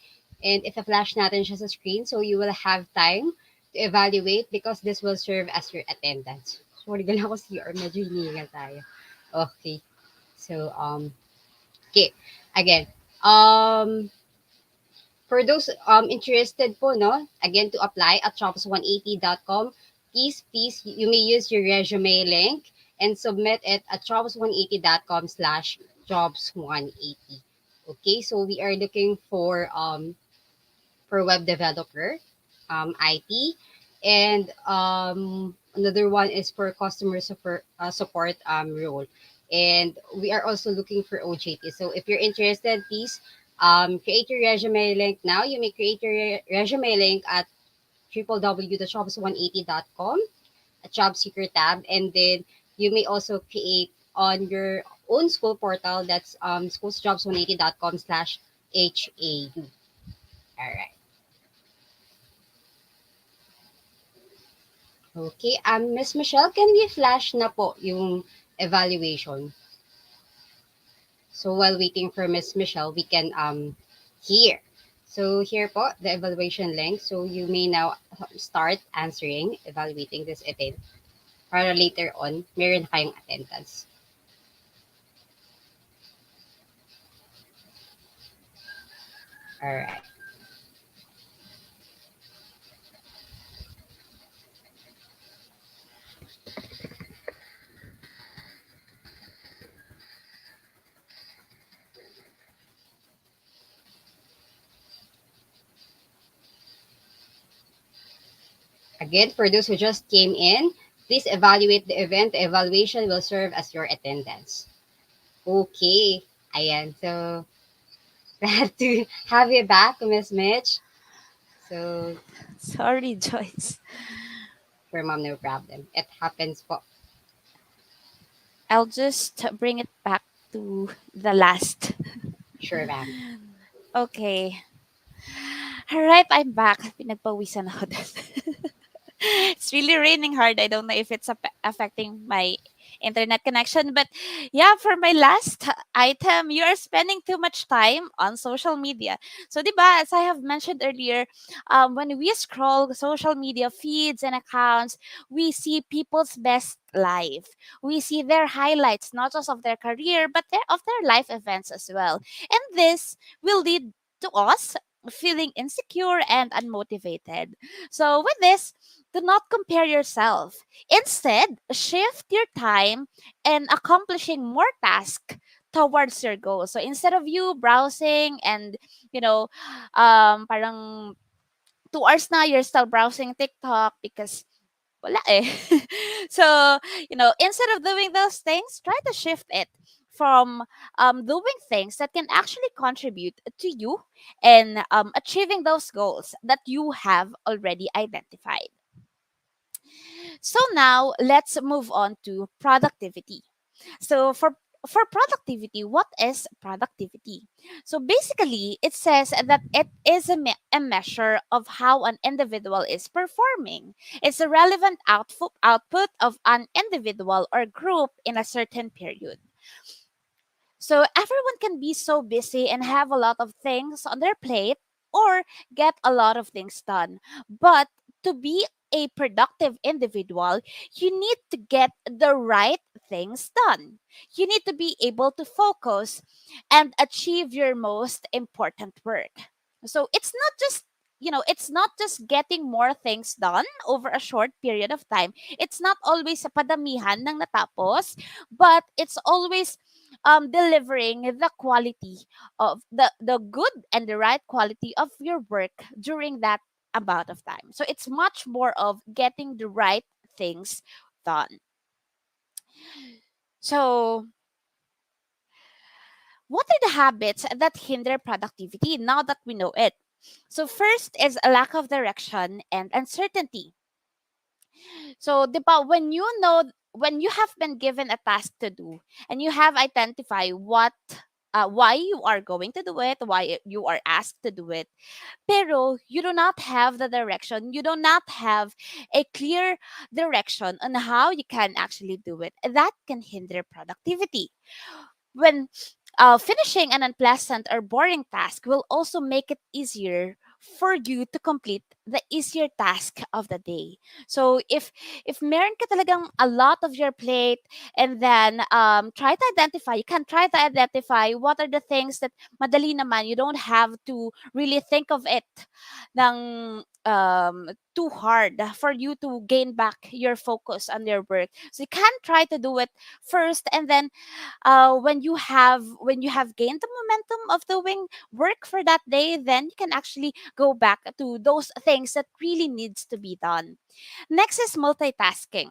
And if flash natin siya sa screen, so you will have time to evaluate because this will serve as your attendance. Sorry, gala ko CR. Medyo hiningal tayo. Okay. So, okay. Again, for those interested po, no, again, to apply at jobs180.com, please, you may use your resume link and submit it at jobs180.com/jobs180. Okay, so we are looking for web developer, IT, and another one is for customer support role. And we are also looking for OJT. So if you're interested, please create your resume link now. You may create your resume link at www.jobs180.com, a job seeker tab, and then you may also create on your own school portal. That's schoolsjobs180.com/HAU. All right. Okay, Miss Michelle, can we flash na po yung evaluation? So while waiting for Miss Michelle, we can hear. So here po, the evaluation link. So you may now start answering, evaluating this event. Para later on, meron na kayong attendance. All right. Again, for those who just came in, please evaluate the event. The evaluation will serve as your attendance. Okay. Ayan. So, glad to have you back, Miss Mitch. So, Sorry, Joyce. for mom, no problem. It happens po. I'll just bring it back to the last. Sure, ma'am. Okay. All right, I'm back. Pinagpawisan ako dun. It's really raining hard. I don't know if it's affecting my internet connection. But yeah, for my last item, you are spending too much time on social media. So, diba, as I have mentioned earlier, when we scroll social media feeds and accounts, we see people's best life. We see their highlights, not just of their career, but of their life events as well. And this will lead to us feeling insecure and unmotivated. So, with this, do not compare yourself. Instead, shift your time and accomplishing more tasks towards your goal. So instead of you browsing and, you know, parang 2 hours na you're still browsing TikTok because wala eh. So, instead of doing those things, try to shift it from doing things that can actually contribute to you and achieving those goals that you have already identified. So now let's move on to productivity. So for productivity, what is productivity? So basically, it says that it is a measure of how an individual is performing. It's a relevant output of an individual or group in a certain period. So everyone can be so busy and have a lot of things on their plate or get a lot of things done. But to be a productive individual, you need to get the right things done. You need to be able to focus and achieve your most important work. So it's not just getting more things done over a short period of time. It's not always sa padamihan ng natapos, but it's always delivering the quality of the good and the right quality of your work during that amount of time. So it's much more of getting the right things done. So what are the habits that hinder productivity now that we know it? So first is a lack of direction and uncertainty. So, di ba, when you have been given a task to do and you have identified why you are going to do it, why you are asked to do it, pero you do not have the direction, you do not have a clear direction on how you can actually do it, that can hinder productivity. When Finishing an unpleasant or boring task will also make it easier for you to complete the easier task of the day. So if meron ka talagang a lot of your plate, and then you can try to identify what are the things that madali naman, you don't have to really think of it ng too hard for you to gain back your focus on your work. So you can try to do it first, and then when you have gained the momentum of doing work for that day, then you can actually go back to those things that really needs to be done. Next is multitasking.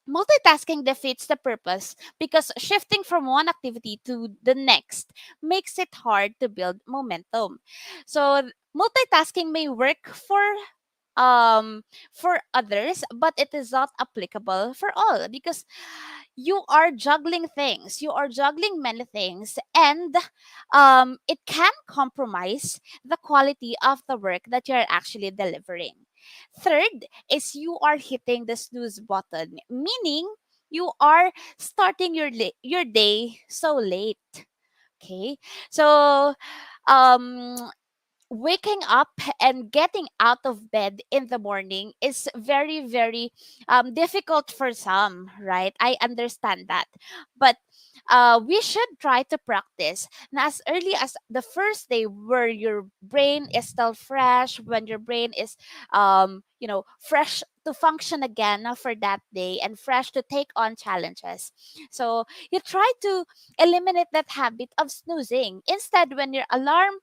Multitasking defeats the purpose because shifting from one activity to the next makes it hard to build momentum. So multitasking may work for others, but it is not applicable for all, because you are juggling things, you are juggling many things, and it can compromise the quality of the work that you're actually delivering. Third is you are hitting the snooze button, meaning you are starting your day so late. Okay, so um waking up and getting out of bed in the morning is very, very difficult for some, right? I understand that, but we should try to practice na as early as the first day, where your brain is still fresh, when your brain is fresh to function again for that day and fresh to take on challenges. So you try to eliminate that habit of snoozing. Instead, when your alarm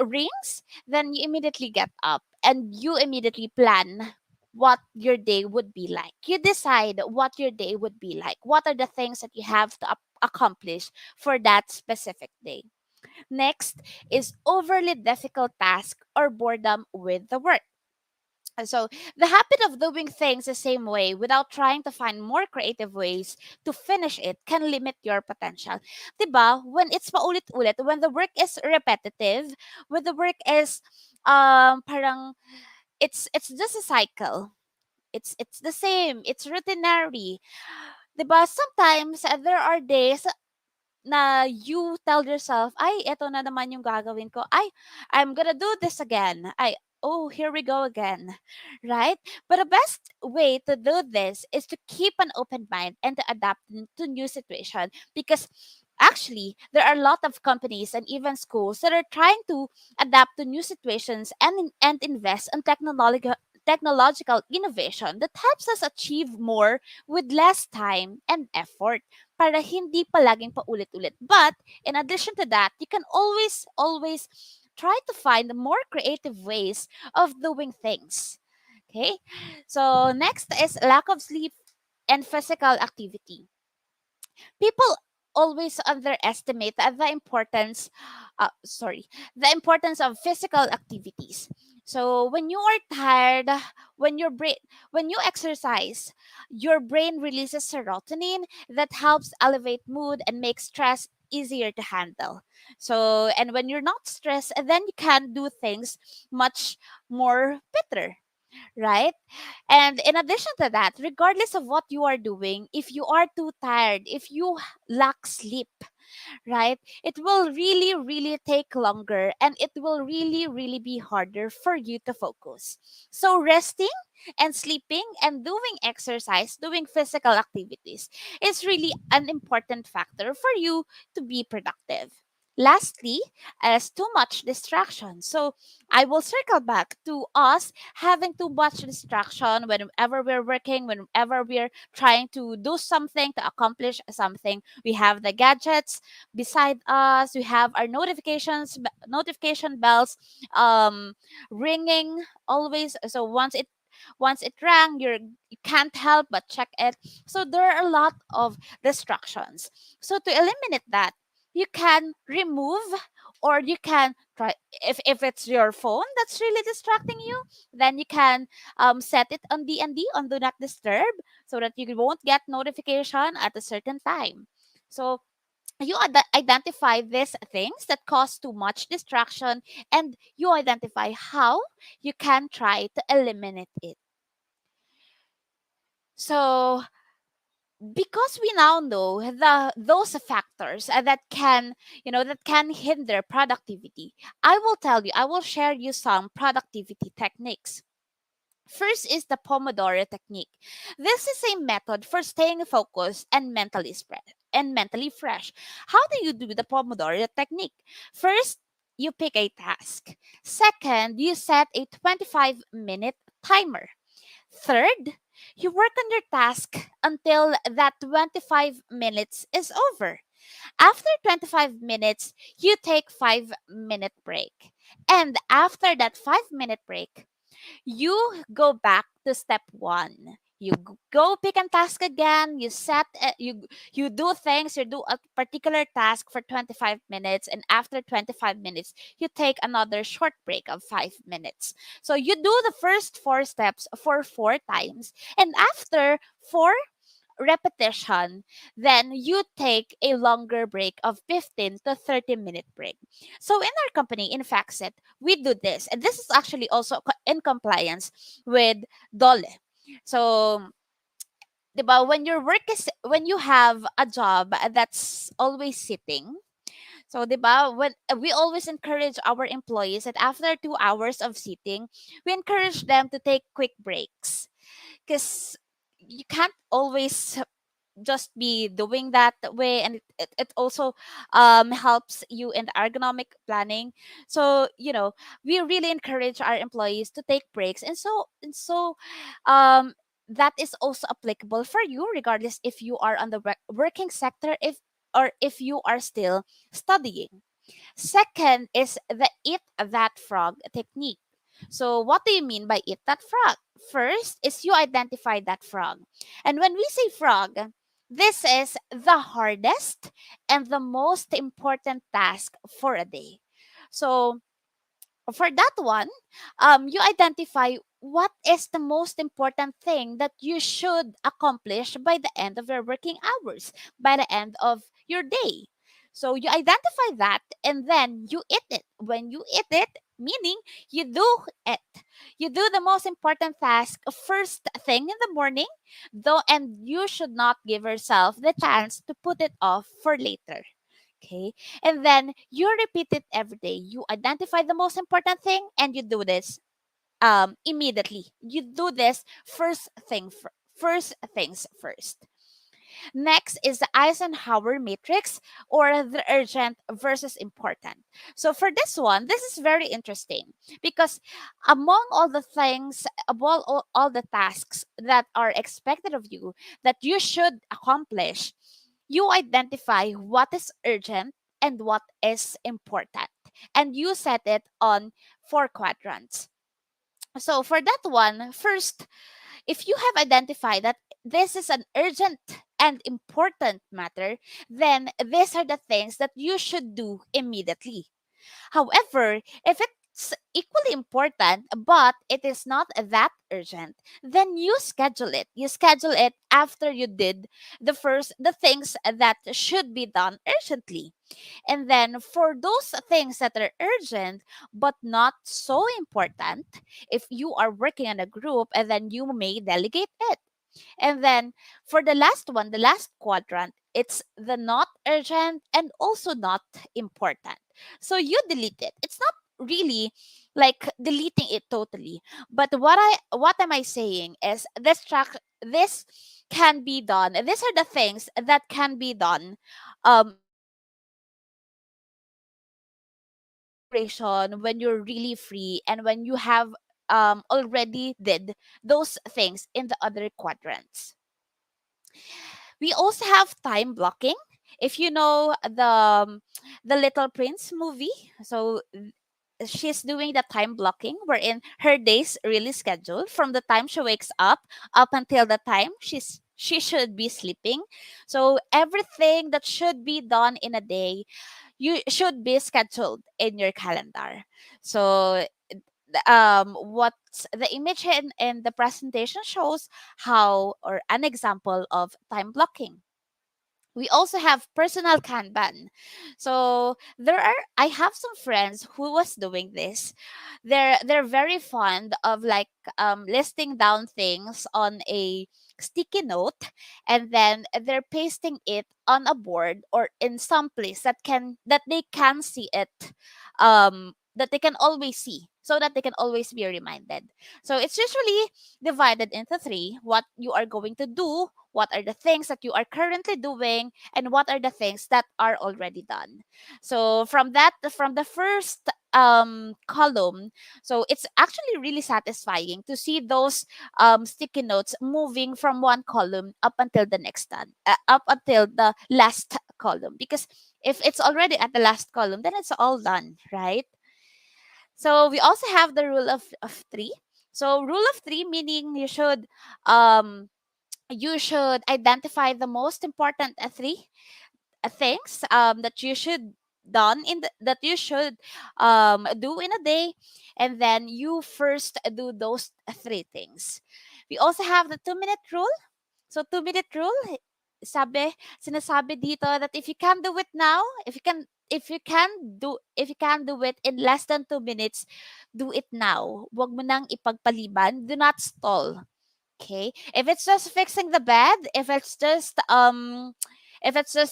rings, then you immediately get up and you immediately plan what your day would be like. You decide what your day would be like. What are the things that you have to accomplish for that specific day? Next is overly difficult task or boredom with the work. So the habit of doing things the same way without trying to find more creative ways to finish it can limit your potential. 'Di ba? When it's paulit-ulit, when the work is repetitive, when the work is parang it's just a cycle. It's the same. It's routinary. 'Di ba? Sometimes there are days na you tell yourself, ay, eto na naman yung gagawin ko. Ay, I'm gonna do this again. Ay, oh, here we go again. Right? But the best way to do this is to keep an open mind and to adapt to new situation, because actually there are a lot of companies and even schools that are trying to adapt to new situations and invest in technological innovation that helps us achieve more with less time and effort, para hindi palaging paulit-ulit. But in addition to that, you can always try to find more creative ways of doing things. Okay? So next is lack of sleep and physical activity. People always underestimate the importance of physical activities. So when you are tired, when your brain when you exercise, your brain releases serotonin that helps elevate mood and make stress easier to handle. So and when you're not stressed, then you can do things much more better, right? And in addition to that, regardless of what you are doing, if you are too tired, if you lack sleep, right, it will really, really take longer and it will really, really be harder for you to focus. So, resting and sleeping and doing exercise, doing physical activities is really an important factor for you to be productive. Lastly, as too much distraction. So, I will circle back to us having too much distraction whenever we're working, whenever we're trying to do something, to accomplish something. We have the gadgets beside us, we have our notification bells ringing always. So once it rang, you can't help but check it. So there are a lot of distractions. So to eliminate that, you can remove, or you can try, if it's your phone that's really distracting you, then you can set it on DND, on do not disturb, so that you won't get notification at a certain time. So you identify these things that cause too much distraction, and you identify how you can try to eliminate it. So because we now know those factors that can, that can hinder productivity, I will share you some productivity techniques. First is the Pomodoro technique. This is a method for staying focused and mentally fresh. How do you do the Pomodoro technique? First, you pick a task. Second, you set a 25-minute timer. Third, you work on your task until that 25 minutes is over. After 25 minutes, you take 5-minute break. And after that 5-minute break, you go back to step one. You go pick and task again. You do things. You do a particular task for 25 minutes, and after 25 minutes, you take another short break of 5 minutes. So you do the first four steps for 4 times, and after four repetition, then you take a longer break of 15 to 30-minute break. So in our company, in Factset, we do this. And this is actually also in compliance with DOLE. So, diba, when you have a job that's always sitting, so, diba, when we always encourage our employees that after 2 hours of sitting, we encourage them to take quick breaks. Because you can't always just be doing that way, and it also helps you in the ergonomic planning. So we really encourage our employees to take breaks, and so um that is also applicable for you, regardless if you are on the working sector, if you are still studying. Second is the eat that frog technique. So, what do you mean by eat that frog? First is you identify that frog. And when we say frog, this is the hardest and the most important task for a day. So, for that one, you identify what is the most important thing that you should accomplish by the end of your working hours, by the end of your day. So you identify that and then you eat it. When you eat it, meaning you do it. You do the most important task first thing in the morning, though, and you should not give yourself the chance to put it off for later. Okay. And then you repeat it every day. You identify the most important thing and you do this immediately. You do this first things first. Next is the Eisenhower matrix, or the urgent versus important. So for this one, this is very interesting because among all the things, among all the tasks that are expected of you that you should accomplish, you identify what is urgent and what is important, and you set it on 4 quadrants. So for that one, first, if you have identified that this is an urgent and important matter, then these are the things that you should do immediately. However, if it's equally important but it is not that urgent, then you schedule it. You schedule it after you did the things that should be done urgently. And then for those things that are urgent but not so important, if you are working in a group, and then you may delegate it. And then for the last one, the last quadrant, it's the not urgent and also not important. So you delete it. It's not really like deleting it totally. But what am I saying is this can be done. These are the things that can be done duration when you're really free and when you have already did those things in the other quadrants. We also have time blocking. If you know the Little Prince movie, so she's doing the time blocking wherein her days really scheduled from the time she wakes up until the time she should be sleeping. So everything that should be done in a day, you should be scheduled in your calendar. So what's the image in the presentation shows how, or an example of time blocking. We also have personal Kanban. So I have some friends who was doing this. They're very fond of like listing down things on a sticky note, and then they're pasting it on a board or in some place that they can see it, that they can always see, so that they can always be reminded. So it's usually divided into three: what you are going to do, what are the things that you are currently doing, and what are the things that are already done. So from the first column, so it's actually really satisfying to see those sticky notes moving from one column up until the next one, up until the last column, because if it's already at the last column, then it's all done, right? So we also have the rule of three. So rule of three, meaning um you should identify the most important three things that you should that you should do in a day, and then you first do those three things. We also have the 2-minute rule. So 2-minute rule, sinasabi dito that if you can do it now, if you can do it in less than 2 minutes, do it now. Huwag mo nang ipagpaliban. Do not stall. Okay. If it's just fixing the bed, if it's just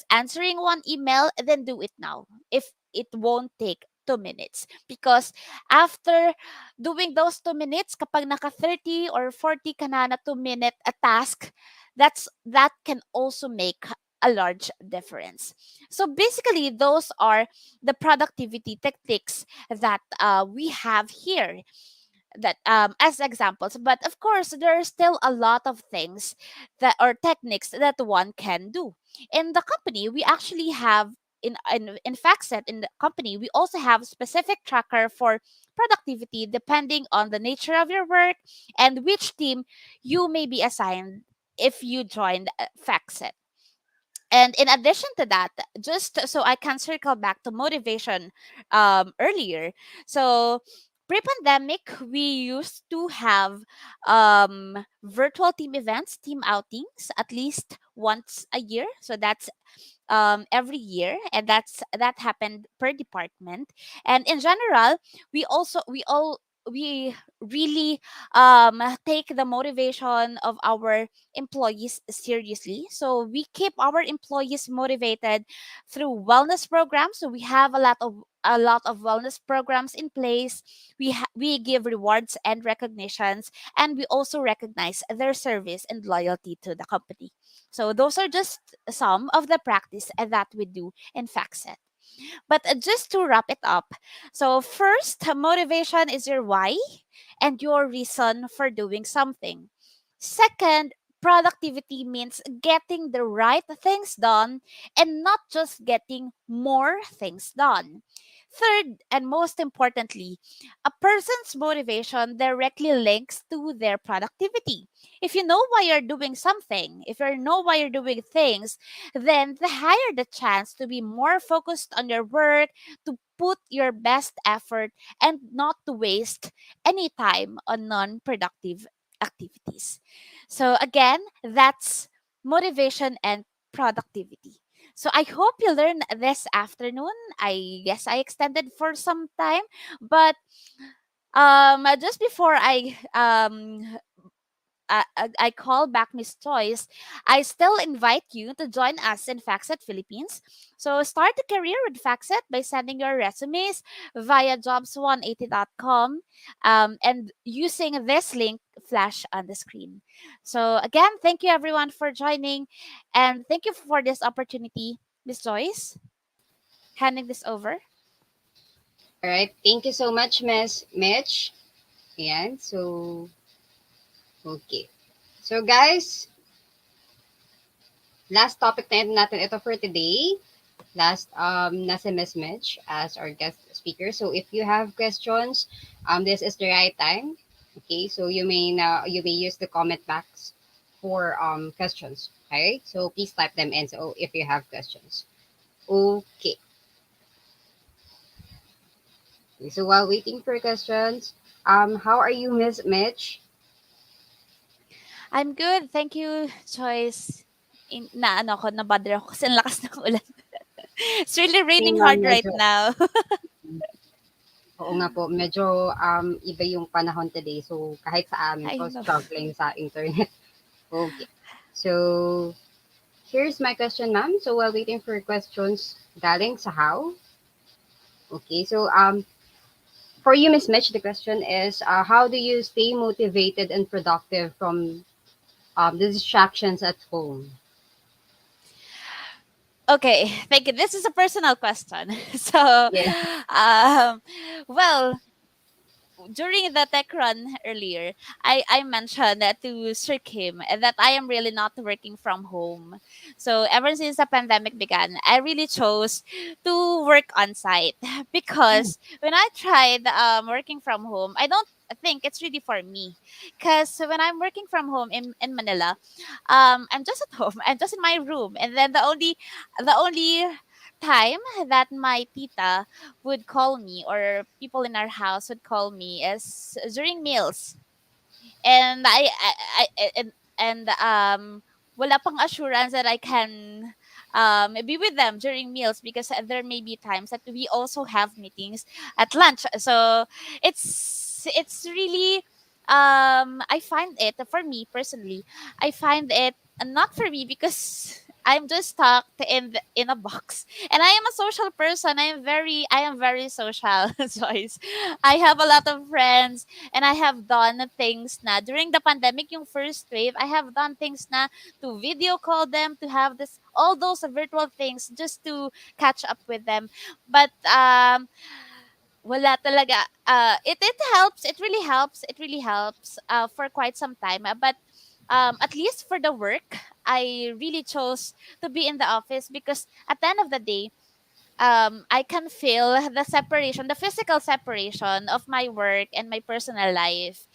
answering one email, then do it now. If it won't take 2 minutes. Because after doing those 2 minutes, kapag naka 30 or 40 ka na 2-minute a task, that can also make a large difference. So basically, those are the productivity techniques that we have here, that as examples. But of course, there are still a lot of things that or techniques that one can do. In the company, we actually have in Factset, in the company, we also have specific tracker for productivity depending on the nature of your work and which team you may be assigned if you joined Factset. And in addition to that, just so I can circle back to motivation earlier. So pre-pandemic, we used to have virtual team events, team outings, at least once a year. So that's every year, and that happened per department. And in general, we really take the motivation of our employees seriously. So we keep our employees motivated through wellness programs. So we have a lot of wellness programs in place. We give rewards and recognitions, and we also recognize their service and loyalty to the company. So those are just some of the practice that we do in Factset. But just to wrap it up, so first, motivation is your why and your reason for doing something. Second, productivity means getting the right things done and not just getting more things done. Third, and most importantly, a person's motivation directly links to their productivity. If you know why you're doing something, if you know why you're doing things, then the higher the chance to be more focused on your work, to put your best effort, and not to waste any time on non productive activities. So, again, that's motivation and productivity. So I hope you learned this afternoon. I guess I extended for some time, but just before I call back Miss Joyce, I still invite you to join us in Factset Philippines. So start a career with Factset by sending your resumes via jobs180.com and using this link flash on the screen. So again, thank you everyone for joining, and thank you for this opportunity. Miss Joyce, handing this over. All right. Thank you so much, Miss Mitch. Ayan. So, okay. So, guys, last topic na natin ito for today. Last, nasa Miss Mitch as our guest speaker. So, if you have questions, this is the right time. Okay. So, you may use the comment box for questions. Okay. So, please type them in. So, if you have questions. Okay. So, while waiting for questions, how are you, Miss Mitch? I'm good. Thank you, Joyce. Na ano ko, nabother ako kasi ang lakas ng ulan. It's really Same raining lang, hard right medyo, now. oo nga po, medyo iba yung panahon today. So, kahit sa amin I po, know. struggling sa internet. Okay. So, here's my question, ma'am. So, while waiting for questions galing sa how. Okay, so for you, Miss Mitch, the question is, how do you stay motivated and productive from the distractions at home? Okay, thank you. This is a personal question. So, Yeah. um, well, during the tech run earlier, I mentioned that to Sir Kim that I am really not working from home. So ever since the pandemic began, I really chose to work on site because when I tried working from home, I don't think it's really for me. Because when I'm working from home in Manila, I'm just at home, I'm just in my room, and then the only time that my tita would call me or people in our house would call me is during meals. And and wala pang assurance that I can be with them during meals because there may be times that we also have meetings at lunch. So it's really I find it, for me personally, I find it not for me because I'm just stuck in a box. And I am a social person. I am very social, Joyce. I have a lot of friends and I have done things na during the pandemic, yung first wave, I have done things na to video call them, to have this all those virtual things just to catch up with them. But wala talaga. It helps. It really helps for quite some time. But at least for the work, I really chose to be in the office because at the end of the day, I can feel the separation, the physical separation of my work and my personal life.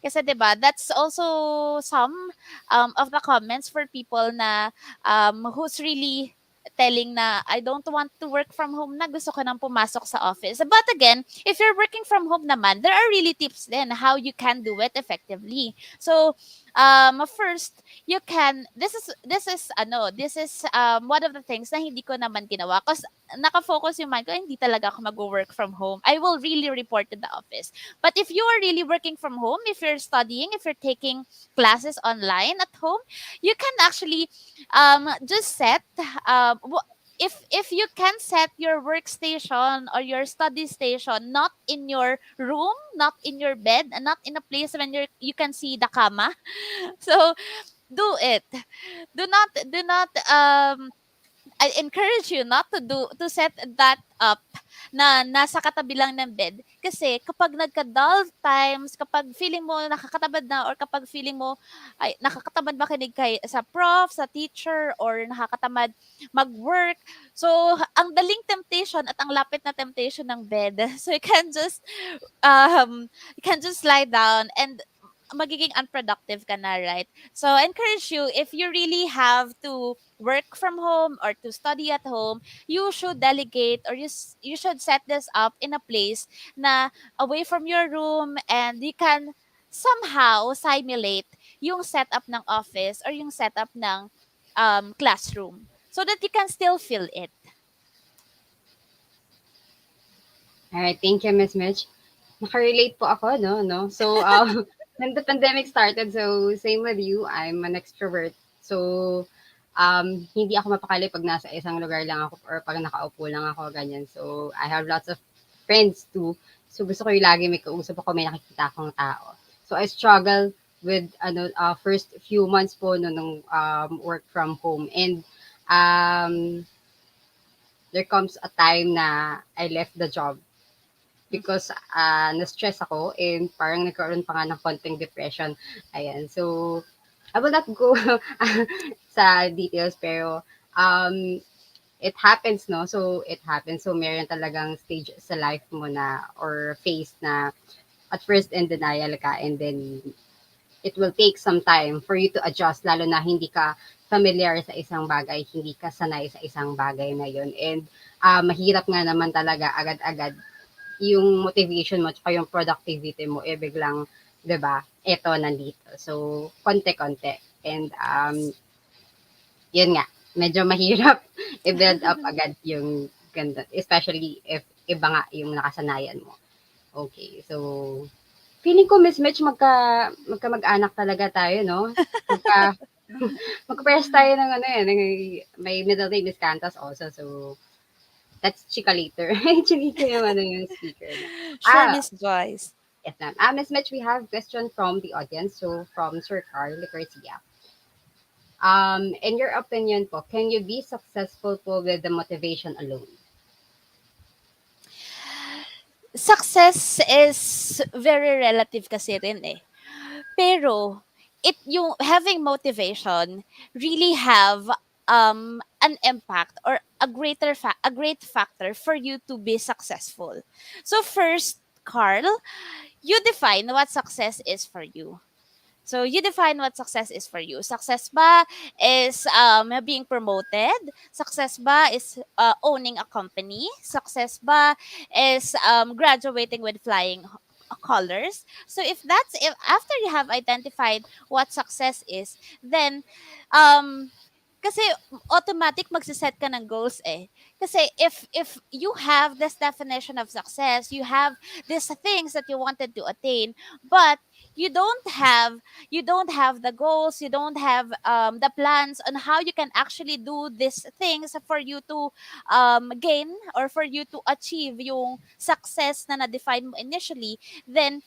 Kasi 'di ba, that's also some of the comments for people na who's really telling na I don't want to work from home na gusto ko nang pumasok sa office. But again, if you're working from home naman, there are really tips then how you can do it effectively. So, first, you can this is one of the things na hindi ko naman ginawa kasi naka-focus yung mind ko, hindi talaga ako mag-work from home. I will really report to the office. But if you are really working from home, if you're studying, if you're taking classes online at home, you can actually just set if you can set your workstation or your study station not in your room, not in your bed, and not in a place when you can see the kama. So do it. Do not I encourage you not to set that up na nasa katabi lang ng bed. Kasi kapag nagka-dull times, kapag feeling mo nakakatamad na or kapag feeling mo ay nakakatamad makinig sa prof, sa teacher or nakakatamad mag-work. So ang daling temptation at ang lapit na temptation ng bed. So you can just lie down and magiging unproductive ka na, right? So, I encourage you, if you really have to work from home or to study at home, you should delegate or you should set this up in a place na away from your room and you can somehow simulate yung setup ng office or yung setup ng classroom so that you can still feel it. All right, thank you, Miss Mitch. Nakarelate po ako, no? So, when the pandemic started, so same with you, I'm an extrovert. So, hindi ako mapakali pag nasa isang lugar lang ako or pag nakaupo lang ako, ganyan. So, I have lots of friends too. So, gusto ko yung lagi may kausap ako, may nakikita akong tao. So, I struggle with first few months po no, nung work from home. And there comes a time na I left the job because na-stress ako and parang nagkaroon pa nga ng konting depression. Ayan. So, I will not go sa details pero it happens, no? So, it happens. So, meron talagang stage sa life mo na or phase na at first in denial ka and then it will take some time for you to adjust lalo na hindi ka familiar sa isang bagay, hindi ka sanay sa isang bagay na yun. And mahirap nga naman talaga agad-agad yung motivation mo at yung productivity mo biglang, 'di ba? Ito nandito. So, konti-konti. And yun nga, medyo mahirap i-build up agad yung ganda, especially if iba nga yung nakasanayan mo. Okay. So, feeling ko Miss Mitch magka mag-anak talaga tayo, no? Magpa-press tayo ng ano eh, may middle name is Cantos also. So, that's chika later. Chika yung ano yung speaker. No? Sure, Miss Joyce. Yes, ma'am. Miss Mitch, we have question from the audience. So, from Sir Carl Garcia. In your opinion po, can you be successful po with the motivation alone? Success is very relative kasi rin eh. Pero yung having motivation really have an impact or a great factor for you to be successful. So first, Carl, you define what success is for you. So you define what success is for you. Success ba is being promoted? Success ba is owning a company? Success ba is graduating with flying colors? So if after you have identified what success is, then um kasi automatic magsiset ka ng goals eh. Kasi if you have this definition of success, you have these things that you wanted to attain, but you don't have the goals, you don't have the plans on how you can actually do these things for you to gain or for you to achieve yung success na na-define mo initially, then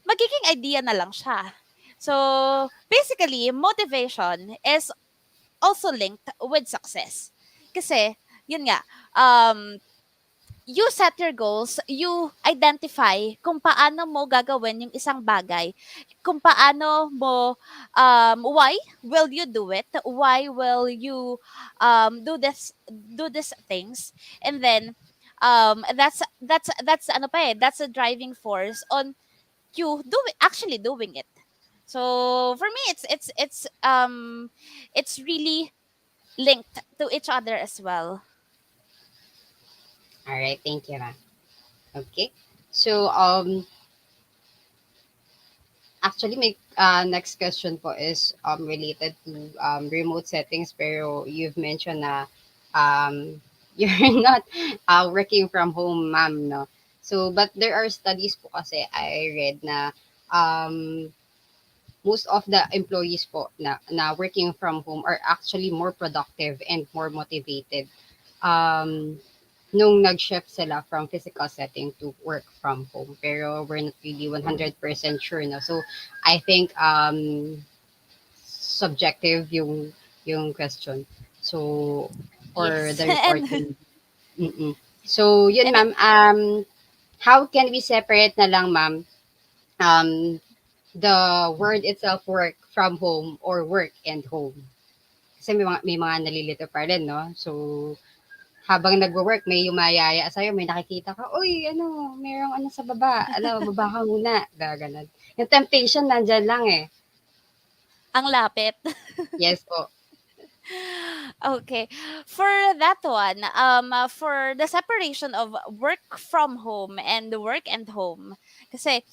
magiging idea na lang siya. So basically, motivation is also linked with success. Kasi, yun nga, you set your goals, you identify kung paano mo gagawin yung isang bagay, kung paano mo, why will you do it, why will you do these things, and then that's ano pa eh, that's a driving force on you actually doing it. So for me, it's really linked to each other as well. All right, thank you, ma'am. Okay. So, actually, my next question po is related to remote settings, pero you've mentioned na you're not working from home, ma'am, no? So, but there are studies po kasi I read na um, most of the employees po na working from home are actually more productive and more motivated nung nag-shift sila from physical setting to work from home. Pero we're not really 100% sure, no? So, I think subjective yung question. So, or Yes. the And reporting. Mm-mm. So, yun, ma'am. How can we separate na lang, ma'am, um, the word itself, work from home or work and home? Kasi may mga nalilito pa rin, no? So, habang nagwo-work may yumayaya sa'yo, may nakikita ka, "Uy ano, merong ano sa baba, ano baba ka muna." Gaganon. Yung temptation nandiyan lang eh. ang lapit. Yes po. Okay. For that one, for the separation of work from home and work and home, kasi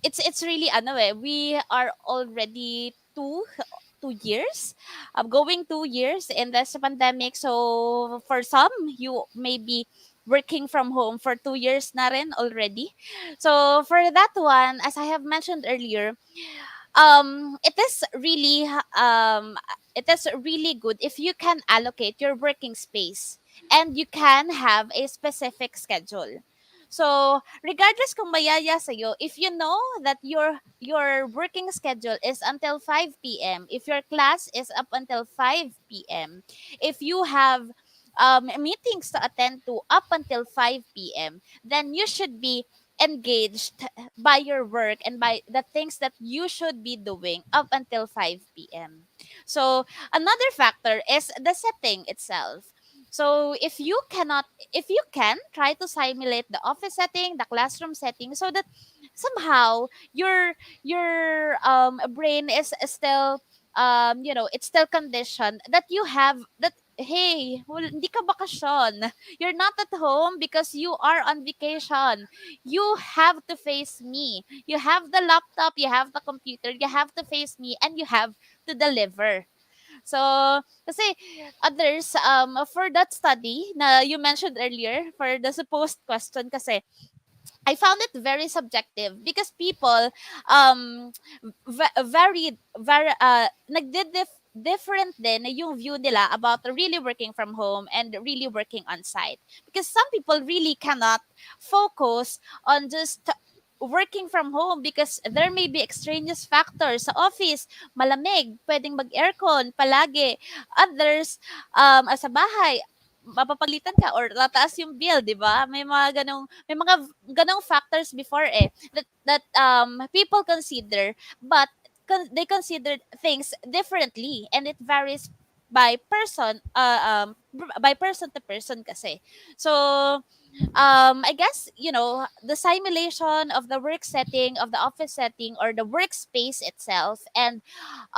it's really ano eh, we are already 2 years, going 2 years in this pandemic. So for some, you may be working from home for 2 years na rin already. So for that one, as I have mentioned earlier, it is really good if you can allocate your working space and you can have a specific schedule. So regardless kung mayaya sa'yo, if you know that your working schedule is until 5 p.m., if your class is up until 5 p.m., if you have meetings to attend to up until 5 p.m., then you should be engaged by your work and by the things that you should be doing up until 5 p.m. So another factor is the setting itself. So if you can try to simulate the office setting, the classroom setting, so that somehow your brain is still it's still conditioned that you have that, hey, well, hindi ka bakasyon. You're not at home because you are on vacation. You have to face me. You have the laptop, you have the computer, you have to face me, and you have to deliver. So, kasi others, for that study na you mentioned earlier, for the supposed question kasi, I found it very subjective because people um very different din yung view nila about really working from home and really working on site, because some people really cannot focus on just working from home because there may be extraneous factors sa office, malamig, pwedeng mag-aircon palagi. Others, sa bahay, mapapalitan ka or tataas yung bill, 'di ba? May mga ganong factors before that people consider, but they consider things differently, and it varies by person to person kasi. So I guess, the simulation of the work setting, of the office setting, or the workspace itself, and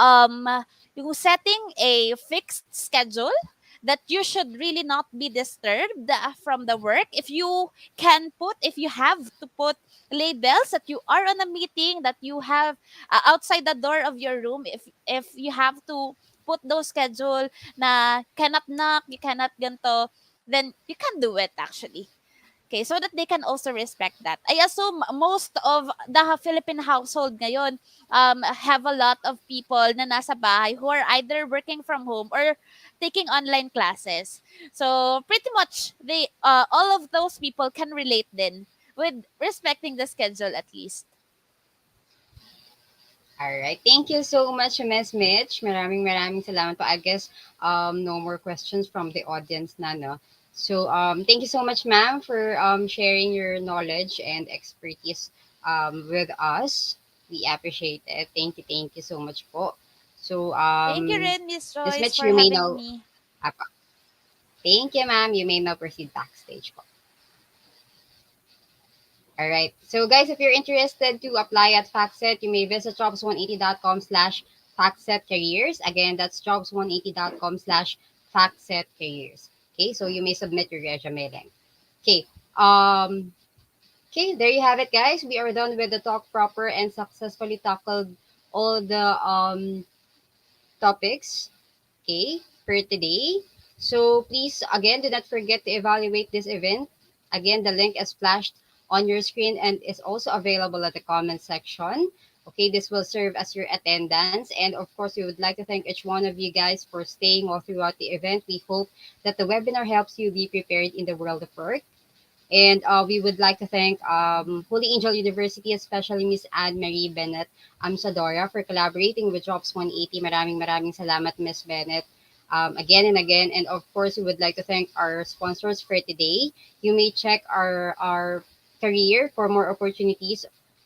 um yung setting a fixed schedule that you should really not be disturbed from the work. If you have to put labels that you are on a meeting, that you have outside the door of your room, if you have to put those schedule na cannot knock, you cannot ganto, then you can do it actually. Okay, so that they can also respect that. I assume most of the Philippine household ngayon have a lot of people na nasa bahay who are either working from home or taking online classes. So pretty much all of those people can relate then with respecting the schedule at least. All right. Thank you so much, Miss Mitch. Maraming salamat po. I guess no more questions from the audience na, no? So thank you so much, ma'am, for sharing your knowledge and expertise with us. We appreciate it. Thank you so much po. So Thank you rin, Miss Miss Joyce, Mitch, for you may having now me. Apa. Thank you, ma'am. You may now proceed backstage po. All right. So, guys, if you're interested to apply at Factset, you may visit jobs180.com/Factset Careers. Again, that's jobs180.com/Factset Careers. Okay, so you may submit your resume link. Okay. Okay, there you have it, guys. We are done with the talk proper and successfully tackled all the topics, okay, for today. So please, again, do not forget to evaluate this event. Again, the link is flashed on your screen and is also available at the comment section. Okay, this will serve as your attendance. And of course, we would like to thank each one of you guys for staying all throughout the event. We hope that the webinar helps you be prepared in the world of work. And we would like to thank Holy Angel University, especially Miss Anne-Marie Bennett Amsadora, for collaborating with Jobs 180. Maraming salamat, Miss Bennett, again and again. And of course, we would like to thank our sponsors for today. You may check our career for more opportunities.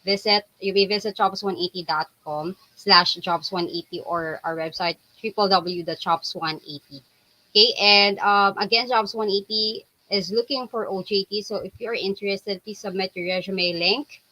You may visit jobs180.com/jobs180 or our website www.jobs180. Okay, and again, Jobs 180 is looking for OJT. So if you're interested, please submit your resume link.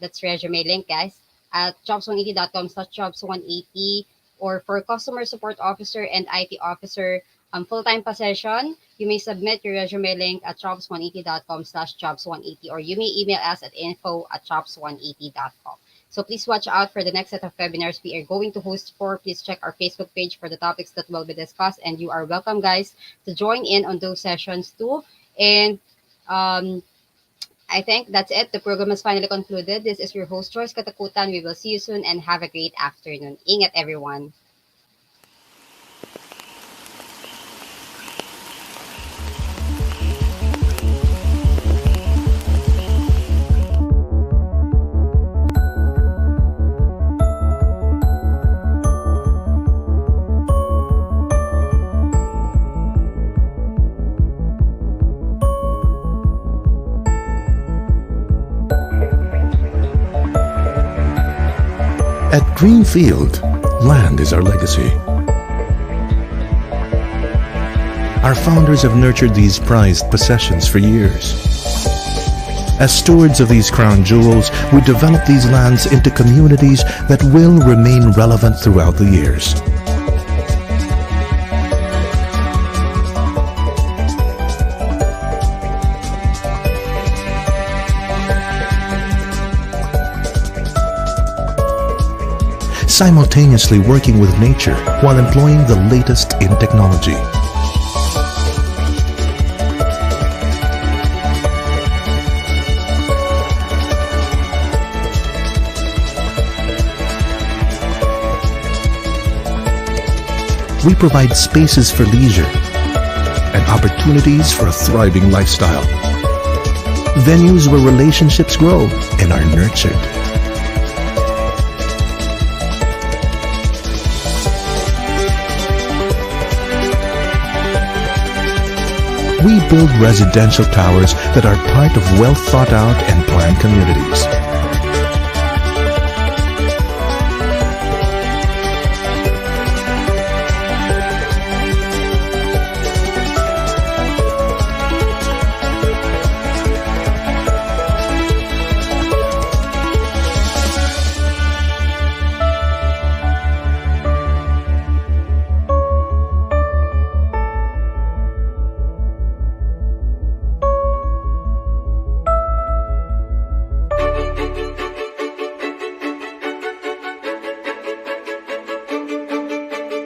That's resume link, guys, at jobs180.com/jobs180. Or for customer support officer and IT officer full-time position, you may submit your resume link at jobs180.com/jobs180, or you may email us at info@jobs180.com. So please watch out for the next set of webinars we are going to host for. Please check our Facebook page for the topics that will be discussed, and you are welcome, guys, to join in on those sessions too. And I think that's it. The program is finally concluded. This is your host, Joyce Katakutan. We will see you soon and have a great afternoon. Ingat, everyone. At Greenfield, land is our legacy. Our founders have nurtured these prized possessions for years. As stewards of these crown jewels, we develop these lands into communities that will remain relevant throughout the years. Simultaneously working with nature while employing the latest in technology. we provide spaces for leisure and opportunities for a thriving lifestyle. Venues where relationships grow and are nurtured. We build residential towers that are part of well thought out and planned communities.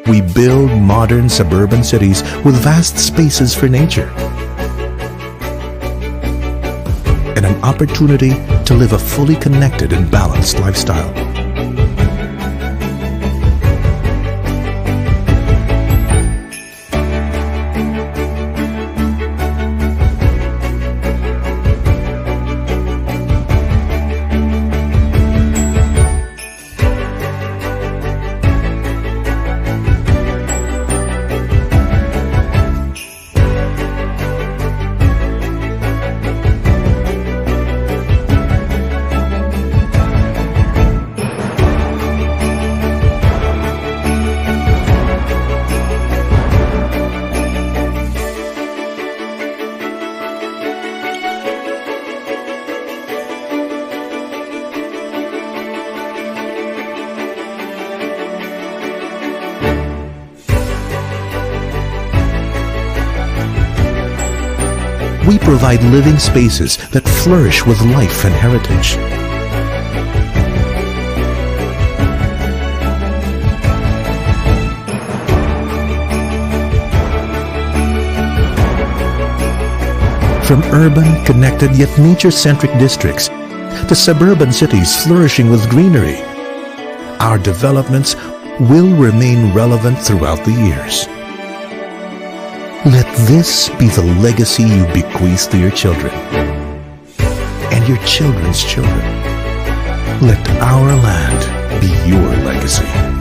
We build modern suburban cities with vast spaces for nature and an opportunity to live a fully connected and balanced lifestyle. We provide living spaces that flourish with life and heritage. From urban, connected yet nature-centric districts to suburban cities flourishing with greenery, our developments will remain relevant throughout the years. Let this be the legacy you bequeath to your children and your children's children. Let our land be your legacy.